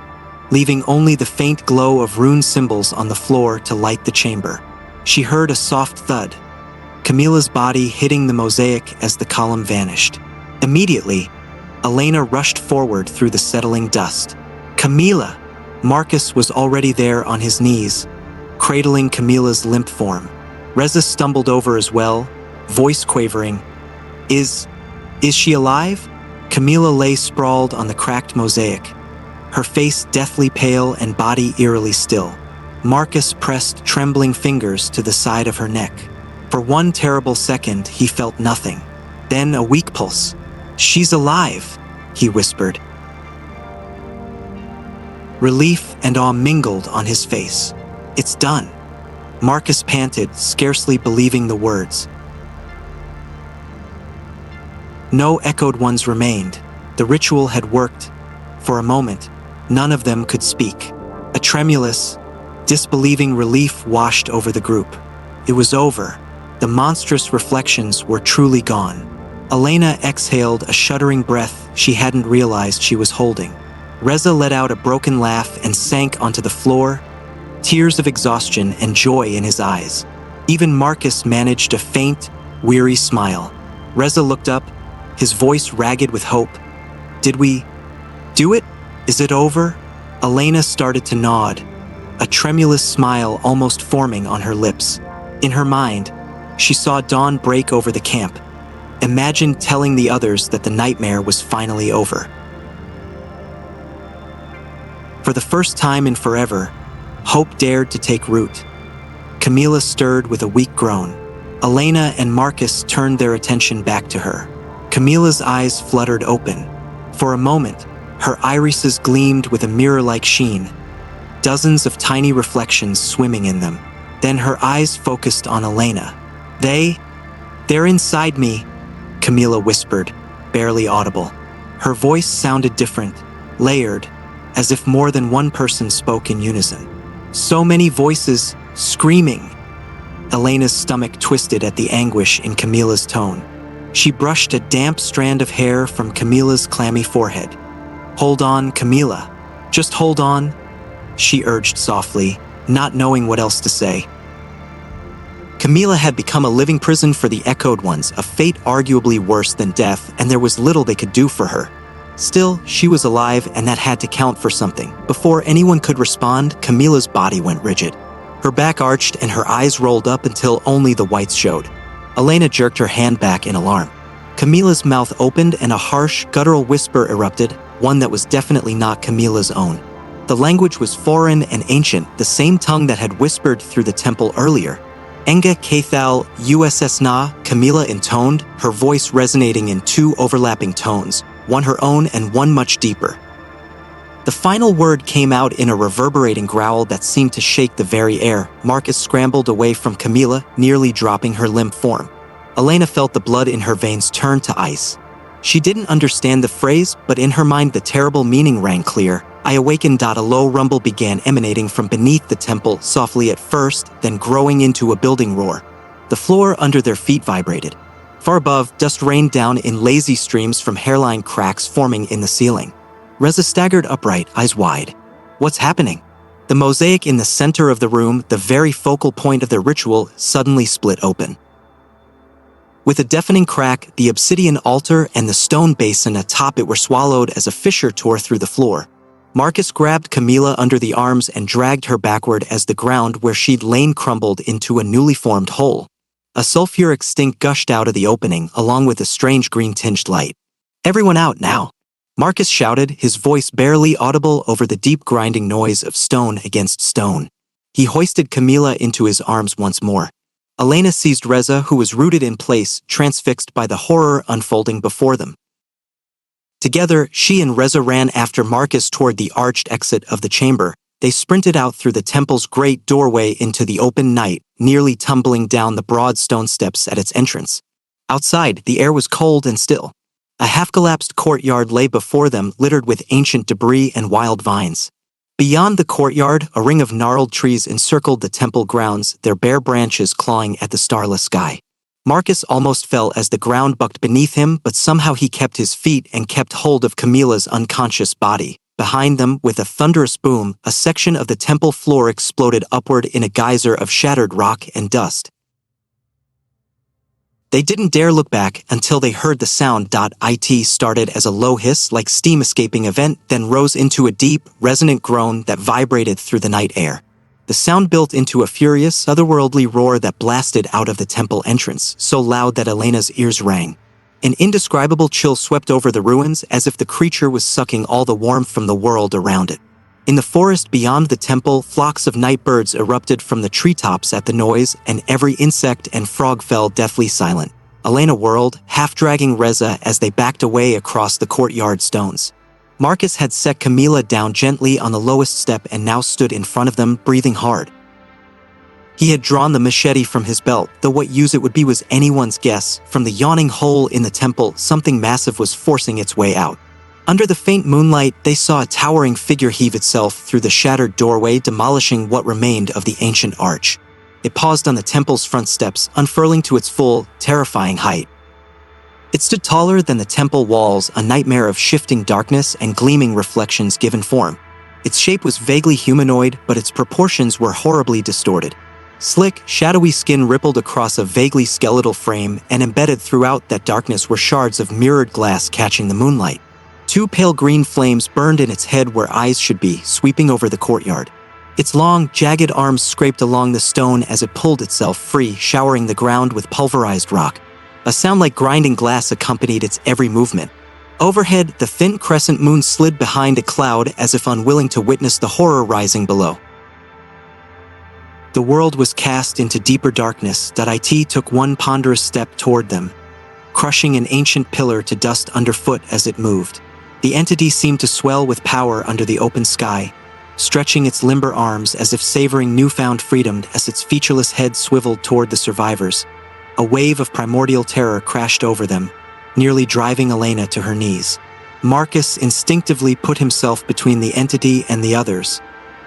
leaving only the faint glow of rune symbols on the floor to light the chamber. She heard a soft thud, Camilla's body hitting the mosaic as the column vanished. Immediately, Elena rushed forward through the settling dust. Camilla! Marcus was already there on his knees, cradling Camilla's limp form. Reza stumbled over as well, voice quavering. Is she alive? Camilla lay sprawled on the cracked mosaic, her face deathly pale and body eerily still. Marcus pressed trembling fingers to the side of her neck. For one terrible second, he felt nothing. Then a weak pulse. "She's alive," he whispered. Relief and awe mingled on his face. "It's done," Marcus panted, scarcely believing the words. No echoed ones remained. The ritual had worked. For a moment, none of them could speak. A tremulous, disbelieving relief washed over the group. It was over. The monstrous reflections were truly gone. Elena exhaled a shuddering breath she hadn't realized she was holding. Reza let out a broken laugh and sank onto the floor, tears of exhaustion and joy in his eyes. Even Marcus managed a faint, weary smile. Reza looked up, his voice ragged with hope. "Did we do it? Is it over?" Elena started to nod, a tremulous smile almost forming on her lips. In her mind, she saw dawn break over the camp. Imagine telling the others that the nightmare was finally over. For the first time in forever, hope dared to take root. Camilla stirred with a weak groan. Elena and Marcus turned their attention back to her. Camilla's eyes fluttered open. For a moment, her irises gleamed with a mirror-like sheen, dozens of tiny reflections swimming in them. Then her eyes focused on Elena. They're inside me," Camilla whispered, barely audible. Her voice sounded different, layered, as if more than one person spoke in unison. So many voices, screaming. Elena's stomach twisted at the anguish in Camilla's tone. She brushed a damp strand of hair from Camilla's clammy forehead. "Hold on, Camilla. Just hold on," she urged softly, not knowing what else to say. Camila had become a living prison for the echoed ones, a fate arguably worse than death, and there was little they could do for her. Still, she was alive, and that had to count for something. Before anyone could respond, Camila's body went rigid. Her back arched and her eyes rolled up until only the whites showed. Elena jerked her hand back in alarm. Camila's mouth opened and a harsh, guttural whisper erupted, one that was definitely not Camila's own. The language was foreign and ancient, the same tongue that had whispered through the temple earlier. Enga Kathal USS Na, Camila intoned, her voice resonating in two overlapping tones, one her own and one much deeper. The final word came out in a reverberating growl that seemed to shake the very air. Marcus scrambled away from Camila, nearly dropping her limp form. Elena felt the blood in her veins turn to ice. She didn't understand the phrase, but in her mind the terrible meaning rang clear. I awakened. A low rumble began emanating from beneath the temple, softly at first, then growing into a building roar. The floor under their feet vibrated. Far above, dust rained down in lazy streams from hairline cracks forming in the ceiling. Reza staggered upright, eyes wide. What's happening? The mosaic in the center of the room, the very focal point of their ritual, suddenly split open. With a deafening crack, the obsidian altar and the stone basin atop it were swallowed as a fissure tore through the floor. Marcus grabbed Camila under the arms and dragged her backward as the ground where she'd lain crumbled into a newly formed hole. A sulfuric stink gushed out of the opening, along with a strange green-tinged light. Everyone out now! Marcus shouted, his voice barely audible over the deep grinding noise of stone against stone. He hoisted Camila into his arms once more. Elena seized Reza, who was rooted in place, transfixed by the horror unfolding before them. Together, she and Reza ran after Marcus toward the arched exit of the chamber. They sprinted out through the temple's great doorway into the open night, nearly tumbling down the broad stone steps at its entrance. Outside, the air was cold and still. A half-collapsed courtyard lay before them, littered with ancient debris and wild vines. Beyond the courtyard, a ring of gnarled trees encircled the temple grounds, their bare branches clawing at the starless sky. Marcus almost fell as the ground bucked beneath him, but somehow he kept his feet and kept hold of Camila's unconscious body. Behind them, with a thunderous boom, a section of the temple floor exploded upward in a geyser of shattered rock and dust. They didn't dare look back until they heard the sound. It started as a low hiss like steam escaping a vent, then rose into a deep, resonant groan that vibrated through the night air. The sound built into a furious, otherworldly roar that blasted out of the temple entrance, so loud that Elena's ears rang. An indescribable chill swept over the ruins, as if the creature was sucking all the warmth from the world around it. In the forest beyond the temple, flocks of night birds erupted from the treetops at the noise, and every insect and frog fell deathly silent. Elena whirled, half-dragging Reza as they backed away across the courtyard stones. Marcus had set Camila down gently on the lowest step and now stood in front of them, breathing hard. He had drawn the machete from his belt, though what use it would be was anyone's guess. From the yawning hole in the temple, something massive was forcing its way out. Under the faint moonlight, they saw a towering figure heave itself through the shattered doorway, demolishing what remained of the ancient arch. It paused on the temple's front steps, unfurling to its full, terrifying height. It stood taller than the temple walls, a nightmare of shifting darkness and gleaming reflections given form. Its shape was vaguely humanoid, but its proportions were horribly distorted. Slick, shadowy skin rippled across a vaguely skeletal frame, and embedded throughout that darkness were shards of mirrored glass catching the moonlight. Two pale green flames burned in its head where eyes should be, sweeping over the courtyard. Its long, jagged arms scraped along the stone as it pulled itself free, showering the ground with pulverized rock. A sound like grinding glass accompanied its every movement. Overhead, the thin crescent moon slid behind a cloud as if unwilling to witness the horror rising below. The world was cast into deeper darkness. It took one ponderous step toward them, crushing an ancient pillar to dust underfoot as it moved. The entity seemed to swell with power under the open sky, stretching its limber arms as if savoring newfound freedom as its featureless head swiveled toward the survivors. A wave of primordial terror crashed over them, nearly driving Elena to her knees. Marcus instinctively put himself between the entity and the others,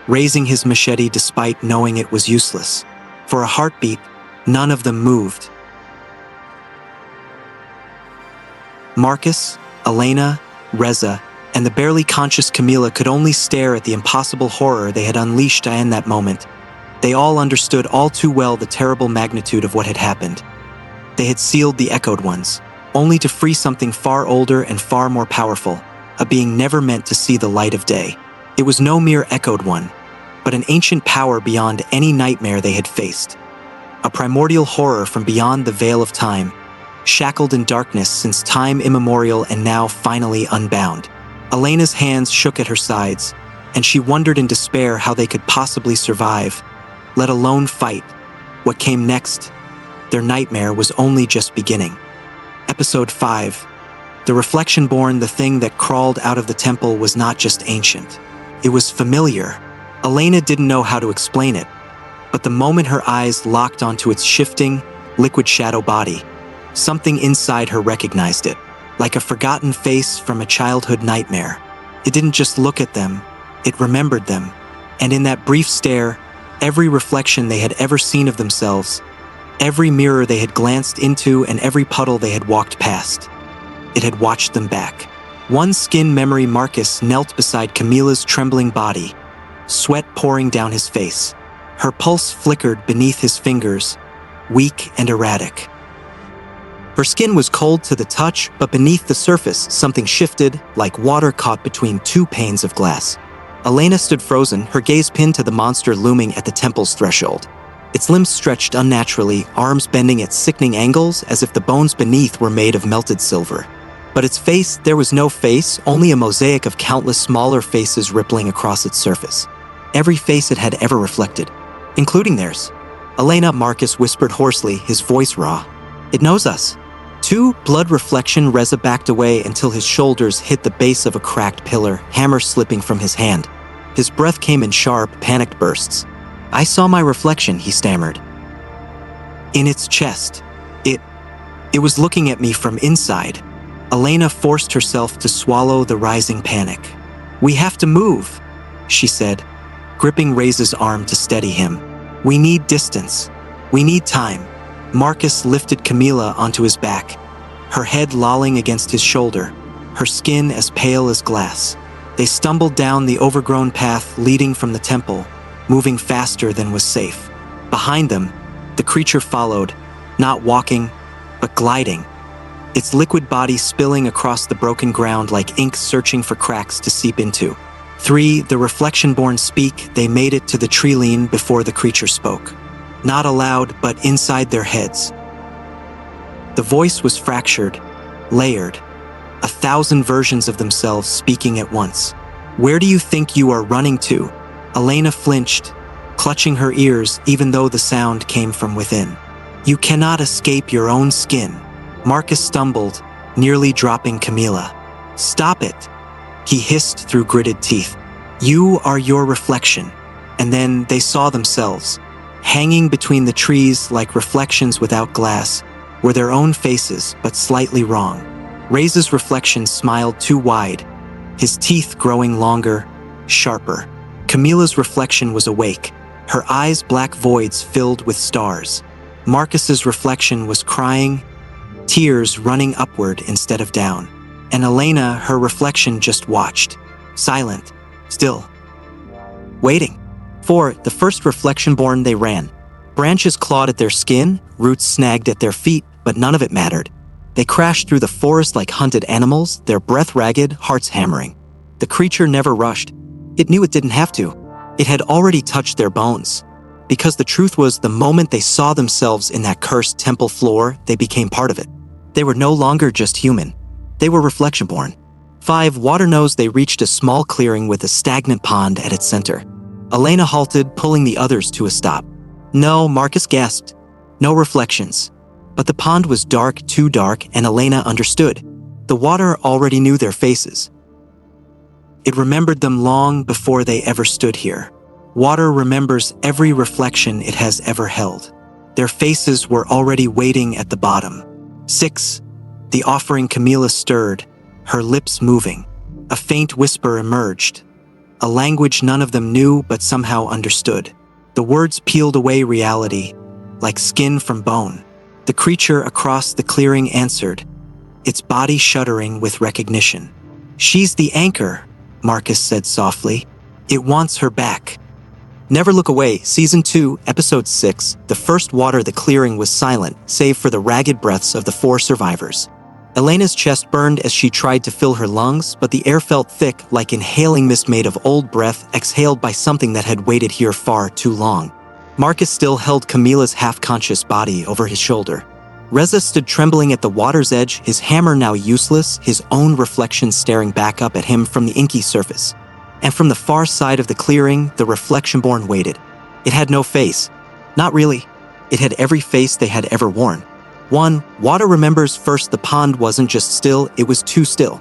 raising his machete despite knowing it was useless. For a heartbeat, none of them moved. Marcus, Elena, Reza, and the barely conscious Camila could only stare at the impossible horror they had unleashed in that moment. They all understood all too well the terrible magnitude of what had happened. They had sealed the Echoed Ones, only to free something far older and far more powerful, a being never meant to see the light of day. It was no mere Echoed One, but an ancient power beyond any nightmare they had faced. A primordial horror from beyond the veil of time, shackled in darkness since time immemorial and now finally unbound. Elena's hands shook at her sides, and she wondered in despair how they could possibly survive, let alone fight. What came next? Their nightmare was only just beginning. Episode 5. The Reflectionborn, the thing that crawled out of the temple, was not just ancient. It was familiar. Elena didn't know how to explain it, but the moment her eyes locked onto its shifting, liquid shadow body, something inside her recognized it, like a forgotten face from a childhood nightmare. It didn't just look at them, it remembered them, and in that brief stare, every reflection they had ever seen of themselves, every mirror they had glanced into, and every puddle they had walked past, it had watched them back. One skin memory, Marcus knelt beside Camilla's trembling body, sweat pouring down his face. Her pulse flickered beneath his fingers, weak and erratic. Her skin was cold to the touch, but beneath the surface, something shifted, like water caught between two panes of glass. Elena stood frozen, her gaze pinned to the monster looming at the temple's threshold. Its limbs stretched unnaturally, arms bending at sickening angles as if the bones beneath were made of melted silver. But its face, there was no face, only a mosaic of countless smaller faces rippling across its surface. Every face it had ever reflected, including theirs. Elena, Marcus whispered hoarsely, his voice raw. "It knows us." Two blood reflection, Reza backed away until his shoulders hit the base of a cracked pillar, hammer slipping from his hand. His breath came in sharp, panicked bursts. "I saw my reflection," he stammered. "In its chest. It was looking at me from inside." Elena forced herself to swallow the rising panic. "We have to move," she said, gripping Reza's arm to steady him. "We need distance. We need time." Marcus lifted Camilla onto his back, her head lolling against his shoulder, her skin as pale as glass. They stumbled down the overgrown path leading from the temple, moving faster than was safe. Behind them, the creature followed, not walking, but gliding, its liquid body spilling across the broken ground like ink searching for cracks to seep into. 3. The Reflectionborn speak. They made it to the tree lean before the creature spoke. Not aloud, but inside their heads. The voice was fractured, layered, 1,000 versions of themselves speaking at once. "Where do you think you are running to?" Elena flinched, clutching her ears even though the sound came from within. "You cannot escape your own skin." Marcus stumbled, nearly dropping Camilla. "Stop it," he hissed through gritted teeth. "You are your reflection." And then they saw themselves. Hanging between the trees like reflections without glass were their own faces, but slightly wrong. Reza's reflection smiled too wide, his teeth growing longer, sharper. Camilla's reflection was awake, her eyes black voids filled with stars. Marcus's reflection was crying, tears running upward instead of down. And Elena, her reflection, just watched, silent, still, waiting. 4. The first Reflectionborn, they ran. Branches clawed at their skin, roots snagged at their feet, but none of it mattered. They crashed through the forest like hunted animals, their breath ragged, hearts hammering. The creature never rushed. It knew it didn't have to. It had already touched their bones. Because the truth was, the moment they saw themselves in that cursed temple floor, they became part of it. They were no longer just human. They were Reflectionborn. 5. Waternose. They reached a small clearing with a stagnant pond at its center. Elena halted, pulling the others to a stop. "No," Marcus gasped. "No reflections." But the pond was dark, too dark, and Elena understood. The water already knew their faces. It remembered them long before they ever stood here. Water remembers every reflection it has ever held. Their faces were already waiting at the bottom. 6. The offering. Camilla stirred, her lips moving. A faint whisper emerged. A language none of them knew but somehow understood. The words peeled away reality, like skin from bone. The creature across the clearing answered, its body shuddering with recognition. "She's the anchor," Marcus said softly. "It wants her back." Never Look Away, Season 2, Episode 6, The First Water. The clearing was silent, save for the ragged breaths of the 4 survivors. Elena's chest burned as she tried to fill her lungs, but the air felt thick, like inhaling mist made of old breath exhaled by something that had waited here far too long. Marcus still held Camila's half-conscious body over his shoulder. Reza stood trembling at the water's edge, his hammer now useless, his own reflection staring back up at him from the inky surface. And from the far side of the clearing, the Reflectionborn waited. It had no face. Not really. It had every face they had ever worn. 1. Water remembers first. The pond wasn't just still, it was too still.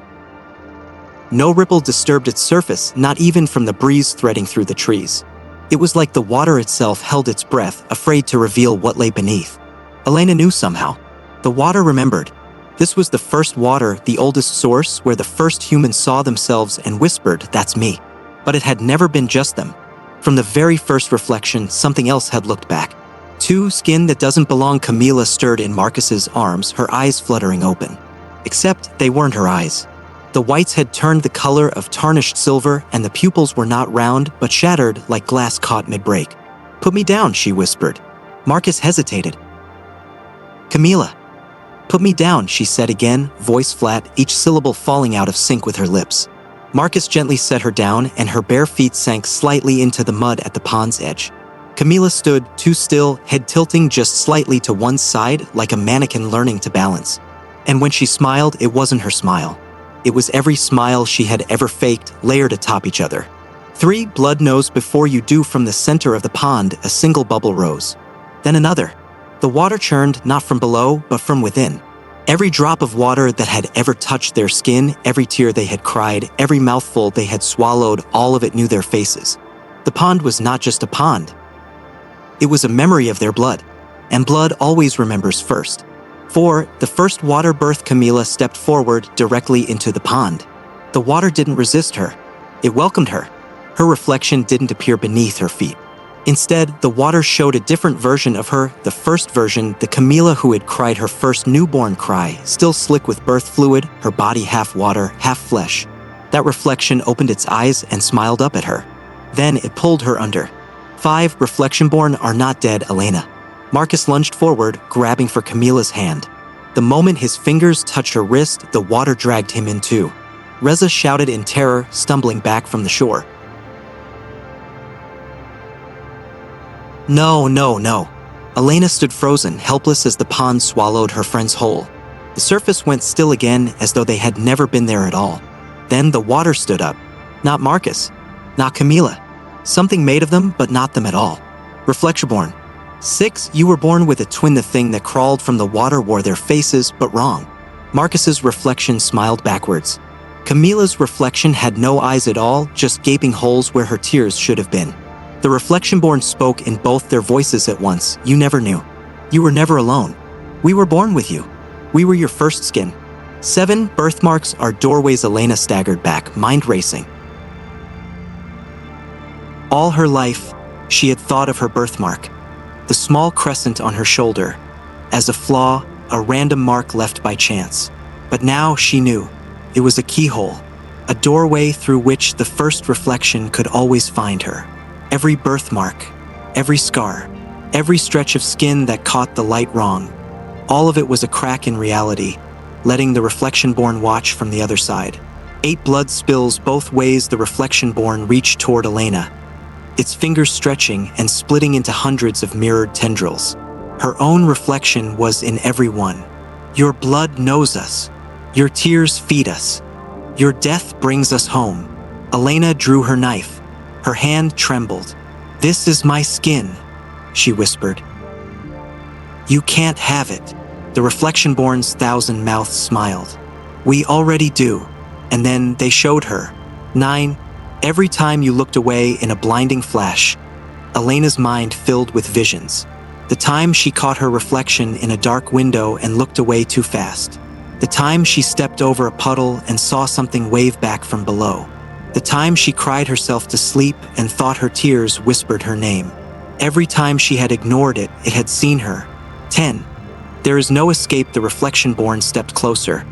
No ripple disturbed its surface, not even from the breeze threading through the trees. It was like the water itself held its breath, afraid to reveal what lay beneath. Elena knew somehow. The water remembered. This was the first water, the oldest source, where the first humans saw themselves and whispered, "That's me." But it had never been just them. From the very first reflection, something else had looked back. 2. Skin that doesn't belong. Camila stirred in Marcus's arms, her eyes fluttering open. Except they weren't her eyes. The whites had turned the color of tarnished silver, and the pupils were not round, but shattered like glass caught mid-break. "Put me down," she whispered. Marcus hesitated. "Camila." "Put me down," she said again, voice flat, each syllable falling out of sync with her lips. Marcus gently set her down, and her bare feet sank slightly into the mud at the pond's edge. Camila stood, too still, head tilting just slightly to one side, like a mannequin learning to balance. And when she smiled, it wasn't her smile. It was every smile she had ever faked, layered atop each other. 3. Blood knows before you do. From the center of the pond, a single bubble rose. Then another. The water churned, not from below, but from within. Every drop of water that had ever touched their skin, every tear they had cried, every mouthful they had swallowed, all of it knew their faces. The pond was not just a pond. It was a memory of their blood. And blood always remembers first. 4. The first water birth. Camila stepped forward, directly into the pond. The water didn't resist her. It welcomed her. Her reflection didn't appear beneath her feet. Instead, the water showed a different version of her, the first version, the Camila who had cried her first newborn cry, still slick with birth fluid, her body half water, half flesh. That reflection opened its eyes and smiled up at her. Then it pulled her under. 5. Reflectionborn are not dead. Elena. Marcus lunged forward, grabbing for Camila's hand. The moment his fingers touched her wrist, the water dragged him in too. Reza shouted in terror, stumbling back from the shore. "No, no, no." Elena stood frozen, helpless as the pond swallowed her friends whole. The surface went still again, as though they had never been there at all. Then the water stood up. Not Marcus. Not Camila. Something made of them, but not them at all. Reflectionborn. 6. You were born with a twin. The thing that crawled from the water wore their faces, but wrong. Marcus's reflection smiled backwards. Camila's reflection had no eyes at all, just gaping holes where her tears should have been. The Reflectionborn spoke in both their voices at once. "You never knew. You were never alone. We were born with you. We were your first skin." 7. Birthmarks are doorways. Elena staggered back, mind racing. All her life, she had thought of her birthmark, the small crescent on her shoulder, as a flaw, a random mark left by chance. But now she knew. It was a keyhole, a doorway through which the first reflection could always find her. Every birthmark, every scar, every stretch of skin that caught the light wrong, all of it was a crack in reality, letting the Reflectionborn watch from the other side. 8. Blood spills both ways. The Reflectionborn reached toward Elena, its fingers stretching and splitting into hundreds of mirrored tendrils. Her own reflection was in every one. "Your blood knows us. Your tears feed us. Your death brings us home." Elena drew her knife. Her hand trembled. "This is my skin," she whispered. "You can't have it." The Reflectionborn's thousand mouths smiled. "We already do." And then they showed her. 9. Every time you looked away in a blinding flash, Elena's mind filled with visions. The time she caught her reflection in a dark window and looked away too fast. The time she stepped over a puddle and saw something wave back from below. The time she cried herself to sleep and thought her tears whispered her name. Every time she had ignored it, it had seen her. 10. There is no escape. The Reflectionborn stepped closer,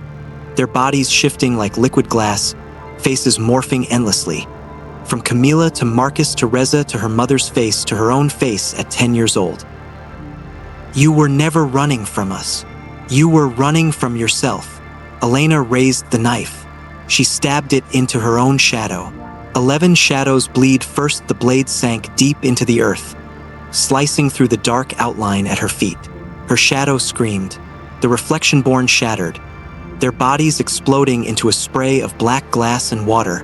their bodies shifting like liquid glass, faces morphing endlessly. From Camila to Marcus to Reza to her mother's face to her own face at 10 years old. You were never running from us. You were running from yourself. Elena raised the knife. She stabbed it into her own shadow. 11 shadows bleed first. The blade sank deep into the earth, slicing through the dark outline at her feet. Her shadow screamed. The Reflectionborn shattered, their bodies exploding into a spray of black glass and water,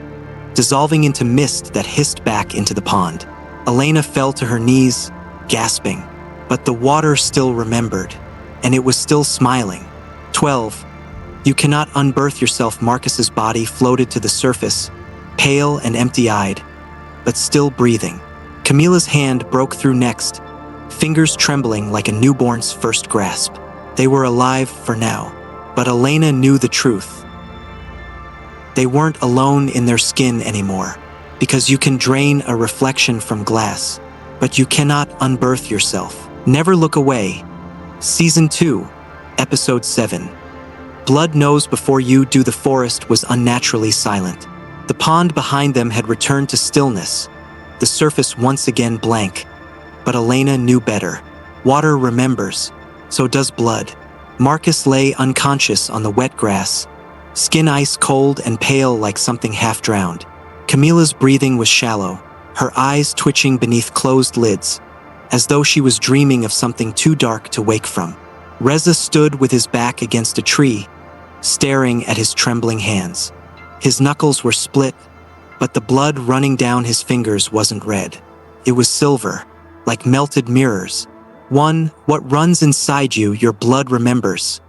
dissolving into mist that hissed back into the pond. Elena fell to her knees, gasping. But the water still remembered, and it was still smiling. 12. You cannot unbirth yourself. Marcus's body floated to the surface, pale and empty-eyed, but still breathing. Camila's hand broke through next, fingers trembling like a newborn's first grasp. They were alive for now, but Elena knew the truth. They weren't alone in their skin anymore, because you can drain a reflection from glass, but you cannot unbirth yourself. Never Look Away. Season 2, Episode 7. Blood Knows Before You Do. The forest was unnaturally silent. The pond behind them had returned to stillness, the surface once again blank. But Elena knew better. Water remembers, so does blood. Marcus lay unconscious on the wet grass, skin ice cold and pale like something half-drowned. Camila's breathing was shallow, her eyes twitching beneath closed lids, as though she was dreaming of something too dark to wake from. Reza stood with his back against a tree, staring at his trembling hands. His knuckles were split, but the blood running down his fingers wasn't red. It was silver, like melted mirrors. What runs inside you, your blood remembers,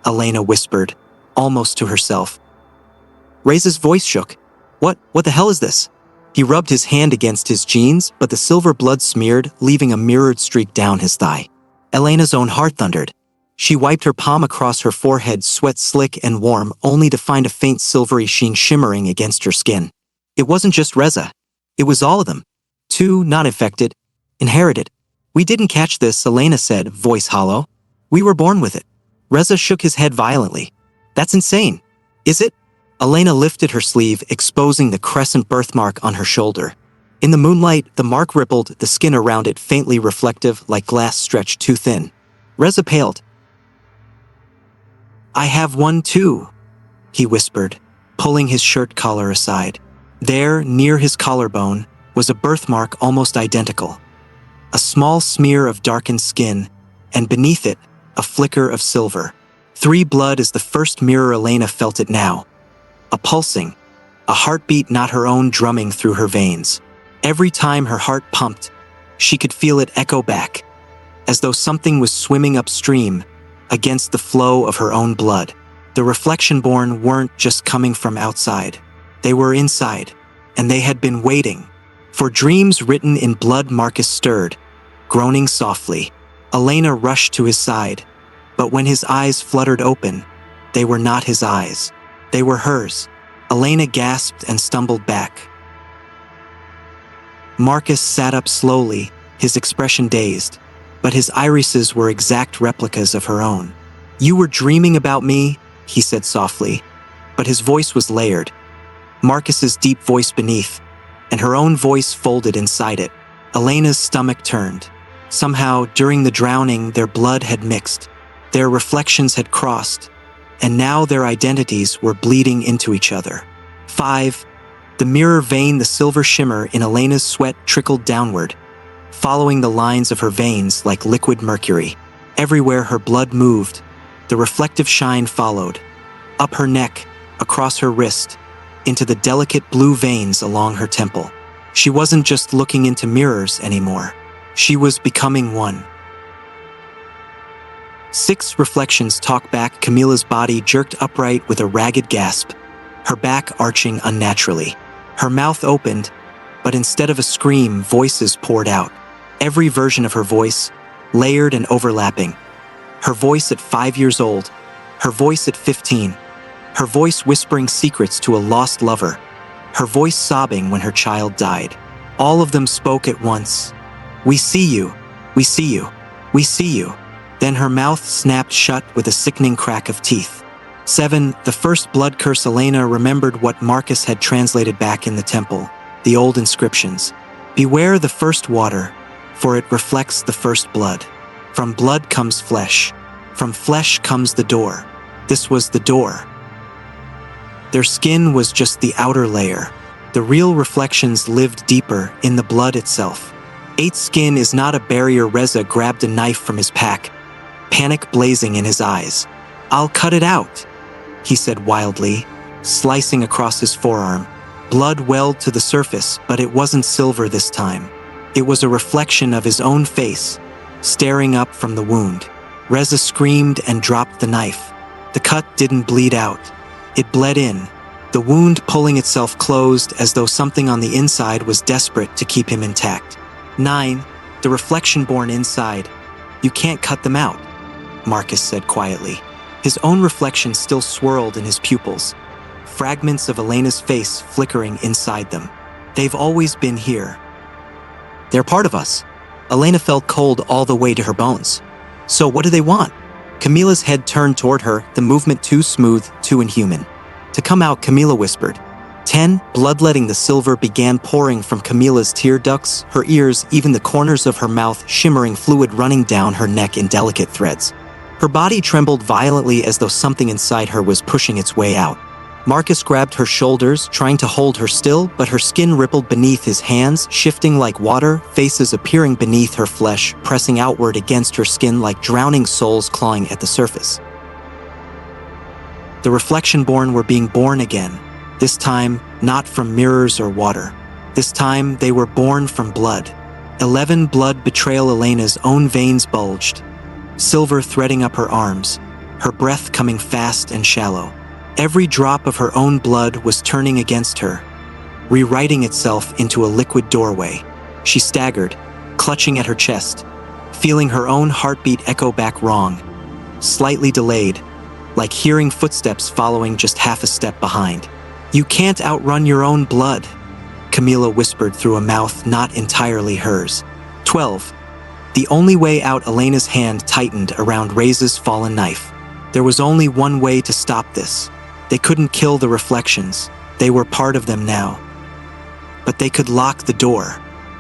Elena whispered, almost to herself. Reza's voice shook. What the hell is this? He rubbed his hand against his jeans, but the silver blood smeared, leaving a mirrored streak down his thigh. Elena's own heart thundered. She wiped her palm across her forehead, sweat slick and warm, only to find a faint silvery sheen shimmering against her skin. It wasn't just Reza. It was all of them. 2, not infected, inherited. We didn't catch this, Elena said, voice hollow. We were born with it. Reza shook his head violently. That's insane. Is it? Elena lifted her sleeve, exposing the crescent birthmark on her shoulder. In the moonlight, the mark rippled, the skin around it faintly reflective, like glass stretched too thin. Reza paled. I have one too, he whispered, pulling his shirt collar aside. There, near his collarbone, was a birthmark almost identical. A small smear of darkened skin, and beneath it, a flicker of silver. 3 blood is the first mirror. Elena felt it now. A pulsing, a heartbeat not her own drumming through her veins. Every time her heart pumped, she could feel it echo back, as though something was swimming upstream against the flow of her own blood. The Reflectionborn weren't just coming from outside. They were inside, and they had been waiting. For dreams written in blood. Marcus stirred, groaning softly. Elena rushed to his side, but when his eyes fluttered open, they were not his eyes. They were hers. Elena gasped and stumbled back. Marcus sat up slowly, his expression dazed, but his irises were exact replicas of her own. You were dreaming about me, he said softly, but his voice was layered. Marcus's deep voice beneath, and her own voice folded inside it. Elena's stomach turned. Somehow, during the drowning, their blood had mixed. Their reflections had crossed, and now their identities were bleeding into each other. 5. The mirror vein. The silver shimmer in Elena's sweat trickled downward, following the lines of her veins like liquid mercury. Everywhere her blood moved, the reflective shine followed. Up her neck, across her wrist, into the delicate blue veins along her temple. She wasn't just looking into mirrors anymore. She was becoming one. 6 reflections talked back. Camila's body jerked upright with a ragged gasp, her back arching unnaturally. Her mouth opened, but instead of a scream, voices poured out. Every version of her voice, layered and overlapping. Her voice at 5 years old, her voice at 15, her voice whispering secrets to a lost lover, her voice sobbing when her child died. All of them spoke at once. We see you, we see you, we see you. Then her mouth snapped shut with a sickening crack of teeth. 7. The first blood curse. Elena remembered what Marcus had translated back in the temple. the old inscriptions. Beware the first water, for it reflects the first blood. From blood comes flesh. From flesh comes the door. This was the door. Their skin was just the outer layer. The real reflections lived deeper in the blood itself. 8's skin is not a barrier. Reza grabbed a knife from his pack, panic blazing in his eyes. "I'll cut it out," he said wildly, slicing across his forearm. Blood welled to the surface, but it wasn't silver this time. It was a reflection of his own face, staring up from the wound. Reza screamed and dropped the knife. The cut didn't bleed out. It bled in, the wound pulling itself closed as though something on the inside was desperate to keep him intact. 9, the Reflectionborn inside. "You can't cut them out," Marcus said quietly. His own reflection still swirled in his pupils, fragments of Elena's face flickering inside them. "They've always been here. They're part of us." Elena felt cold all the way to her bones. "So what do they want?" Camilla's head turned toward her, the movement too smooth, too inhuman. "To come out," Camilla whispered. 10, bloodletting the silver began pouring from Camilla's tear ducts, her ears, even the corners of her mouth, shimmering fluid running down her neck in delicate threads. Her body trembled violently as though something inside her was pushing its way out. Marcus grabbed her shoulders, trying to hold her still, but her skin rippled beneath his hands, shifting like water, faces appearing beneath her flesh, pressing outward against her skin like drowning souls clawing at the surface. The Reflectionborn were being born again, this time not from mirrors or water. This time they were born from blood. 11 blood betrayal. Elena's own veins bulged, silver threading up her arms, her breath coming fast and shallow. Every drop of her own blood was turning against her, rewriting itself into a liquid doorway. She staggered, clutching at her chest, feeling her own heartbeat echo back wrong, slightly delayed, like hearing footsteps following just half a step behind. "You can't outrun your own blood," Camilla whispered through a mouth not entirely hers. 12. The only way out. Elena's hand tightened around Reza's fallen knife. There was only one way to stop this. They couldn't kill the reflections. They were part of them now. But they could lock the door,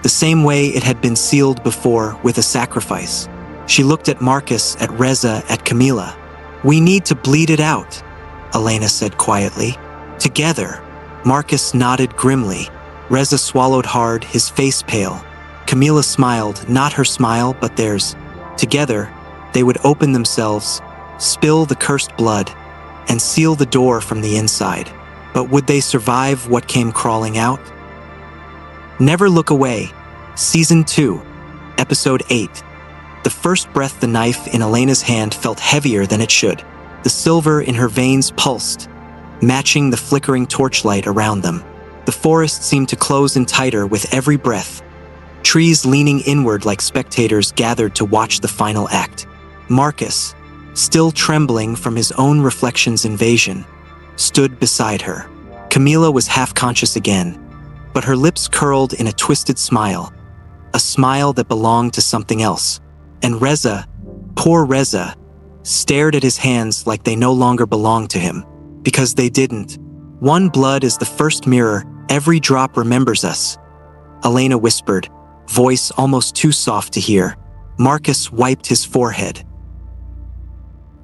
the same way it had been sealed before, with a sacrifice. She looked at Marcus, at Reza, at Camilla. "We need to bleed it out," Elena said quietly. "Together." Marcus nodded grimly. Reza swallowed hard, his face pale. Camilla smiled, not her smile, but theirs. Together, they would open themselves, spill the cursed blood, and seal the door from the inside. But would they survive what came crawling out? Never Look Away, Season 2, Episode 8. The first breath, the knife in Elena's hand felt heavier than it should. The silver in her veins pulsed, matching the flickering torchlight around them. The forest seemed to close in tighter with every breath, trees leaning inward like spectators gathered to watch the final act. Marcus, still trembling from his own reflection's invasion, stood beside her. Camilla was half-conscious again, but her lips curled in a twisted smile, a smile that belonged to something else. And Reza, poor Reza, stared at his hands like they no longer belonged to him, because they didn't. "One blood is the first mirror, every drop remembers us," Elena whispered, voice almost too soft to hear. Marcus wiped his forehead.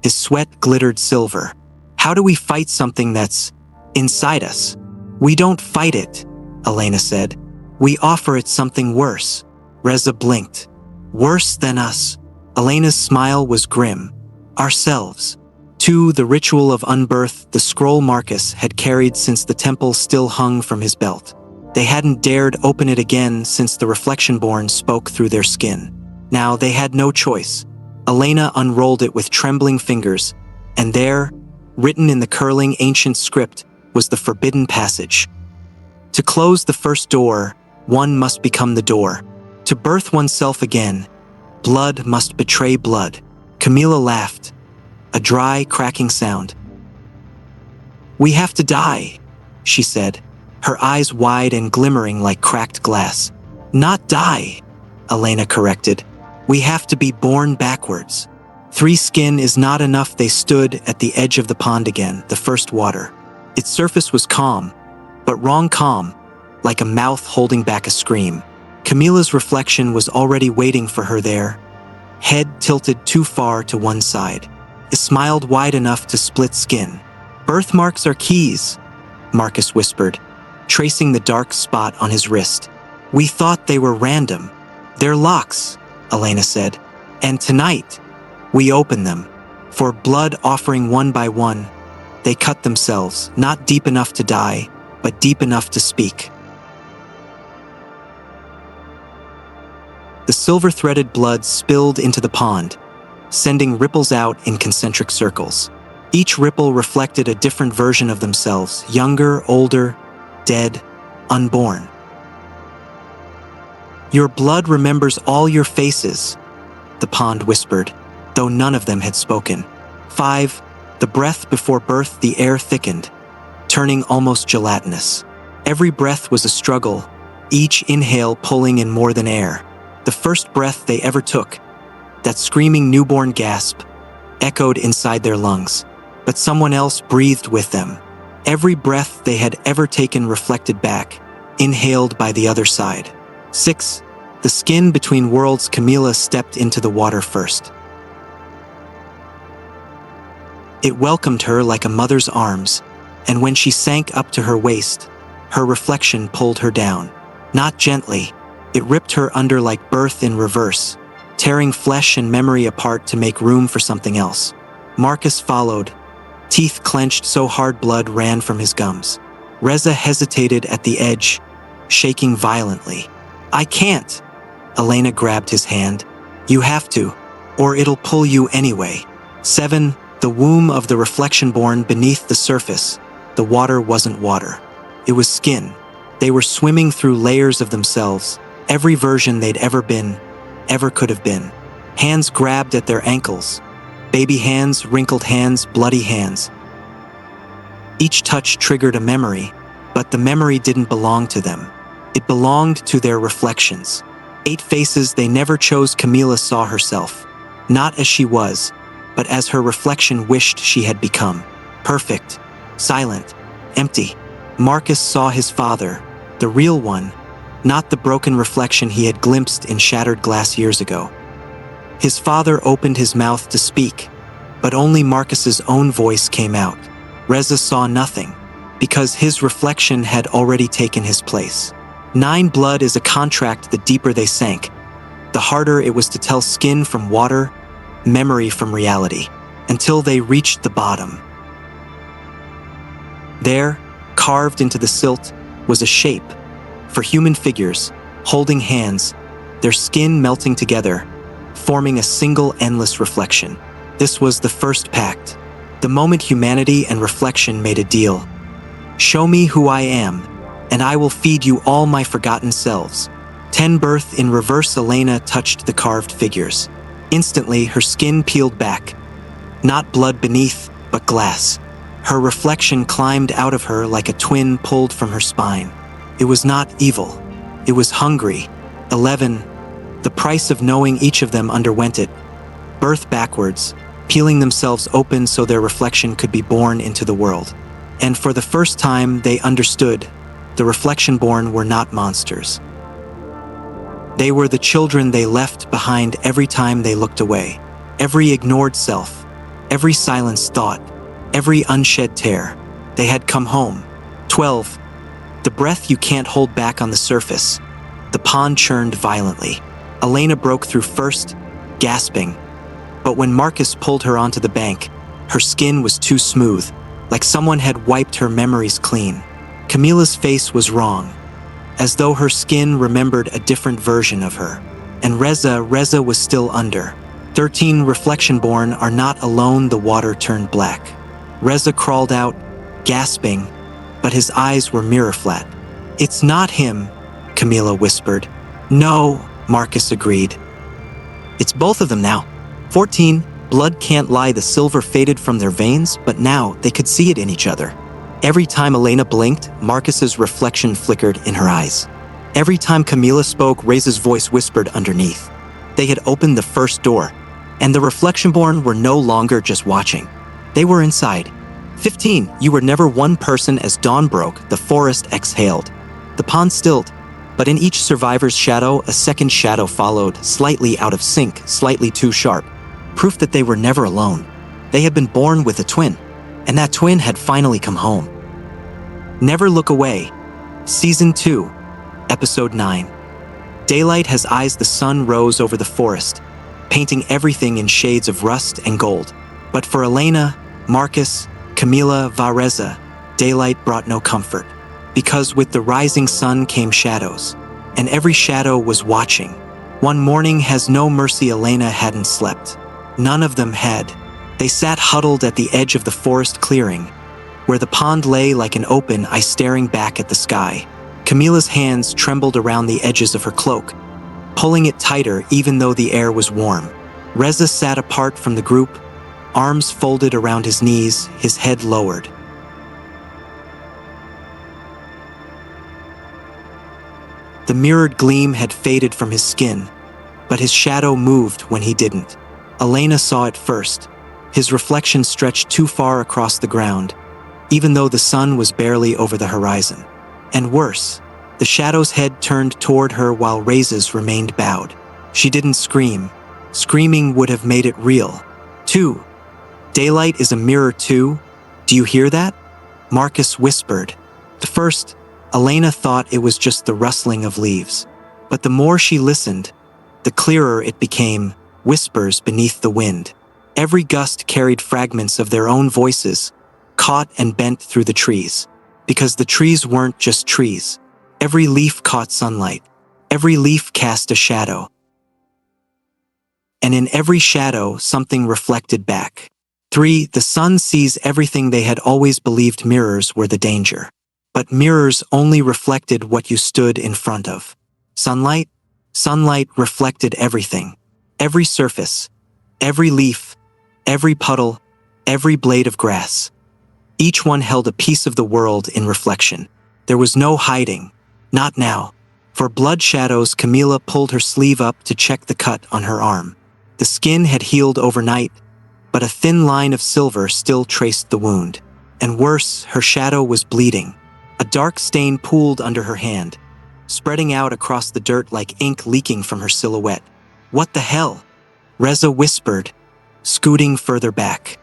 His sweat glittered silver. "How do we fight something that's inside us?" "We don't fight it," Elena said. "We offer it something worse." Reza blinked. "Worse than us?" Elena's smile was grim. "Ourselves." 2. The ritual of unbirth, the scroll Marcus had carried since the temple still hung from his belt. They hadn't dared open it again since the Reflectionborn spoke through their skin. Now they had no choice. Elena unrolled it with trembling fingers, and there, written in the curling ancient script, was the forbidden passage. To close the first door, one must become the door. To birth oneself again, blood must betray blood. Camilla laughed, a dry, cracking sound. "We have to die," she said, her eyes wide and glimmering like cracked glass. "Not die," Elena corrected. "We have to be born backwards." 3. Skin is not enough. They stood at the edge of the pond again, the first water. Its surface was calm, but wrong calm, like a mouth holding back a scream. Camilla's reflection was already waiting for her there, head tilted too far to one side. It smiled wide enough to split skin. "Birthmarks are keys," Marcus whispered, tracing the dark spot on his wrist. "We thought they were random. They're locks," Elena said. "And tonight, we open them. For blood offering one by one, they cut themselves, not deep enough to die, but deep enough to speak." The silver-threaded blood spilled into the pond, sending ripples out in concentric circles. Each ripple reflected a different version of themselves, younger, older, dead, unborn. "Your blood remembers all your faces," the pond whispered, though none of them had spoken. 5. The breath before birth, the air thickened, turning almost gelatinous. Every breath was a struggle, each inhale pulling in more than air. The first breath they ever took, that screaming newborn gasp, echoed inside their lungs. But someone else breathed with them. Every breath they had ever taken reflected back, inhaled by the other side. 6. The skin between worlds, Camilla stepped into the water first. It welcomed her like a mother's arms, and when she sank up to her waist, her reflection pulled her down. Not gently, it ripped her under like birth in reverse, tearing flesh and memory apart to make room for something else. Marcus followed, teeth clenched so hard blood ran from his gums. Reza hesitated at the edge, shaking violently. "I can't." Elena grabbed his hand. "You have to, or it'll pull you anyway." 7. The womb of the Reflectionborn beneath the surface. The water wasn't water. It was skin. They were swimming through layers of themselves, every version they'd ever been, ever could have been. Hands grabbed at their ankles. Baby hands, wrinkled hands, bloody hands. Each touch triggered a memory, but the memory didn't belong to them. It belonged to their reflections. 8 faces they never chose. Camilla saw herself, not as she was, but as her reflection wished she had become. Perfect, silent, empty. Marcus saw his father, the real one, not the broken reflection he had glimpsed in shattered glass years ago. His father opened his mouth to speak, but only Marcus's own voice came out. Reza saw nothing, because his reflection had already taken his place. 9. Blood is a contract. The deeper they sank, the harder it was to tell skin from water, memory from reality, until they reached the bottom. There, carved into the silt, was a shape, for human figures, holding hands, their skin melting together, forming a single endless reflection. This was the first pact, the moment humanity and reflection made a deal. "Show me who I am, and I will feed you all my forgotten selves." 10. Birth in reverse. Elena touched the carved figures. Instantly, her skin peeled back. Not blood beneath, but glass. Her reflection climbed out of her like a twin pulled from her spine. It was not evil. It was hungry. 11. The price of knowing. Each of them underwent it. Birth backwards, peeling themselves open so their reflection could be born into the world. And for the first time, they understood. The Reflectionborn were not monsters. They were the children they left behind every time they looked away. Every ignored self, every silenced thought, every unshed tear. They had come home. 12. The breath you can't hold back on the surface. The pond churned violently. Elena broke through first, gasping. But when Marcus pulled her onto the bank, her skin was too smooth, like someone had wiped her memories clean. Camilla's face was wrong, as though her skin remembered a different version of her. And Reza was still under. 13. Reflectionborn are not alone. The water turned black. Reza crawled out, gasping, but his eyes were mirror flat. "It's not him," Camilla whispered. "No," Marcus agreed. "It's both of them now." 14. Blood can't lie. The silver faded from their veins, but now they could see it in each other. Every time Elena blinked, Marcus's reflection flickered in her eyes. Every time Camilla spoke, Reza's voice whispered underneath. They had opened the first door, and the Reflectionborn were no longer just watching. They were inside. 15. You were never one person. As dawn broke, the forest exhaled. The pond stilled, but in each survivor's shadow, a second shadow followed, slightly out of sync, slightly too sharp. Proof that they were never alone. They had been born with a twin, and that twin had finally come home. Never Look Away, Season 2, Episode 9. Daylight has eyes. The sun rose over the forest, painting everything in shades of rust and gold. But for Elena, Marcus, Camila, Vareza, daylight brought no comfort. Because with the rising sun came shadows, and every shadow was watching. One morning has no mercy. Elena hadn't slept. None of them had. They sat huddled at the edge of the forest clearing, where the pond lay like an open eye staring back at the sky. Camila's hands trembled around the edges of her cloak, pulling it tighter even though the air was warm. Reza sat apart from the group, arms folded around his knees, his head lowered. The mirrored gleam had faded from his skin, but his shadow moved when he didn't. Elena saw it first. His reflection stretched too far across the ground, even though the sun was barely over the horizon. And worse, the shadow's head turned toward her while Reza's remained bowed. She didn't scream. Screaming would have made it real. 2. Daylight is a mirror too. Do you hear that? Marcus whispered. At first, Elena thought it was just the rustling of leaves. But the more she listened, the clearer it became, whispers beneath the wind. Every gust carried fragments of their own voices, caught and bent through the trees. Because the trees weren't just trees. Every leaf caught sunlight. Every leaf cast a shadow. And in every shadow, something reflected back. 3. The sun sees everything. They had always believed mirrors were the danger. But mirrors only reflected what you stood in front of. Sunlight? Sunlight reflected everything. Every surface, every leaf, every puddle, every blade of grass. Each one held a piece of the world in reflection. There was no hiding. Not now. For blood shadows, Camila pulled her sleeve up to check the cut on her arm. The skin had healed overnight, but a thin line of silver still traced the wound. And worse, her shadow was bleeding. A dark stain pooled under her hand, spreading out across the dirt like ink leaking from her silhouette. What the hell? Reza whispered, scooting further back.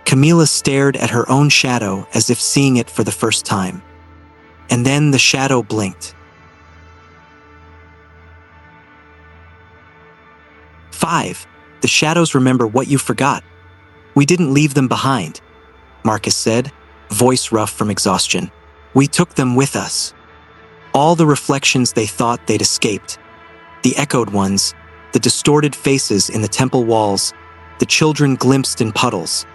Camila stared at her own shadow as if seeing it for the first time. And then the shadow blinked. 5. The shadows remember what you forgot. We didn't leave them behind, Marcus said, voice rough from exhaustion. We took them with us. All the reflections they thought they'd escaped. The echoed ones, the distorted faces in the temple walls, the children glimpsed in puddles.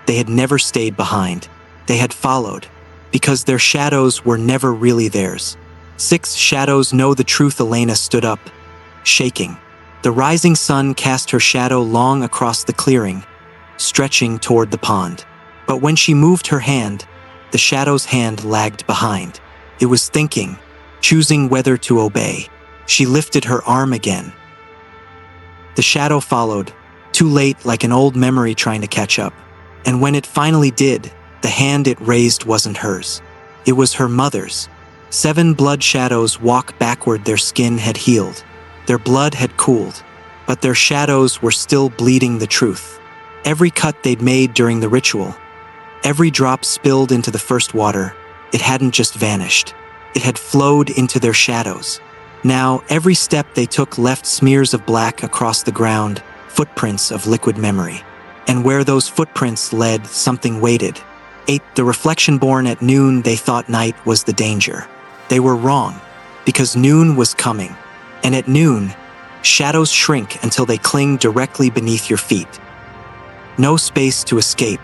They had never stayed behind. They had followed, because their shadows were never really theirs. 6. Shadows know the truth. Elena stood up, shaking. The rising sun cast her shadow long across the clearing, stretching toward the pond. But when she moved her hand, the shadow's hand lagged behind. It was thinking, choosing whether to obey. She lifted her arm again. The shadow followed, too late, like an old memory trying to catch up. And when it finally did, the hand it raised wasn't hers. It was her mother's. 7 blood shadows walked backward. Their skin had healed. Their blood had cooled. But their shadows were still bleeding the truth. Every cut they'd made during the ritual, every drop spilled into the first water, it hadn't just vanished. It had flowed into their shadows. Now, every step they took left smears of black across the ground, footprints of liquid memory. And where those footprints led, something waited. 8. The Reflectionborn. At noon, they thought night was the danger. They were wrong, because noon was coming. And at noon, shadows shrink until they cling directly beneath your feet. No space to escape,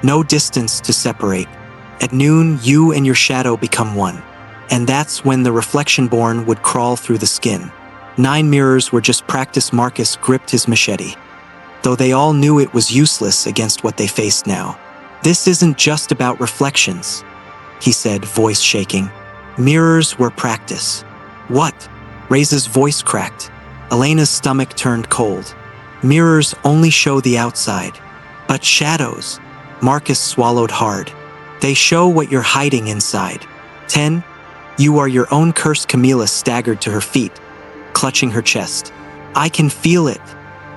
no distance to separate. At noon, you and your shadow become one. And that's when the Reflectionborn would crawl through the skin. 9 mirrors were just practice. Marcus gripped his machete, though they all knew it was useless against what they faced now. This isn't just about reflections, he said, voice shaking. Mirrors were practice. What? Reza's voice cracked. Elena's stomach turned cold. Mirrors only show the outside, but shadows, Marcus swallowed hard. They show what you're hiding inside. 10. You are your own curse. Camila staggered to her feet, clutching her chest. I can feel it,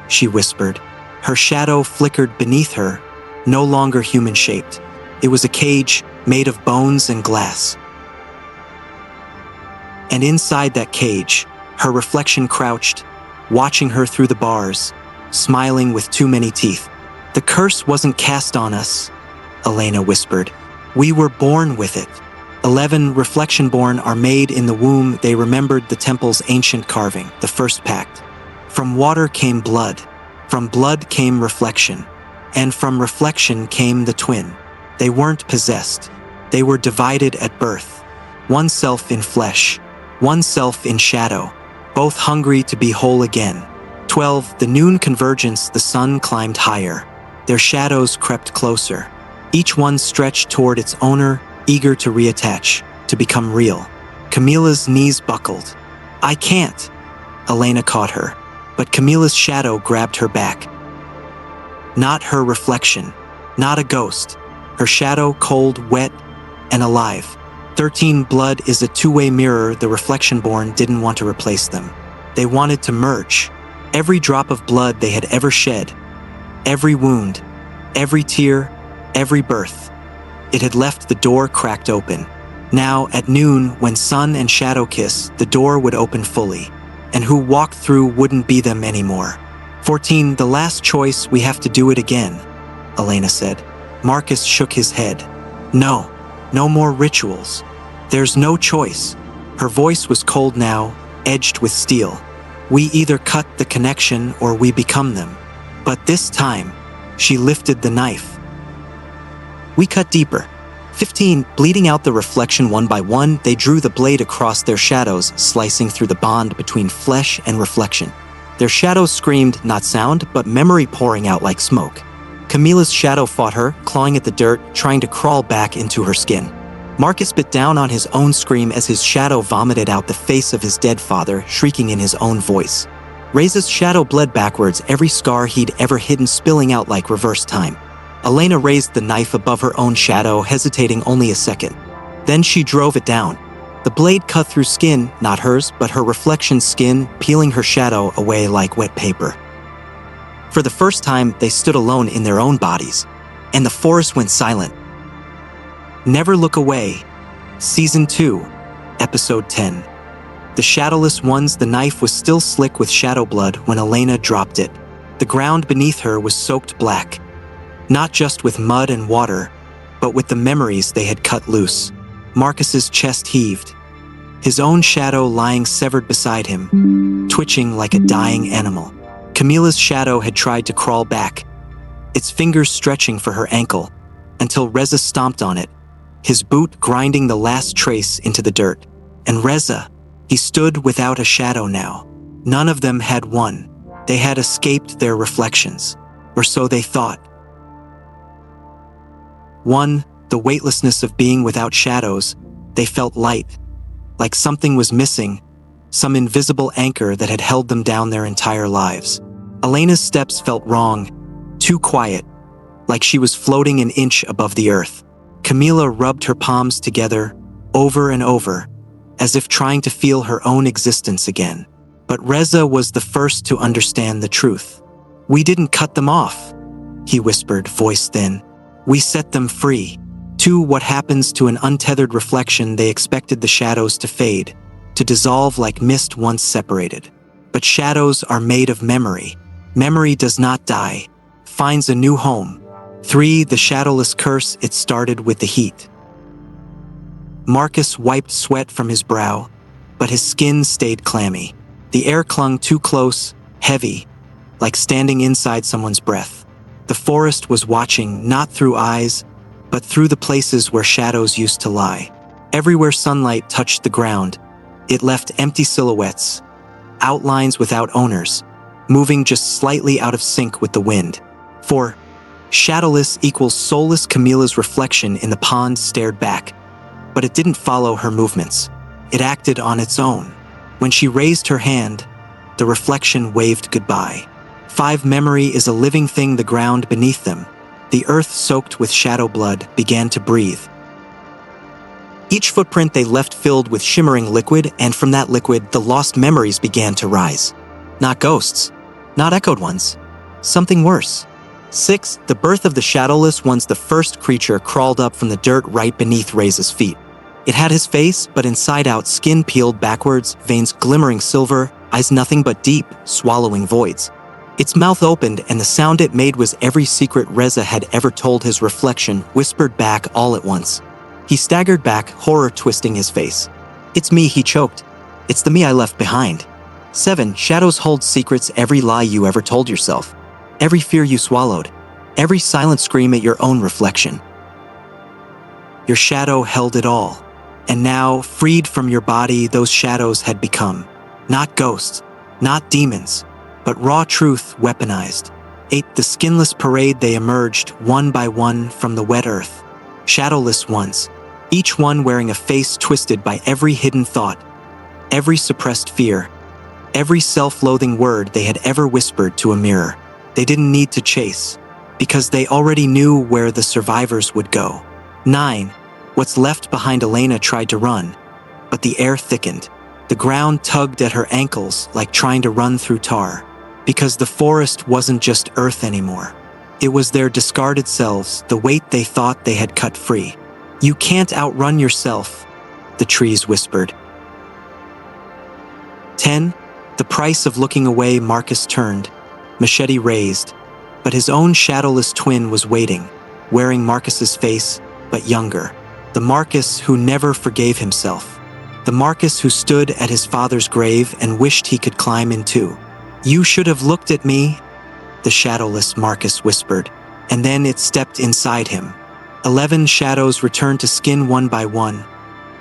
she whispered. Her shadow flickered beneath her, no longer human-shaped. It was a cage made of bones and glass. And inside that cage, her reflection crouched, watching her through the bars, smiling with too many teeth. The curse wasn't cast on us, Elena whispered. We were born with it. 11. Reflectionborn are made in the womb. They remembered the temple's ancient carving, the first pact. From water came blood. From blood came reflection. And from reflection came the twin. They weren't possessed. They were divided at birth. One self in flesh, one self in shadow, both hungry to be whole again. 12. The noon convergence. The sun climbed higher. Their shadows crept closer. Each one stretched toward its owner, eager to reattach, to become real. Camila's knees buckled. I can't. Elena caught her, but Camila's shadow grabbed her back. Not her reflection, not a ghost. Her shadow, cold, wet, and alive. 13. Blood is a two-way mirror. The Reflectionborn didn't want to replace them. They wanted to merge. Every drop of blood they had ever shed, every wound, every tear, every birth. It had left the door cracked open. Now, at noon, when sun and shadow kiss, the door would open fully, and who walked through wouldn't be them anymore. 14. The last choice. We have to do it again, Elena said. Marcus shook his head. No, no more rituals. There's no choice. Her voice was cold now, edged with steel. We either cut the connection or we become them. But this time, she lifted the knife. We cut deeper. 15. Bleeding out the reflection one by one, they drew the blade across their shadows, slicing through the bond between flesh and reflection. Their shadows screamed, not sound, but memory pouring out like smoke. Camila's shadow fought her, clawing at the dirt, trying to crawl back into her skin. Marcus bit down on his own scream as his shadow vomited out the face of his dead father, shrieking in his own voice. Reza's shadow bled backwards, every scar he'd ever hidden spilling out like reverse time. Elena raised the knife above her own shadow, hesitating only a second. Then she drove it down. The blade cut through skin, not hers, but her reflection's skin, peeling her shadow away like wet paper. For the first time, they stood alone in their own bodies, and the forest went silent. Never Look Away, Season 2, Episode 10. The Shadowless Ones. The knife was still slick with shadow blood when Elena dropped it. The ground beneath her was soaked black, not just with mud and water, but with the memories they had cut loose. Marcus's chest heaved, his own shadow lying severed beside him, twitching like a dying animal. Camila's shadow had tried to crawl back, its fingers stretching for her ankle, until Reza stomped on it, his boot grinding the last trace into the dirt. And Reza, he stood without a shadow now. None of them had one. They had escaped their reflections, or so they thought. 1. The weightlessness of being without shadows. They felt light, like something was missing, some invisible anchor that had held them down their entire lives. Elena's steps felt wrong, too quiet, like she was floating an inch above the earth. Camila rubbed her palms together, over and over, as if trying to feel her own existence again. But Reza was the first to understand the truth. We didn't cut them off, he whispered, voice thin. We set them free. 2. What happens to an untethered reflection? They expected the shadows to fade, to dissolve like mist once separated. But shadows are made of memory. Memory does not die, finds a new home. 3. The shadowless curse. It started with the heat. Marcus wiped sweat from his brow, but his skin stayed clammy. The air clung too close, heavy, like standing inside someone's breath. The forest was watching, not through eyes, but through the places where shadows used to lie. Everywhere sunlight touched the ground, it left empty silhouettes, outlines without owners, moving just slightly out of sync with the wind. 4. Shadowless equals soulless. Camila's reflection in the pond stared back, but it didn't follow her movements. It acted on its own. When she raised her hand, the reflection waved goodbye. 5. Memory is a living thing. The ground beneath them, The earth, soaked with shadow blood, began to breathe. Each footprint they left filled with shimmering liquid, and from that liquid, the lost memories began to rise. Not ghosts, not echoed ones, something worse. 6. The birth of the shadowless ones. The first creature crawled up from the dirt right beneath Ray's feet. It had his face, but inside out, skin peeled backwards, veins glimmering silver, eyes nothing but deep, swallowing voids. Its mouth opened, and the sound it made was every secret Reza had ever told. His reflection whispered back all at once. He staggered back, horror twisting his face. "It's me," he choked. "It's the me I left behind." 7. Shadows hold secrets. Every lie you ever told yourself. Every fear you swallowed. Every silent scream at your own reflection. Your shadow held it all. And now, freed from your body, those shadows had become not ghosts, not demons, but raw truth weaponized. 8. The skinless parade. They emerged, one by one, from the wet earth. Shadowless ones, each one wearing a face twisted by every hidden thought, every suppressed fear, every self-loathing word they had ever whispered to a mirror. They didn't need to chase, because they already knew where the survivors would go. 9. What's left behind. Elena tried to run, but the air thickened. The ground tugged at her ankles like trying to run through tar, because the forest wasn't just earth anymore. It was their discarded selves, the weight they thought they had cut free. "You can't outrun yourself," the trees whispered. 10. The price of looking away. Marcus turned, machete raised, but his own shadowless twin was waiting, wearing Marcus's face, but younger. The Marcus who never forgave himself. The Marcus who stood at his father's grave and wished he could climb in too. "You should have looked at me," the shadowless Marcus whispered, and then it stepped inside him. 11. Shadows returned to skin one by one.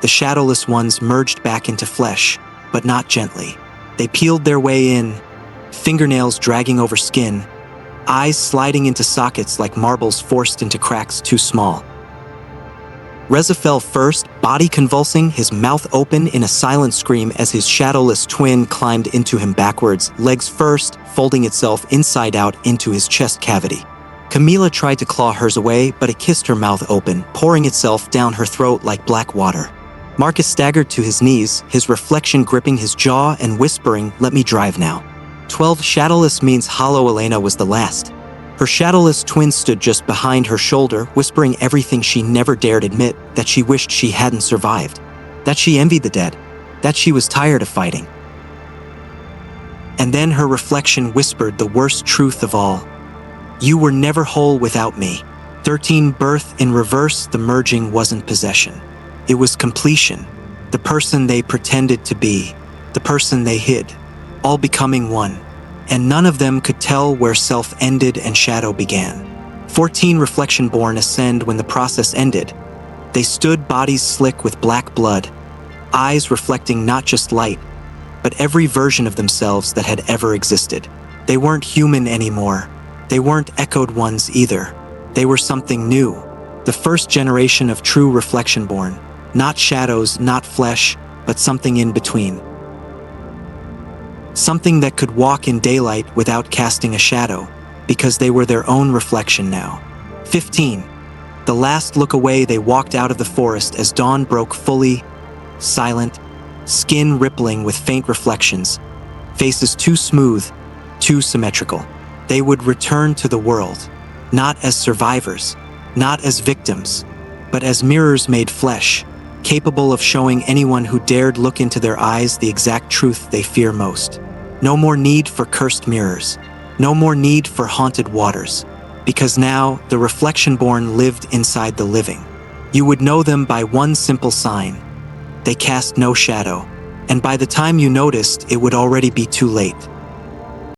The shadowless ones merged back into flesh, but not gently. They peeled their way in, fingernails dragging over skin, eyes sliding into sockets like marbles forced into cracks too small. Reza fell first, body convulsing, his mouth open in a silent scream as his shadowless twin climbed into him backwards, legs first, folding itself inside out into his chest cavity. Camila tried to claw hers away, but it kissed her mouth open, pouring itself down her throat like black water. Marcus staggered to his knees, his reflection gripping his jaw and whispering, "Let me drive now." 12. Shadowless means hollow. Elena was the last. Her shadowless twin stood just behind her shoulder, whispering everything she never dared admit, that she wished she hadn't survived, that she envied the dead, that she was tired of fighting. And then her reflection whispered the worst truth of all. "You were never whole without me." 13. Birth in reverse. The merging wasn't possession. It was completion. The person they pretended to be, the person they hid, all becoming one. And none of them could tell where self ended and shadow began. 14. Reflectionborn ascend. When the process ended, they stood, bodies slick with black blood, eyes reflecting not just light, but every version of themselves that had ever existed. They weren't human anymore. They weren't echoed ones either. They were something new, the first generation of true Reflectionborn. Not shadows, not flesh, but something in between. Something that could walk in daylight without casting a shadow, because they were their own reflection now. 15. The last look away. They walked out of the forest as dawn broke, fully, silent, skin rippling with faint reflections, faces too smooth, too symmetrical. They would return to the world, not as survivors, not as victims, but as mirrors made flesh, capable of showing anyone who dared look into their eyes the exact truth they fear most. No more need for cursed mirrors. No more need for haunted waters. Because now, the Reflectionborn lived inside the living. You would know them by one simple sign. They cast no shadow. And by the time you noticed, it would already be too late.